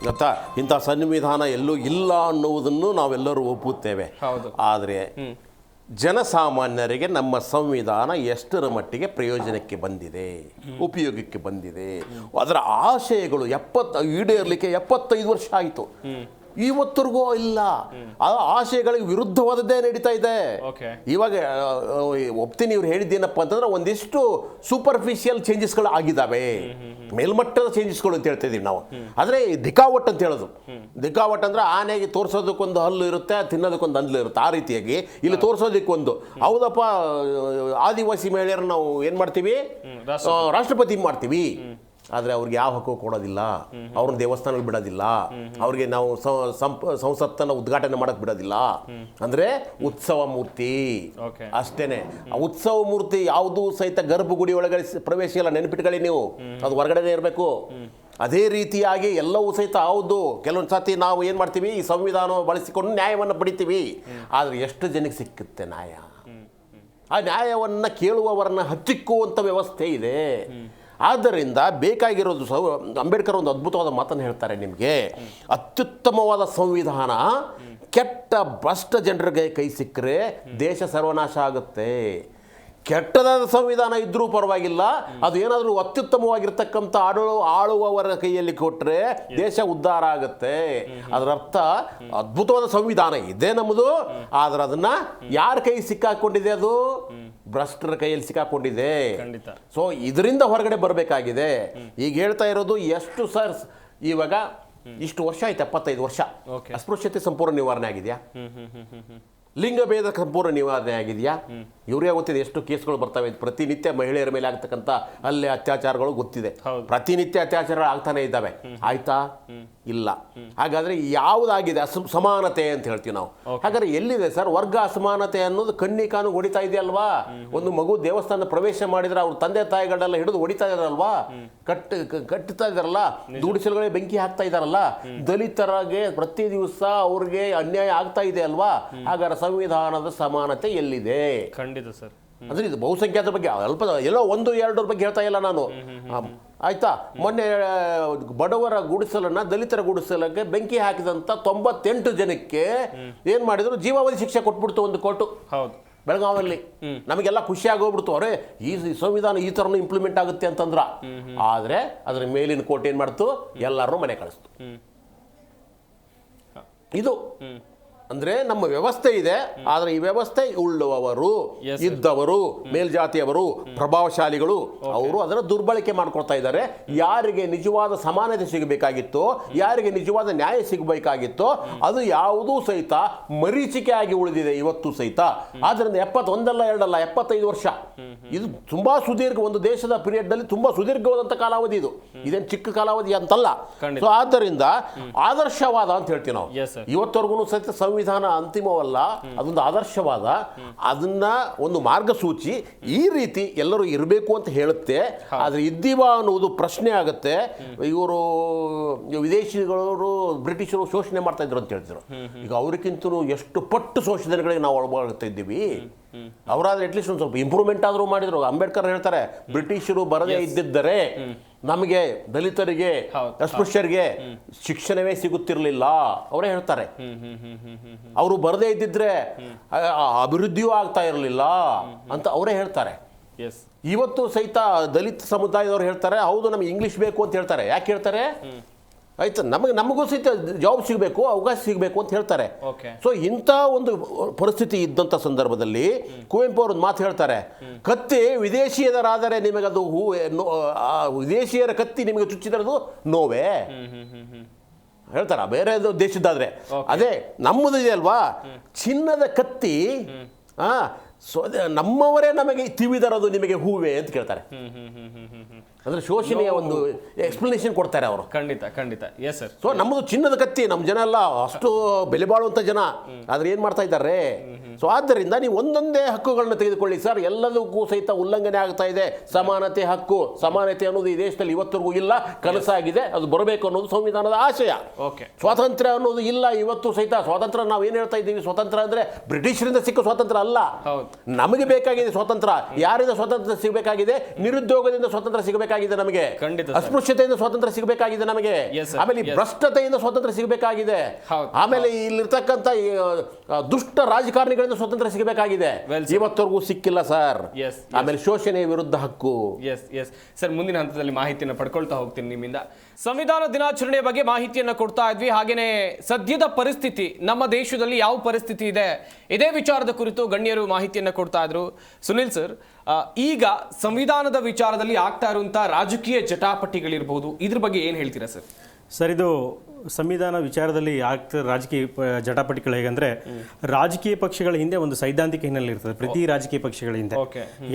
ಗೊತ್ತಾ, ಇಂಥ ಸಂವಿಧಾನ ಎಲ್ಲೂ ಇಲ್ಲ ಅನ್ನುವುದನ್ನು ನಾವೆಲ್ಲರೂ ಒಪ್ಪುತ್ತೇವೆ. ಆದರೆ ಜನಸಾಮಾನ್ಯರಿಗೆ ನಮ್ಮ ಸಂವಿಧಾನ ಎಷ್ಟರ ಮಟ್ಟಿಗೆ ಪ್ರಯೋಜನಕ್ಕೆ ಬಂದಿದೆ, ಉಪಯೋಗಕ್ಕೆ ಬಂದಿದೆ, ಅದರ ಆಶಯಗಳು ಈಡೇರಲಿಕ್ಕೆ 75 ವರ್ಷ ಆಯಿತು, ಇವತ್ತರೆಗೂ ಇಲ್ಲ. ಆ ಆಶಯಗಳಿಗೆ ವಿರುದ್ಧವಾದದ್ದೇ ನಡೀತಾ ಇದೆ. ಇವಾಗ ಒಪ್ತೀನಿ, ಇವ್ರು ಹೇಳಿದ್ದೇನಪ್ಪ ಅಂತಂದ್ರೆ ಒಂದಿಷ್ಟು ಸೂಪರ್ಫಿಷಿಯಲ್ ಚೇಂಜಸ್ಗಳು ಆಗಿದ್ದಾವೆ, ಮೇಲ್ಮಟ್ಟದ ಚೇಂಜಸ್ಗಳು ಅಂತ ಹೇಳ್ತಾ ಇದೀವಿ ನಾವು. ಆದರೆ ದಿಕಾವಟ್ ಅಂತ ಹೇಳೋದು, ದಿಕಾವಟ್ ಅಂದ್ರೆ ಆನೆಗೆ ತೋರಿಸೋದಕ್ಕೊಂದು ಹಲ್ಲು ಇರುತ್ತೆ, ತಿನ್ನೋದಕ್ಕೊಂದು ಹಲ್ಲು ಇರುತ್ತೆ. ಆ ರೀತಿಯಾಗಿ ಇಲ್ಲಿ ತೋರಿಸೋದಕ್ಕೊಂದು, ಹೌದಪ್ಪ ಆದಿವಾಸಿ ಮಹಿಳೆಯರು ನಾವು ಏನು ಮಾಡ್ತೀವಿ, ರಾಷ್ಟ್ರಪತಿ ಮಾಡ್ತೀವಿ, ಆದರೆ ಅವ್ರಿಗೆ ಯಾವ ಹಕ್ಕು ಕೊಡೋದಿಲ್ಲ, ಅವ್ರನ್ನ ದೇವಸ್ಥಾನದಲ್ಲಿ ಬಿಡೋದಿಲ್ಲ, ಅವ್ರಿಗೆ ನಾವು ಸಂಸತ್ತನ್ನು ಉದ್ಘಾಟನೆ ಮಾಡಕ್ ಬಿಡೋದಿಲ್ಲ. ಅಂದ್ರೆ ಉತ್ಸವ ಮೂರ್ತಿ ಅಷ್ಟೇನೆ. ಉತ್ಸವ ಮೂರ್ತಿ ಯಾವುದು ಸಹಿತ ಗರ್ಭಗುಡಿ ಒಳಗಡೆ ಪ್ರವೇಶ ಇಲ್ಲ, ನೆನಪಿಟ್ಕೊಳ್ಳಿ ನೀವು, ಅದು ಹೊರಗಡೆನೇ ಇರಬೇಕು. ಅದೇ ರೀತಿಯಾಗಿ ಎಲ್ಲವೂ ಸಹಿತ ಹೌದು. ಕೆಲವೊಂದು ಸತಿ ನಾವು ಏನು ಮಾಡ್ತೀವಿ, ಈ ಸಂವಿಧಾನ ಬಳಸಿಕೊಂಡು ನ್ಯಾಯವನ್ನು ಪಡಿತೀವಿ, ಆದರೆ ಎಷ್ಟು ಜನಕ್ಕೆ ಸಿಕ್ಕುತ್ತೆ ನ್ಯಾಯ? ಆ ನ್ಯಾಯವನ್ನು ಕೇಳುವವರನ್ನ ಹತ್ತಿಕ್ಕುವಂಥ ವ್ಯವಸ್ಥೆ ಇದೆ. ಆದ್ದರಿಂದ ಬೇಕಾಗಿರೋದು ಅಂಬೇಡ್ಕರ್ ಒಂದು ಅದ್ಭುತವಾದ ಮಾತನ್ನು ಹೇಳ್ತಾರೆ ನಿಮಗೆ, ಅತ್ಯುತ್ತಮವಾದ ಸಂವಿಧಾನ ಕೆಟ್ಟ ಭ್ರಷ್ಟ ಜನರಿಗೆ ಕೈ ಸಿಕ್ಕರೆ ದೇಶ ಸರ್ವನಾಶ ಆಗುತ್ತೆ. ಕೆಟ್ಟದಾದ ಸಂವಿಧಾನ ಇದ್ರೂ ಪರವಾಗಿಲ್ಲ, ಅದು ಏನಾದರೂ ಅತ್ಯುತ್ತಮವಾಗಿರ್ತಕ್ಕಂಥ ಆಳುವವರ ಕೈಯಲ್ಲಿ ಕೊಟ್ಟರೆ ದೇಶ ಉದ್ಧಾರ ಆಗುತ್ತೆ. ಅದರ ಅರ್ಥ ಅದ್ಭುತವಾದ ಸಂವಿಧಾನ ಇದೆ ನಮ್ಮದು, ಆದರೆ ಅದನ್ನ ಯಾರ ಕೈ ಸಿಕ್ಕಾಕೊಂಡಿದೆ? ಅದು ಭ್ರಷ್ಟರ ಕೈಯಲ್ಲಿ ಸಿಕ್ಕಾಕೊಂಡಿದೆ. ಸೊ ಇದರಿಂದ ಹೊರಗಡೆ ಬರಬೇಕಾಗಿದೆ. ಈಗ ಹೇಳ್ತಾ ಇರೋದು ಎಷ್ಟು ಸರ್, ಇವಾಗ ಇಷ್ಟು ವರ್ಷ ಆಯ್ತು, 75 ವರ್ಷ, ಅಸ್ಪೃಶ್ಯತೆ ಸಂಪೂರ್ಣ ನಿವಾರಣೆ ಆಗಿದೆಯಾ? ಲಿಂಗಭೇದ ಸಂಪೂರ್ಣ ನಿವಾರಣೆ ಆಗಿದೆಯಾ? ಇವರೇ ಗೊತ್ತಿದೆ ಎಷ್ಟು ಕೇಸ್ಗಳು ಬರ್ತವೆ ಪ್ರತಿನಿತ್ಯ ಮಹಿಳೆಯರ ಮೇಲೆ ಆಗ್ತಕ್ಕಂಥ ಹಲ್ಲೆ ಅತ್ಯಾಚಾರಗಳು ಗೊತ್ತಿದೆ. ಪ್ರತಿನಿತ್ಯ ಅತ್ಯಾಚಾರಗಳು ಆಗ್ತಾನೆ ಇದ್ದಾವೆ. ಆಯ್ತಾ? ಇಲ್ಲ. ಹಾಗಾದ್ರೆ ಯಾವುದಾಗಿದೆ ಸಮಾನತೆ ಅಂತ ಹೇಳ್ತೀವಿ ನಾವು. ಹಾಗಾದ್ರೆ ಎಲ್ಲಿದೆ ಸರ್ ವರ್ಗ ಅಸಮಾನತೆ ಅನ್ನೋದು? ಕಾನು ಹೊಡಿತಾ ಇದೆಯಲ್ವಾ? ಒಂದು ಮಗು ದೇವಸ್ಥಾನ ಪ್ರವೇಶ ಮಾಡಿದ್ರೆ ಅವ್ರ ತಂದೆ ತಾಯಿಗಳನ್ನೆಲ್ಲ ಹಿಡಿದು ಹೊಡಿತಾ ಇದಾರಲ್ವಾ, ಕಟ್ಟುತ್ತಾ ಇದಾರಲ್ಲ, ದುಡಿಸಲುಗಳೇ ಬೆಂಕಿ ಹಾಕ್ತಾ ಇದಾರಲ್ಲ, ದಲಿತರಿಗೆ ಪ್ರತಿ ದಿವಸ ಅವ್ರಿಗೆ ಅನ್ಯಾಯ ಆಗ್ತಾ ಇದೆ ಅಲ್ವಾ? ಹಾಗಾದ್ರೆ ಸಂವಿಧಾನದ ಸಮಾನತೆ ಎಲ್ಲಿದೆ? ಖಂಡಿತ ಸರ್. ಅಂದ್ರೆ ಇದು ಬಹುಸಂಖ್ಯಾತರ ಬಗ್ಗೆ ಅಲ್ಪ ಎಲ್ಲೋ 1-2 ಬಗ್ಗೆ ಹೇಳ್ತಾ ಇಲ್ಲ ನಾನು. ಆಯ್ತಾ. ಮೊನ್ನೆ ಬಡವರ ಗುಡಿಸಲನ್ನ ದಲಿತರ ಗುಡಿಸಲಕ್ಕೆ ಬೆಂಕಿ ಹಾಕಿದಂತ 98 ಜನಕ್ಕೆ ಏನ್ ಮಾಡಿದ್ರು, ಜೀವಾವಧಿ ಶಿಕ್ಷೆ ಕೊಟ್ಬಿಡ್ತು ಒಂದು ಕೋರ್ಟು. ಹೌದು, ಬೆಳಗಾವಲ್ಲಿ. ನಮಗೆಲ್ಲ ಖುಷಿಯಾಗಿ ಹೋಗ್ಬಿಡ್ತು, ಅರೆ ಈ ಸಂವಿಧಾನ ಈ ಥರನೂ ಇಂಪ್ಲಿಮೆಂಟ್ ಆಗುತ್ತೆ ಅಂತಂದ್ರ. ಆದರೆ ಅದರ ಮೇಲಿನ ಕೋರ್ಟ್ ಏನು ಮಾಡ್ತು, ಎಲ್ಲರನ್ನೂ ಮನೆ ಕಳಿಸ್ತು. ಇದು ಅಂದ್ರೆ ನಮ್ಮ ವ್ಯವಸ್ಥೆ ಇದೆ, ಆದರೆ ಈ ವ್ಯವಸ್ಥೆ ಉಳ್ಳುವವರು, ಇದ್ದವರು, ಮೇಲ್ಜಾತಿಯವರು, ಪ್ರಭಾವಶಾಲಿಗಳು ಅವರು ಅದರ ದುರ್ಬಳಕೆ ಮಾಡ್ಕೊಳ್ತಾ ಇದ್ದಾರೆ. ಯಾರಿಗೆ ನಿಜವಾದ ಸಮಾನತೆ ಸಿಗಬೇಕಾಗಿತ್ತೋ, ಯಾರಿಗೆ ನಿಜವಾದ ನ್ಯಾಯ ಸಿಗಬೇಕಾಗಿತ್ತೋ ಅದು ಯಾವುದೂ ಸಹಿತ ಮರೀಚಿಕೆ ಆಗಿ ಉಳಿದಿದೆ ಇವತ್ತು ಸಹಿತ. ಆದ್ರಿಂದ 71 2 75 ವರ್ಷ ಇದು ತುಂಬಾ ಸುದೀರ್ಘ, ಒಂದು ದೇಶದ ಪೀರಿಯಡ್ ನಲ್ಲಿ ತುಂಬಾ ಸುದೀರ್ಘವಾದಂತ ಕಾಲಾವಧಿ ಇದು. ಇದೇನು ಚಿಕ್ಕ ಕಾಲಾವಧಿ ಅಂತಲ್ಲ. ಸೊ ಆದ್ದರಿಂದ ಆದರ್ಶವಾದ ಅಂತ ಹೇಳ್ತೀವಿ ನಾವು. ಇವತ್ತವರೆಗೂ ಸಹಿತ ಸಂವಿಧಾನ ಅಂತಿಮವಲ್ಲ, ಅದೊಂದು ಆದರ್ಶವಾದ, ಅದನ್ನ ಒಂದು ಮಾರ್ಗಸೂಚಿ ಈ ರೀತಿ ಎಲ್ಲರೂ ಇರಬೇಕು ಅಂತ ಹೇಳುತ್ತೆ. ಆದ್ರೆ ಇದ್ದೀವಾ ಅನ್ನುವುದು ಪ್ರಶ್ನೆ ಆಗುತ್ತೆ. ಇವರು ವಿದೇಶಿಗಳು ಬ್ರಿಟಿಷರು ಶೋಷಣೆ ಮಾಡ್ತಾ ಇದ್ರು ಅಂತ ಹೇಳ್ತಿದ್ರು. ಈಗ ಅವ್ರಿಗಿಂತಲೂ ಎಷ್ಟು ಪಟ್ಟು ಶೋಷಣೆಗಳಿಗೆ ನಾವು ಒಳಗಾಗ್ತಾ ಇದ್ದೀವಿ. ಅವರಾದ್ರೆ ಅಟ್ಲೀಸ್ಟ್ ಒಂದು ಸ್ವಲ್ಪ ಇಂಪ್ರೂವ್ಮೆಂಟ್ ಆದರೂ ಮಾಡಿದ್ರು. ಅಂಬೇಡ್ಕರ್ ಹೇಳ್ತಾರೆ, ಬ್ರಿಟಿಷರು ಬರದೇ ಇದ್ದಿದ್ದರೆ ನಮಗೆ ದಲಿತರಿಗೆ, ಅಸ್ಪೃಶ್ಯರಿಗೆ ಶಿಕ್ಷಣವೇ ಸಿಗುತ್ತಿರಲಿಲ್ಲ ಅವರೇ ಹೇಳ್ತಾರೆ. ಅವರು ಬರದೇ ಇದ್ದಿದ್ರೆ ಅಭಿವೃದ್ಧಿಯೂ ಆಗ್ತಾ ಇರಲಿಲ್ಲ ಅಂತ ಅವರೇ ಹೇಳ್ತಾರೆ. ಇವತ್ತು ಸಹಿತ ದಲಿತ ಸಮುದಾಯದವರು ಹೇಳ್ತಾರೆ, ಹೌದು ನಮಗೆ ಇಂಗ್ಲಿಷ್ ಬೇಕು ಅಂತ ಹೇಳ್ತಾರೆ. ಯಾಕೆ ಹೇಳ್ತಾರೆ? ಆಯ್ತು, ನಮಗೂ ಸಹಿತ ಜಾಬ್ ಸಿಗಬೇಕು, ಅವಕಾಶ ಸಿಗಬೇಕು ಅಂತ ಹೇಳ್ತಾರೆ. ಸೊ ಇಂಥ ಒಂದು ಪರಿಸ್ಥಿತಿ ಇದ್ದಂಥ ಸಂದರ್ಭದಲ್ಲಿ ಕುವೆಂಪು ಅವರು ಮಾತು ಹೇಳ್ತಾರೆ, ಕತ್ತಿ ವಿದೇಶಿಯರಾದರೆ ನಿಮಗದು ವಿದೇಶಿಯರ ಕತ್ತಿ ನಿಮಗೆ ಚುಚ್ಚಿದರದು ನೋವೇ ಹೇಳ್ತಾರ, ಬೇರೆ ದೇಶದ್ದಾದ್ರೆ. ಅದೇ ನಮ್ಮದು ಇದೆ ಅಲ್ವಾ, ಚಿನ್ನದ ಕತ್ತಿ ನಮ್ಮವರೇ ನಮಗೆ ತಿವಿದರದು ನಿಮಗೆ ಹೂವೇ ಅಂತ ಕೇಳ್ತಾರೆ. ಅಂದ್ರೆ ಶೋಷಣೆಯ ಒಂದು ಎಕ್ಸ್ಪ್ಲನೇಷನ್ ಕೊಡ್ತಾರೆ ಅವರು. ಖಂಡಿತ ಖಂಡಿತ. Yes sir. ಸೊ ನಮ್ಮದು ಚಿನ್ನದ ಕತ್ತಿ, ನಮ್ಮ ಜನ ಎಲ್ಲ ಅಷ್ಟು ಬೆಲೆ ಬಾಳುವಂಥ ಜನ, ಆದ್ರೆ ಏನು ಮಾಡ್ತಾ ಇದ್ದಾರೆ? ಸೊ ಆದ್ದರಿಂದ ನೀವು ಒಂದೊಂದೇ ಹಕ್ಕುಗಳನ್ನ ತೆಗೆದುಕೊಳ್ಳಿ ಸರ್, ಎಲ್ಲದಕ್ಕೂ ಸಹಿತ ಉಲ್ಲಂಘನೆ ಆಗ್ತಾ ಇದೆ. ಸಮಾನತೆ ಹಕ್ಕು, ಸಮಾನತೆ ಅನ್ನೋದು ಈ ದೇಶದಲ್ಲಿ ಇವತ್ತರೆಗೂ ಇಲ್ಲ, ಕನಸಾಗಿದೆ, ಅದು ಬರಬೇಕು ಅನ್ನೋದು ಸಂವಿಧಾನದ ಆಶಯ. ಸ್ವಾತಂತ್ರ್ಯ ಅನ್ನೋದು ಇಲ್ಲ ಇವತ್ತು ಸಹಿತ. ಸ್ವಾತಂತ್ರ್ಯ ನಾವು ಏನು ಹೇಳ್ತಾ ಇದ್ದೀವಿ, ಸ್ವಾತಂತ್ರ್ಯ ಅಂದ್ರೆ ಬ್ರಿಟಿಷರಿಂದ ಸಿಕ್ಕ ಸ್ವಾತಂತ್ರ್ಯ ಅಲ್ಲ. ನಮಗೆ ಬೇಕಾಗಿದೆ ಸ್ವಾತಂತ್ರ್ಯ. ಯಾರಿಂದ ಸ್ವಾತಂತ್ರ್ಯ ಸಿಗಬೇಕಾಗಿದೆ? ನಿರುದ್ಯೋಗದಿಂದ ಸ್ವಾತಂತ್ರ್ಯ ಸಿಗಬೇಕಾಗಿದೆ ನಮಗೆ, ಅಸ್ಪೃಶ್ಯತೆಯಿಂದ ಸ್ವಾತಂತ್ರ್ಯ ಸಿಗಬೇಕಾಗಿದೆ ನಮಗೆ, ಆಮೇಲೆ ಭ್ರಷ್ಟತೆಯಿಂದ ಸ್ವಾತಂತ್ರ್ಯ ಸಿಗಬೇಕಾಗಿದೆ, ಆಮೇಲೆ ಇಲ್ಲಿರ್ತಕ್ಕಂಥ ದುಷ್ಟ ರಾಜಕಾರಣಿಗಳಿಂದ ಸ್ವಾತಂತ್ರ್ಯ ಸಿಗಬೇಕಾಗಿದೆ. ಇವತ್ತವರೆಗೂ ಸಿಕ್ಕಿಲ್ಲ ಸರ್. ಆಮೇಲೆ ಶೋಷಣೆಯ ವಿರುದ್ಧ ಹಕ್ಕು. ಸರ್, ಮುಂದಿನ ಹಂತದಲ್ಲಿ ಮಾಹಿತಿಯನ್ನು ಪಡ್ಕೊಳ್ತಾ ಹೋಗ್ತೀನಿ ನಿಮ್ಮಿಂದ. ಸಂವಿಧಾನ ದಿನಾಚರಣೆಯ ಬಗ್ಗೆ ಮಾಹಿತಿಯನ್ನು ಕೊಡ್ತಾ ಇದ್ವಿ. ಹಾಗೇನೆ ಸದ್ಯದ ಪರಿಸ್ಥಿತಿ, ನಮ್ಮ ದೇಶದಲ್ಲಿ ಯಾವ ಪರಿಸ್ಥಿತಿ ಇದೆ, ಇದೇ ವಿಚಾರದ ಕುರಿತು ಗಣ್ಯರು ಮಾಹಿತಿಯನ್ನು ಕೊಡ್ತಾ ಇದ್ರು. ಸುನಿಲ್ ಸರ್, ಈಗ ಸಂವಿಧಾನದ ವಿಚಾರದಲ್ಲಿ ಆಗ್ತಾ ಇರುವಂತಹ ರಾಜಕೀಯ ಜಟಾಪಟಿಗಳಿರ್ಬೋದು, ಇದ್ರ ಬಗ್ಗೆ ಏನು ಹೇಳ್ತೀರಾ ಸರ್? ಸರ್, ಇದು ಸಂವಿಧಾನ ವಿಚಾರದಲ್ಲಿ ಆಗ್ತಾ ರಾಜಕೀಯ ಜಟಾಪಟಿಗಳು ಹೇಗಂದ್ರೆ, ರಾಜಕೀಯ ಪಕ್ಷಗಳ ಹಿಂದೆ ಒಂದು ಸೈದ್ಧಾಂತಿಕ ಹಿನ್ನೆಲೆ ಇರ್ತದೆ. ಪ್ರತಿ ರಾಜಕೀಯ ಪಕ್ಷಗಳ ಹಿಂದೆ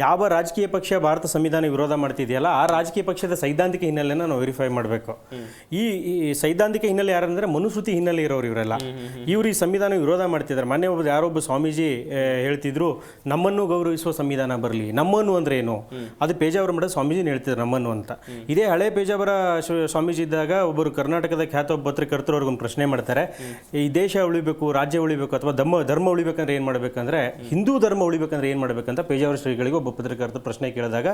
ಯಾವ ರಾಜಕೀಯ ಪಕ್ಷ ಭಾರತ ಸಂವಿಧಾನ ವಿರೋಧ ಮಾಡ್ತಿದೆಯಲ್ಲ, ಆ ರಾಜಕೀಯ ಪಕ್ಷದ ಸೈದ್ಧಾಂತಿಕ ಹಿನ್ನೆಲೆನ ನಾವು ವೆರಿಫೈ ಮಾಡಬೇಕು. ಈ ಸೈದ್ಧಾಂತಿಕ ಹಿನ್ನೆಲೆ ಯಾರಂದ್ರೆ ಮನುಸ್ಮೃತಿ ಹಿನ್ನೆಲೆ ಇರೋರು ಇವರೆಲ್ಲ. ಇವರು ಈ ಸಂವಿಧಾನ ವಿರೋಧ ಮಾಡ್ತಿದ್ದಾರೆ. ಮೊನ್ನೆ ಯಾರೊಬ್ಬ ಸ್ವಾಮೀಜಿ ಹೇಳ್ತಿದ್ರು, ನಮ್ಮನ್ನು ಗೌರವಿಸುವ ಸಂವಿಧಾನ ಬರಲಿ. ನಮ್ಮನ್ನು ಅಂದ್ರೆ ಏನು? ಅದು ಪೇಜಾವರ ಮಠದ ಸ್ವಾಮೀಜಿನ ಹೇಳ್ತಿದ್ರು ನಮ್ಮನ್ನು ಅಂತ. ಇದೇ ಹಳೆ ಪೇಜಾವರ ಸ್ವಾಮೀಜಿ ಇದ್ದಾಗ ಒಬ್ಬರು ಕರ್ನಾಟಕದ ಖ್ಯಾತ ಪತ್ರಕರ್ತರು ಅವ್ರಿಗೊಂದು ಪ್ರಶ್ನೆ ಮಾಡ್ತಾರೆ, ಈ ದೇಶ ಉಳಿಬೇಕು, ರಾಜ್ಯ ಉಳಿಬೇಕು, ಅಥವಾ ಧರ್ಮ ಉಳಿಬೇಕಂದ್ರೆ ಏನು ಮಾಡಬೇಕಂದ್ರೆ, ಹಿಂದೂ ಧರ್ಮ ಉಳಿಬೇಕಂದ್ರೆ ಏನು ಮಾಡಬೇಕಂತ ಪೇಜಾವರ ಶ್ರೀಗಳಿಗೆ ಒಬ್ಬ ಪತ್ರಕರ್ತ ಪ್ರಶ್ನೆ ಕೇಳಿದಾಗ,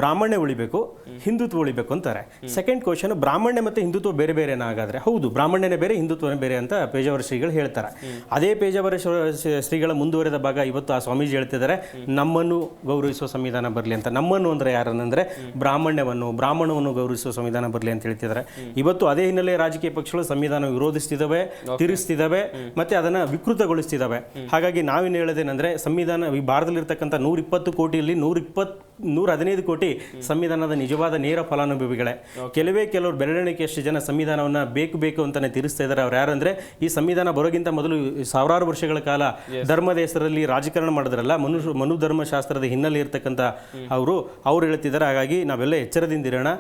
ಬ್ರಾಹ್ಮಣ್ಯ ಉಳಿಬೇಕು, ಹಿಂದುತ್ವ ಉಳಿಬೇಕು ಅಂತಾರೆ. ಸೆಕೆಂಡ್ ಕ್ವಶನ್, ಬ್ರಾಹ್ಮಣ್ಯ ಮತ್ತು ಹಿಂದುತ್ವ ಬೇರೆ ಬೇರೆನಾ? ಹಾಗಾದ್ರೆ ಹೌದು, ಬ್ರಾಹ್ಮಣ್ಯನೇ ಬೇರೆ, ಹಿಂದುತ್ವನೇ ಬೇರೆ ಅಂತ ಪೇಜಾವರ ಶ್ರೀಗಳು ಹೇಳ್ತಾರೆ. ಅದೇ ಪೇಜಾವರ ಶ್ರೀಗಳ ಮುಂದುವರೆದ ಭಾಗ ಇವತ್ತು ಆ ಸ್ವಾಮೀಜಿ ಹೇಳ್ತಿದ್ದಾರೆ, ನಮ್ಮನ್ನು ಗೌರವಿಸುವ ಸಂವಿಧಾನ ಬರಲಿ ಅಂತ. ನಮ್ಮನ್ನು ಅಂದ್ರೆ ಯಾರನ್ನಂದ್ರೆ ಬ್ರಾಹ್ಮಣವನ್ನು ಗೌರವಿಸುವ ಸಂವಿಧಾನ ಬರಲಿ ಅಂತ ಹೇಳ್ತಿದ್ದಾರೆ. ಇವತ್ತು ಅದೇ ಹಿನ್ನೆಲೆ ರಾಜಕೀಯ ಪಕ್ಷಗಳು ಸಂವಿಧಾನ ವಿರೋಧಿಸ್ತಿದ್ದಾವೆ, ತಿರುಗಿಸ್ತಿದ್ದಾವೆ, ಮತ್ತೆ ಅದನ್ನ ವಿಕೃತಗೊಳಿಸ್ತಿದ್ದಾವೆ. ಹಾಗಾಗಿ ನಾವೇನು ಹೇಳೋದೇನೆಂದ್ರೆ, ಸಂವಿಧಾನ ಈ ಭಾರತದಲ್ಲಿರ್ತಕ್ಕಂಥ 120 ಕೋಟಿಯಲ್ಲಿ 115 ಕೋಟಿ ಸಂವಿಧಾನದ ನಿಜವಾದ ನೇರ ಫಲಾನುಭವಿಗಳೇ. ಕೆಲವರು ಬೆರಳೆಣಿಕೆಯಷ್ಟು ಜನ ಸಂವಿಧಾನವನ್ನ ಬೇಕು ಅಂತಾನೆ ತಿರುಗಿಸ್ತಾ ಇದ್ದಾರೆ. ಅವ್ರು ಯಾರಂದ್ರೆ, ಈ ಸಂವಿಧಾನ ಬರೋಗಿಂತ ಮೊದಲು ಸಾವಿರಾರು ವರ್ಷಗಳ ಕಾಲ ಧರ್ಮದ ಹೆಸರಲ್ಲಿ ರಾಜಕಾರಣ ಮಾಡಿದ್ರಲ್ಲ, ಮನು ಧರ್ಮಶಾಸ್ತ್ರದ ಹಿನ್ನೆಲೆ ಇರ್ತಕ್ಕಂಥ ಅವರು ಹೇಳ್ತಿದ್ದಾರೆ. ಹಾಗಾಗಿ ನಾವೆಲ್ಲ ಎಚ್ಚರದಿಂದ ಇರೋಣ.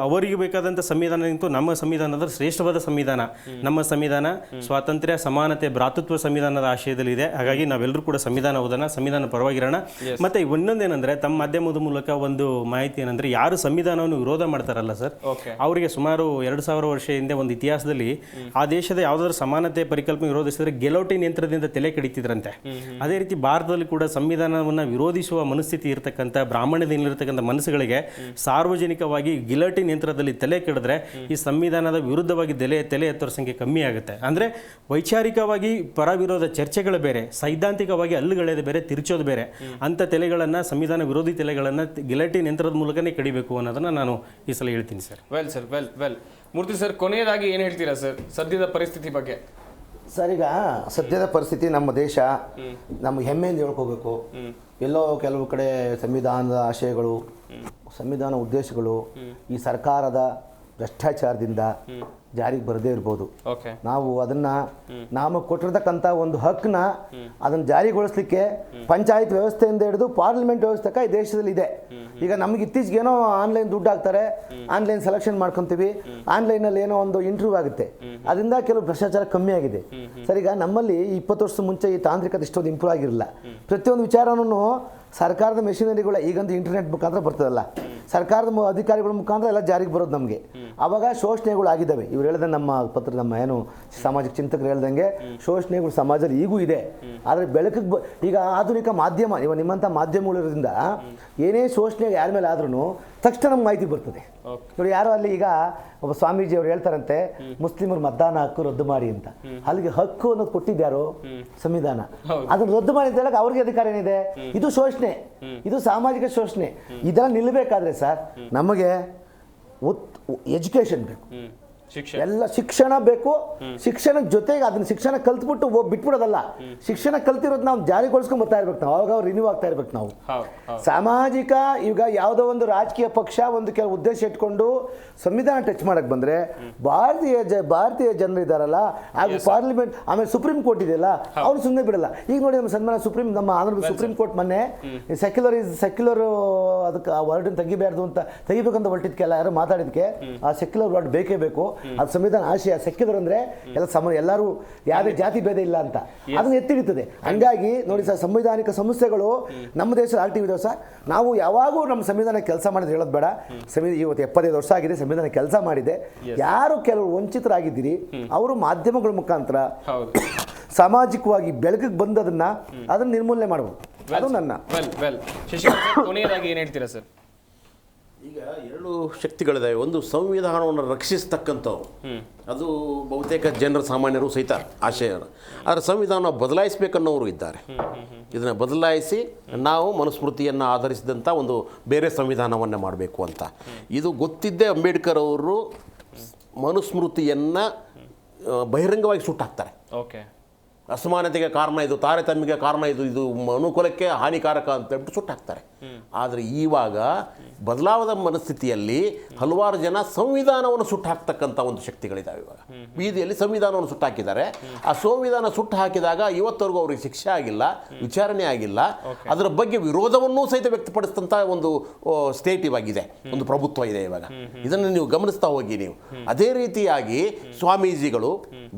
ಅವರಿಗೆ ಬೇಕಾದಂಥ ಸಂವಿಧಾನಕ್ಕಿಂತ ನಮ್ಮ ಸಂವಿಧಾನದ ಶ್ರೇಷ್ಠವಾದ ಸಂವಿಧಾನ ನಮ್ಮ ಸಂವಿಧಾನ. ಸ್ವಾತಂತ್ರ್ಯ, ಸಮಾನತೆ, ಭ್ರಾತೃತ್ವ ಸಂವಿಧಾನದ ಆಶಯದಲ್ಲಿ ಇದೆ. ಹಾಗಾಗಿ ನಾವೆಲ್ಲರೂ ಕೂಡ ಸಂವಿಧಾನ ಓದೋಣ, ಸಂವಿಧಾನ ಪರವಾಗಿರೋಣ. ಮತ್ತೆ ಇನ್ನೊಂದೇನೆಂದ್ರೆ, ತಮ್ಮ ತಮ್ಮ ಮಾಧ್ಯಮದ ಮೂಲಕ ಒಂದು ಮಾಹಿತಿ ಏನಂದ್ರೆ, ಯಾರು ಸಂವಿಧಾನವನ್ನು ವಿರೋಧ ಮಾಡ್ತಾರಲ್ಲ ಸರ್, ಅವರಿಗೆ ಸುಮಾರು 2000 ವರ್ಷ ಹಿಂದೆ ಒಂದು ಇತಿಹಾಸದಲ್ಲಿ ಆ ದೇಶದ ಯಾವುದಾದ್ರೂ ಸಮಾನತೆ ಪರಿಕಲ್ಪನೆ ವಿರೋಧಿಸಿದ್ರೆ ಗೆಲೋಟಿನ್ ಯಂತ್ರದಿಂದ ತಲೆ ಕಡಿತಿದ್ರಂತೆ. ಅದೇ ರೀತಿ ಭಾರತದಲ್ಲಿ ಕೂಡ ಸಂವಿಧಾನವನ್ನು ವಿರೋಧಿಸುವ ಮನಸ್ಥಿತಿ ಇರತಕ್ಕಂಥ ಬ್ರಾಹ್ಮಣ್ಯದಲ್ಲಿರ್ತಕ್ಕಂಥ ಮನಸ್ಸುಗಳಿಗೆ ಸಾರ್ವಜನಿಕವಾಗಿ ಗಿಲೋಟಿನ್ ಯಂತ್ರದಲ್ಲಿ ತಲೆ ಕೆಡಿದ್ರೆ ಈ ಸಂವಿಧಾನದ ವಿರುದ್ಧವಾಗಿ ತಲೆ ಎತ್ತೋರ ಸಂಖ್ಯೆ ಕಮ್ಮಿ ಆಗುತ್ತೆ. ಅಂದರೆ ವೈಚಾರಿಕವಾಗಿ ಪರ ವಿರೋಧ ಚರ್ಚೆಗಳು ಬೇರೆ, ಸೈದ್ಧಾಂತಿಕವಾಗಿ ಹಲ್ಲುಗಳೆದು ಬೇರೆ, ತಿರುಚೋದು ಬೇರೆ. ಅಂಥ ತಲೆಗಳನ್ನು, ಸಂವಿಧಾನ ವಿರೋಧಿ ತಲೆಗಳನ್ನು ಗಿಲೋಟಿನ್ ಯಂತ್ರದ ಮೂಲಕನೇ ಕಡಿಬೇಕು ಅನ್ನೋದನ್ನು ನಾನು ಈ ಸಲ ಹೇಳ್ತೀನಿ ಸರ್. ವೆಲ್ ಸರ್, ವೆಲ್ ಮೂರ್ತಿ ಸರ್, ಕೊನೆಯದಾಗಿ ಏನು ಹೇಳ್ತೀರಾ ಸರ್ ಸದ್ಯದ ಪರಿಸ್ಥಿತಿ ಬಗ್ಗೆ? ಸರ್, ಈಗ ಸದ್ಯದ ಪರಿಸ್ಥಿತಿ ನಮ್ಮ ದೇಶ ನಮ್ಗೆ ಹೆಮ್ಮೆಯಿಂದ ಹೇಳ್ಕೋಬೇಕು. ಎಲ್ಲೋ ಕೆಲವು ಕಡೆ ಸಂವಿಧಾನದ ಆಶಯಗಳು, ಸಂವಿಧಾನ ಉದ್ದೇಶಗಳು ಈ ಸರ್ಕಾರದ ಭ್ರಷ್ಟಾಚಾರದಿಂದ ಜಾರಿಗೆ ಬರದೇ ಇರ್ಬೋದು. ನಾವು ಅದನ್ನ ನಮಗೆ ಕೊಟ್ಟಿರ್ತಕ್ಕಂಥ ಒಂದು ಹಕ್ಕನ್ನ ಅದನ್ನು ಜಾರಿಗೊಳಿಸ್ಲಿಕ್ಕೆ ಪಂಚಾಯತ್ ವ್ಯವಸ್ಥೆಯಿಂದ ಹಿಡಿದು ಪಾರ್ಲಿಮೆಂಟ್ ವ್ಯವಸ್ಥೆ ಈ ದೇಶದಲ್ಲಿ ಇದೆ. ಈಗ ನಮ್ಗೆ ಇತ್ತೀಚೆಗೆ ಏನೋ ಆನ್ಲೈನ್ ದುಡ್ಡು ಹಾಕ್ತಾರೆ, ಆನ್ಲೈನ್ ಸೆಲೆಕ್ಷನ್ ಮಾಡ್ಕೊತೀವಿ, ಆನ್ಲೈನಲ್ಲಿ ಏನೋ ಒಂದು ಇಂಟರ್ವ್ಯೂ ಆಗುತ್ತೆ, ಅದರಿಂದ ಕೆಲವು ಭ್ರಷ್ಟಾಚಾರ ಕಮ್ಮಿ ಆಗಿದೆ. ಸರ್, ಈಗ ನಮ್ಮಲ್ಲಿ 20 ವರ್ಷದ ಮುಂಚೆ ಈ ತಾಂತ್ರಿಕತೆ ಇಷ್ಟೊಂದು ಇಂಪ್ರೂವ್ ಆಗಿರಲಿಲ್ಲ. ಪ್ರತಿಯೊಂದು ವಿಚಾರನೂ ಸರ್ಕಾರದ ಮೆಷಿನರಿಗಳ, ಈಗಂತೂ ಇಂಟರ್ನೆಟ್ ಮುಖಾಂತರ ಬರ್ತದಲ್ಲ, ಸರ್ಕಾರದ ಅಧಿಕಾರಿಗಳ ಮುಖಾಂತರ ಎಲ್ಲ ಜಾರಿಗೆ ಬರೋದು ನಮಗೆ. ಆವಾಗ ಶೋಷಣೆಗಳು ಆಗಿದ್ದಾವೆ. ಇವ್ರು ಹೇಳಿದ ನಮ್ಮ ಏನು ಸಾಮಾಜಿಕ ಚಿಂತಕರು ಹೇಳ್ದಂಗೆ ಶೋಷಣೆಗಳು ಸಮಾಜದಲ್ಲಿ ಈಗೂ ಇದೆ. ಆದರೆ ಬೆಳಕಿಗೆ ಈಗ ಆಧುನಿಕ ಮಾಧ್ಯಮ, ಇವಾಗ ನಿಮ್ಮಂಥ ಮಾಧ್ಯಮಗಳಿರೋದ್ರಿಂದ ಏನೇ ಶೋಷಣೆ ಯಾರ ಮೇಲೆ ಆದ್ರೂ ತಕ್ಷಣ ನಮ್ಗೆ ಮಾಹಿತಿ ಬರ್ತದೆ. ನೋಡಿ, ಯಾರೋ ಅಲ್ಲಿ ಈಗ ಒಬ್ಬ ಸ್ವಾಮೀಜಿ ಅವ್ರು ಹೇಳ್ತಾರಂತೆ ಮುಸ್ಲಿಮರ ಮತದಾನ ಹಕ್ಕು ರದ್ದು ಮಾಡಿ ಅಂತ. ಅಲ್ಲಿಗೆ ಹಕ್ಕು ಅನ್ನೋದು ಕೊಟ್ಟಿದ್ಯಾರು? ಸಂವಿಧಾನ. ಅದನ್ನ ರದ್ದು ಮಾಡಿ ಅಂತ ಹೇಳಕ್ಕೆ ಅವ್ರಿಗೆ ಅಧಿಕಾರ ಏನಿದೆ? ಇದು ಶೋಷಣೆ, ಇದು ಸಾಮಾಜಿಕ ಶೋಷಣೆ. ಇದೆಲ್ಲ ನಿಲ್ಲಬೇಕಾದ್ರೆ ಸರ್ ನಮಗೆ ಎಜುಕೇಶನ್ ಬೇಕು, ಎಲ್ಲ ಶಿಕ್ಷಣ ಬೇಕು. ಶಿಕ್ಷಣದ ಜೊತೆಗೆ ಅದನ್ನ ಶಿಕ್ಷಣ ಕಲ್ತ್ಬಿಟ್ಟು ಬಿಟ್ಬಿಡೋದಲ್ಲ, ಶಿಕ್ಷಣ ಕಲ್ತಿರೋದು ನಾವು ಜಾರಿಗೊಳಿಸ್ಕೊಂಡು ಬರ್ತಾ ಇರ್ಬೇಕು. ನಾವು ಅವಾಗ ರಿನ್ಯೂ ಆಗ್ತಾ ಇರ್ಬೇಕು. ನಾವು ಸಾಮಾಜಿಕ, ಈಗ ಯಾವುದೋ ಒಂದು ರಾಜಕೀಯ ಪಕ್ಷ ಒಂದು ಕೆಲವು ಉದ್ದೇಶ ಇಟ್ಕೊಂಡು ಸಂವಿಧಾನ ಟಚ್ ಮಾಡಕ್ ಬಂದ್ರೆ ಭಾರತೀಯ ಜನರು ಇದ್ದಾರಲ್ಲ, ಹಾಗೂ ಪಾರ್ಲಿಮೆಂಟ್, ಆಮೇಲೆ ಸುಪ್ರೀಂ ಕೋರ್ಟ್ ಇದೆಯಲ್ಲ, ಅವ್ರು ಸುಮ್ಮನೆ ಬಿಡಲ್ಲ. ಈಗ ನೋಡಿ, ನಮ್ಮ ಸನ್ಮಾನ ನಮ್ಮ ಆನರಬಲ್ ಸುಪ್ರೀಂ ಕೋರ್ಟ್ ಮೊನ್ನೆ ಸೆಕ್ಯುಲರ್ ಅದಕ್ಕೆ ಆ ವರ್ಡ್ ತೆಗಿಬಾರ್ದು ಅಂತ ತೆಗಿಬೇಕಂತ ಹೊರಟಿದ್ಕೆಲ್ಲ ಯಾರು ಮಾತಾಡಿದ್ಕೆ ಆ ಸೆಕ್ಯುಲರ್ ವರ್ಡ್ ಬೇಕೇ ಬೇಕು. ಅದು ಸಂವಿಧಾನ ಆಶಯ. ಸೆಕ್ಯುಲರ್ ಅಂದ್ರೆ ಎಲ್ಲರೂ ಯಾವುದೇ ಜಾತಿ ಭೇದ ಇಲ್ಲ ಅಂತ ಅದನ್ನ ಎತ್ತಿ ಹಿಡಿತದೆ. ಹಂಗಾಗಿ ನೋಡಿ ಸರ್, ಸಂವಿಧಾನಿಕ ಸಮಸ್ಯೆಗಳು ನಮ್ಮ ದೇಶದಲ್ಲಿ ಆಕ್ಟಿವ್ ಇದಾವೆ ಸರ್. ನಾವು ಯಾವಾಗೂ ನಮ್ಮ ಸಂವಿಧಾನ ಕೆಲಸ ಮಾಡಿದ್ರೆ ಹೇಳೋದು ಬೇಡ. ಇವತ್ತು 75 ವರ್ಷ ಆಗಿದೆ, ಸಂವಿಧಾನ ಕೆಲಸ ಮಾಡಿದೆ. ಯಾರು ಕೆಲವರು ವಂಚಿತರಾಗಿದ್ದೀರಿ ಅವರು ಮಾಧ್ಯಮಗಳ ಮುಖಾಂತರ ಸಾಮಾಜಿಕವಾಗಿ ಬೆಳಕಿಗೆ ಬಂದದನ್ನ ಅದನ್ನ ನಿರ್ಮೂಲನೆ ಮಾಡಬಹುದು. ಅದು ನನ್ನ ಕೊನೆಯದಾಗಿ ಏನು ಹೇಳ್ತೀರಾ ಸರ್? ಈಗ 2 ಶಕ್ತಿಗಳಿದಾವೆ. ಒಂದು ಸಂವಿಧಾನವನ್ನು ರಕ್ಷಿಸ್ತಕ್ಕಂಥವ್ರು, ಅದು ಬಹುತೇಕ ಜನರ ಸಾಮಾನ್ಯರು ಸಹಿತ ಆಶಯ. ಆದರೆ ಸಂವಿಧಾನ ಬದಲಾಯಿಸಬೇಕನ್ನೋರು ಇದ್ದಾರೆ. ಇದನ್ನು ಬದಲಾಯಿಸಿ ನಾವು ಮನುಸ್ಮೃತಿಯನ್ನು ಆಧರಿಸಿದಂಥ ಒಂದು ಬೇರೆ ಸಂವಿಧಾನವನ್ನೇ ಮಾಡಬೇಕು ಅಂತ. ಇದು ಗೊತ್ತಿದ್ದೇ ಅಂಬೇಡ್ಕರ್ ಅವರು ಮನುಸ್ಮೃತಿಯನ್ನು ಬಹಿರಂಗವಾಗಿ ಸುಟ್ಟಾಕ್ತಾರೆ. ಅಸಮಾನತೆಗೆ ಕಾರಣ ಇದು, ತಾರತಮ್ಯಕ್ಕೆ ಕಾರಣ ಇದು ಮನುಕುಲಕ್ಕೆ ಹಾನಿಕಾರಕ ಅಂತ ಹೇಳ್ಬಿಟ್ಟು ಸುಟ್ಟಾಕ್ತಾರೆ. ಆದರೆ ಇವಾಗ ಬದಲಾವದ ಮನಸ್ಥಿತಿಯಲ್ಲಿ ಹಲವಾರು ಜನ ಸಂವಿಧಾನವನ್ನು ಸುಟ್ಟಾಕ್ತಕ್ಕಂಥ ಒಂದು ಶಕ್ತಿಗಳಿದ್ದಾವೆ. ಇವಾಗ ಬೀದಿಯಲ್ಲಿ ಸಂವಿಧಾನವನ್ನು ಸುಟ್ಟಾಕಿದ್ದಾರೆ. ಆ ಸಂವಿಧಾನ ಸುಟ್ಟು ಹಾಕಿದಾಗ ಇವತ್ತವರೆಗೂ ಅವ್ರಿಗೆ ಶಿಕ್ಷೆ ಆಗಿಲ್ಲ, ವಿಚಾರಣೆ ಆಗಿಲ್ಲ. ಅದರ ಬಗ್ಗೆ ವಿರೋಧವನ್ನೂ ಸಹಿತ ವ್ಯಕ್ತಪಡಿಸಿದಂಥ ಒಂದು ಸ್ಟೇಟ್ ಇವಾಗಿದೆ, ಒಂದು ಪ್ರಭುತ್ವ ಇದೆ ಇವಾಗ. ಇದನ್ನು ನೀವು ಗಮನಿಸ್ತಾ ಹೋಗಿ ನೀವು. ಅದೇ ರೀತಿಯಾಗಿ ಸ್ವಾಮೀಜಿಗಳು,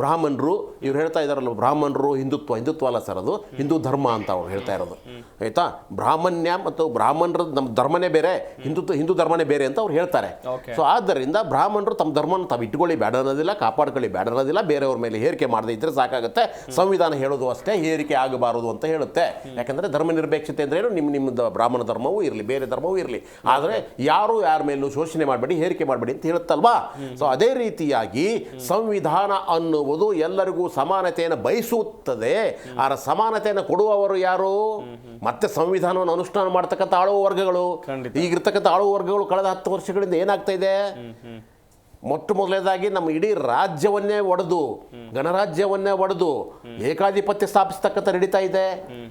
ಬ್ರಾಹ್ಮಣರು, ಇವ್ರು ಹೇಳ್ತಾ ಇದ್ದಾರಲ್ಲ, ಬ್ರಾಹ್ಮಣರು ಹಿಂದುತ್ವ ಅಲ್ಲ ಸರ್, ಅದು ಹಿಂದೂ ಧರ್ಮ ಅಂತ ಅವ್ರು ಹೇಳ್ತಾ ಇರೋದು, ಆಯ್ತಾ? ಬ್ರಾಹ್ಮಣ್ಯ ಮತ್ತು ಬ್ರಾಹ್ಮಣರ ನಮ್ಮ ಧರ್ಮನೇ ಬೇರೆ, ಹಿಂದೂ ಧರ್ಮನೇ ಬೇರೆ ಅಂತ ಅವ್ರು ಹೇಳ್ತಾರೆ. ಸೊ ಆದ್ದರಿಂದ ಬ್ರಾಹ್ಮಣರು ತಮ್ಮ ಧರ್ಮನ ತಾವು ಇಟ್ಕೊಳ್ಳಿ ಬೇಡ ಅನ್ನೋದಿಲ್ಲ, ಕಾಪಾಡ್ಕೊಳ್ಳಿ ಬೇಡ ಅನ್ನೋದಿಲ್ಲ, ಬೇರೆಯವ್ರ ಮೇಲೆ ಹೇರಿಕೆ ಮಾಡದೇ ಇದ್ರೆ ಸಾಕಾಗುತ್ತೆ. ಸಂವಿಧಾನ ಹೇಳೋದು ಅಷ್ಟೇ, ಹೇರಿಕೆ ಆಗಬಾರದು ಅಂತ ಹೇಳುತ್ತೆ. ಯಾಕಂದರೆ ಧರ್ಮ ನಿರಪೇಕ್ಷತೆ ಅಂದ್ರೆ ಏನು, ನಿಮ್ಮದು ಬ್ರಾಹ್ಮಣ ಧರ್ಮವೂ ಇರಲಿ, ಬೇರೆ ಧರ್ಮವೂ ಇರಲಿ, ಆದರೆ ಯಾರು ಯಾರ ಮೇಲೂ ಶೋಷಣೆ ಮಾಡಬೇಡಿ, ಹೇರಿಕೆ ಮಾಡಬೇಡಿ ಅಂತ ಹೇಳುತ್ತಲ್ವಾ? ಸೊ ಅದೇ ರೀತಿಯಾಗಿ ಸಂವಿಧಾನ ಅನ್ನುವುದು ಎಲ್ಲರಿಗೂ ಸಮಾನತೆಯನ್ನು ಬಯಸುತ್ತದೆ. ಆ ಸಮಾನತೆಯನ್ನು ಕೊಡುವವರು ಯಾರು? ಮತ್ತೆ ಸಂವಿಧಾನವನ್ನು ಅನುಷ್ಠಾನ ಮಾಡ್ತಕ್ಕಂಥ ಆಳುವ ವರ್ಗಗಳು. ಈಗಿರ್ತಕ್ಕಂಥ ಆಳುವ ವರ್ಗಗಳು ಕಳೆದ 10 ವರ್ಷಗಳಿಂದ ಏನಾಗ್ತಾ ಇದೆ? ಮೊಟ್ಟ ಮೊದಲನೇದಾಗಿ ನಮ್ಮ ಇಡೀ ರಾಜ್ಯವನ್ನೇ ಒಡೆದು, ಗಣರಾಜ್ಯವನ್ನೇ ಒಡೆದು ಏಕಾಧಿಪತ್ಯ ಸ್ಥಾಪಿಸ್ತಕ್ಕಂಥ ನಡೀತಾ ಇದೆ.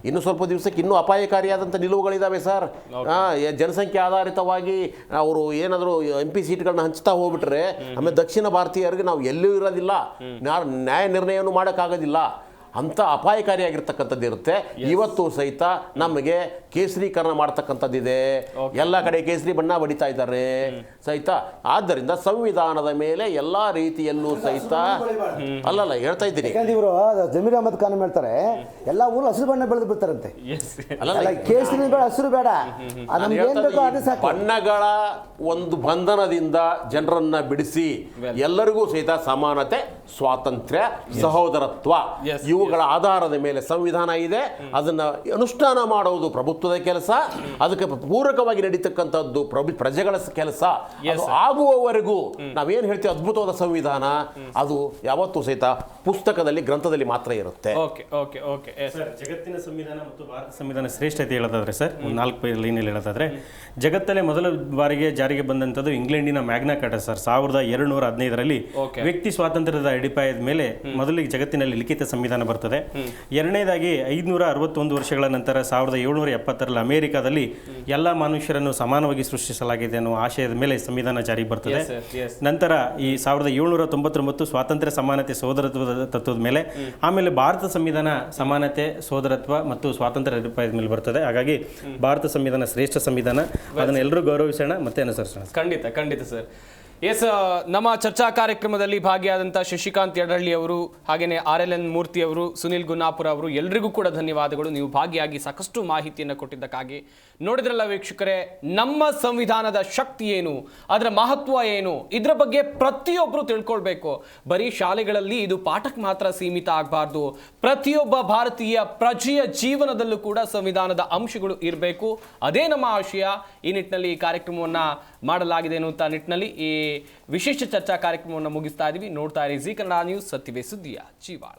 ಇನ್ನು ಸ್ವಲ್ಪ ದಿವಸಕ್ಕೆ ಇನ್ನೂ ಅಪಾಯಕಾರಿಯಾದಂಥ ನಿಲುವುಗಳಿದ್ದಾವೆ ಸರ್. ಜನಸಂಖ್ಯೆ ಆಧಾರಿತವಾಗಿ ಅವರು ಏನಾದರೂ MP ಸೀಟ್ಗಳನ್ನ ಹಂಚ್ತಾ ಹೋಗ್ಬಿಟ್ರೆ ಆಮೇಲೆ ದಕ್ಷಿಣ ಭಾರತೀಯರಿಗೆ ನಾವು ಎಲ್ಲೂ ಇರೋದಿಲ್ಲ, ನ್ಯಾಯ ನಿರ್ಣಯವನ್ನು ಮಾಡೋಕ್ಕಾಗೋದಿಲ್ಲ. ಅಂಥ ಅಪಾಯಕಾರಿಯಾಗಿರ್ತಕ್ಕಂಥದ್ದು ಇರುತ್ತೆ. ಇವತ್ತು ಸಹಿತ ನಮಗೆ ಕೇಸರೀಕರಣ ಮಾಡ್ತಕ್ಕಂಥದ್ದಿದೆ, ಎಲ್ಲ ಕಡೆ ಕೇಸರಿ ಬಣ್ಣ ಬಡಿತಾ ಇದ್ದಾರೆ ಸಹಿತ. ಆದ್ದರಿಂದ ಸಂವಿಧಾನದ ಮೇಲೆ ಎಲ್ಲ ರೀತಿಯಲ್ಲೂ ಸಹಿತ ಅಲ್ಲಲ್ಲ ಹೇಳ್ತಾ ಇದ್ದೀನಿ. ಇವರು ಜಮೀರ್ ಅಹಮದ್ ಖಾನ್ ಹೇಳ್ತಾರೆ ಎಲ್ಲ ಊರು ಹಸಿರು ಬಣ್ಣ ಬೆಳೆದು ಬಿಡ್ತಾರಂತೆ. ಅಲ್ಲ ಕೇಸರಿ ಬೇಡ, ಹಸಿರು ಬೇಡ, ನಮ್ಗೆ ಏನ್ ಬೇಕೋ ಅದೇ ಸಾಕು. ಬಣ್ಣಗಳ ಒಂದು ಬಂಧನದಿಂದ ಜನರನ್ನ ಬಿಡಿಸಿ ಎಲ್ಲರಿಗೂ ಸಹಿತ ಸಮಾನತೆ, ಸ್ವಾತಂತ್ರ್ಯ, ಸಹೋದರತ್ವ ಇವುಗಳ ಆಧಾರದ ಮೇಲೆ ಸಂವಿಧಾನ ಇದೆ. ಅದನ್ನ ಅನುಷ್ಠಾನ ಮಾಡುವುದು ಪ್ರಭುತ್ವದ ಕೆಲಸ. ಅದಕ್ಕೆ ಪೂರಕವಾಗಿ ನಡೀತಕ್ಕಂಥದ್ದು ಪ್ರಜೆಗಳ ಕೆಲಸ. ಅದು ಆಗುವವರೆಗೂ ನಾವೇನು ಹೇಳ್ತೀವಿ ಅದ್ಭುತವಾದ ಸಂವಿಧಾನ, ಅದು ಯಾವತ್ತೂ ಸಹಿತ ಪುಸ್ತಕದಲ್ಲಿ, ಗ್ರಂಥದಲ್ಲಿ ಮಾತ್ರ ಇರುತ್ತೆ. ಸರ್, ಜಗತ್ತಿನ ಸಂವಿಧಾನ ಮತ್ತು ಭಾರತ ಸಂವಿಧಾನ ಶ್ರೇಷ್ಠತೆ ಹೇಳೋದಾದ್ರೆ ಸರ್, ಒಂದು 4 ಲೈನಲ್ಲಿ ಹೇಳೋದಾದ್ರೆ, ಜಗತ್ತಲ್ಲೇ ಮೊದಲ ಬಾರಿಗೆ ಜಾರಿಗೆ ಬಂದಂಥದ್ದು ಇಂಗ್ಲೆಂಡಿನ ಮ್ಯಾಗ್ನಾ ಕಾರ್ಟಾ ಸರ್ 1215ರಲ್ಲಿ ವ್ಯಕ್ತಿ ಸ್ವಾತಂತ್ರ್ಯದ ಅಡಿಪಾಯದ ಮೇಲೆ ಮೊದಲಿಗೆ ಜಗತ್ತಿನಲ್ಲಿ ಲಿಖಿತ ಸಂವಿಧಾನ ಬರ್ತದೆ. ಎರಡನೇದಾಗಿ 561 ವರ್ಷಗಳ ನಂತರ 1770ರಲ್ಲಿ ಅಮೆರಿಕಾದಲ್ಲಿ ಎಲ್ಲ ಮನುಷ್ಯರನ್ನು ಸಮಾನವಾಗಿ ಸೃಷ್ಟಿಸಲಾಗಿದೆ ಅನ್ನೋ ಆಶಯದ ಮೇಲೆ ಸಂವಿಧಾನ ಜಾರಿಗೆ ಬರ್ತದೆ. ನಂತರ ಈ 1799 ಸ್ವಾತಂತ್ರ್ಯ, ಸಮಾನತೆ, ಸೋದರತ್ವದ ತತ್ವದ ಮೇಲೆ, ಆಮೇಲೆ ಭಾರತ ಸಂವಿಧಾನ ಸಮಾನತೆ, ಸೋದರತ್ವ ಮತ್ತು ಸ್ವಾತಂತ್ರ್ಯ ಅಡಿಪಾಯದ ಮೇಲೆ ಬರ್ತದೆ. ಹಾಗಾಗಿ ಭಾರತ ಸಂವಿಧಾನ ಶ್ರೇಷ್ಠ ಸಂವಿಧಾನ, ಅದನ್ನು ಎಲ್ಲರೂ ಗೌರವಿಸೋಣ ಮತ್ತೆ ಅನುಸರಿಸೋಣ. ಖಂಡಿತ ಸರ್. ಎಸ್, ನಮ್ಮ ಚರ್ಚಾ ಕಾರ್ಯಕ್ರಮದಲ್ಲಿ ಭಾಗಿಯಾದಂಥ ಶಶಿಕಾಂತ್ ಯಡಹಳ್ಳಿ ಅವರು, ಹಾಗೆಯೇ RLN ಮೂರ್ತಿ ಅವರು, ಸುನಿಲ್ ಗುನ್ನಾಪುರ ಅವರು, ಎಲ್ಲರಿಗೂ ಕೂಡ ಧನ್ಯವಾದಗಳು. ನೀವು ಭಾಗಿಯಾಗಿ ಸಾಕಷ್ಟು ಮಾಹಿತಿಯನ್ನು ಕೊಟ್ಟಿದ್ದಕ್ಕಾಗಿ. ನೋಡಿದ್ರಲ್ಲ ವೀಕ್ಷಕರೇ, ನಮ್ಮ ಸಂವಿಧಾನದ ಶಕ್ತಿ ಏನು, ಅದರ ಮಹತ್ವ ಏನು, ಇದರ ಬಗ್ಗೆ ಪ್ರತಿಯೊಬ್ಬರು ತಿಳ್ಕೊಳ್ಬೇಕು. ಬರೀ ಶಾಲೆಗಳಲ್ಲಿ ಇದು ಪಾಠಕ್ಕೆ ಮಾತ್ರ ಸೀಮಿತ ಆಗಬಾರ್ದು. ಪ್ರತಿಯೊಬ್ಬ ಭಾರತೀಯ ಪ್ರಜೆಯ ಜೀವನದಲ್ಲೂ ಕೂಡ ಸಂವಿಧಾನದ ಅಂಶಗಳು ಇರಬೇಕು. ಅದೇ ನಮ್ಮ ಆಶಯ. ಈ ನಿಟ್ಟಿನಲ್ಲಿ ಈ ಕಾರ್ಯಕ್ರಮವನ್ನು ಮಾಡಲಾಗಿದೆ ಅನ್ನುವಂಥ ನಿಟ್ಟಿನಲ್ಲಿ ಈ ವಿಶೇಷ ಚರ್ಚಾ ಕಾರ್ಯಕ್ರಮವನ್ನು ಮುಗಿಸ್ತಾ ಇದ್ದೀವಿ. ನೋಡ್ತಾ ಇರಿ ಜೀ ಕನ್ನಡ ನ್ಯೂಸ್, ಸತ್ಯವೇ ಸುದ್ದಿಯ ಜೀವಾಳ.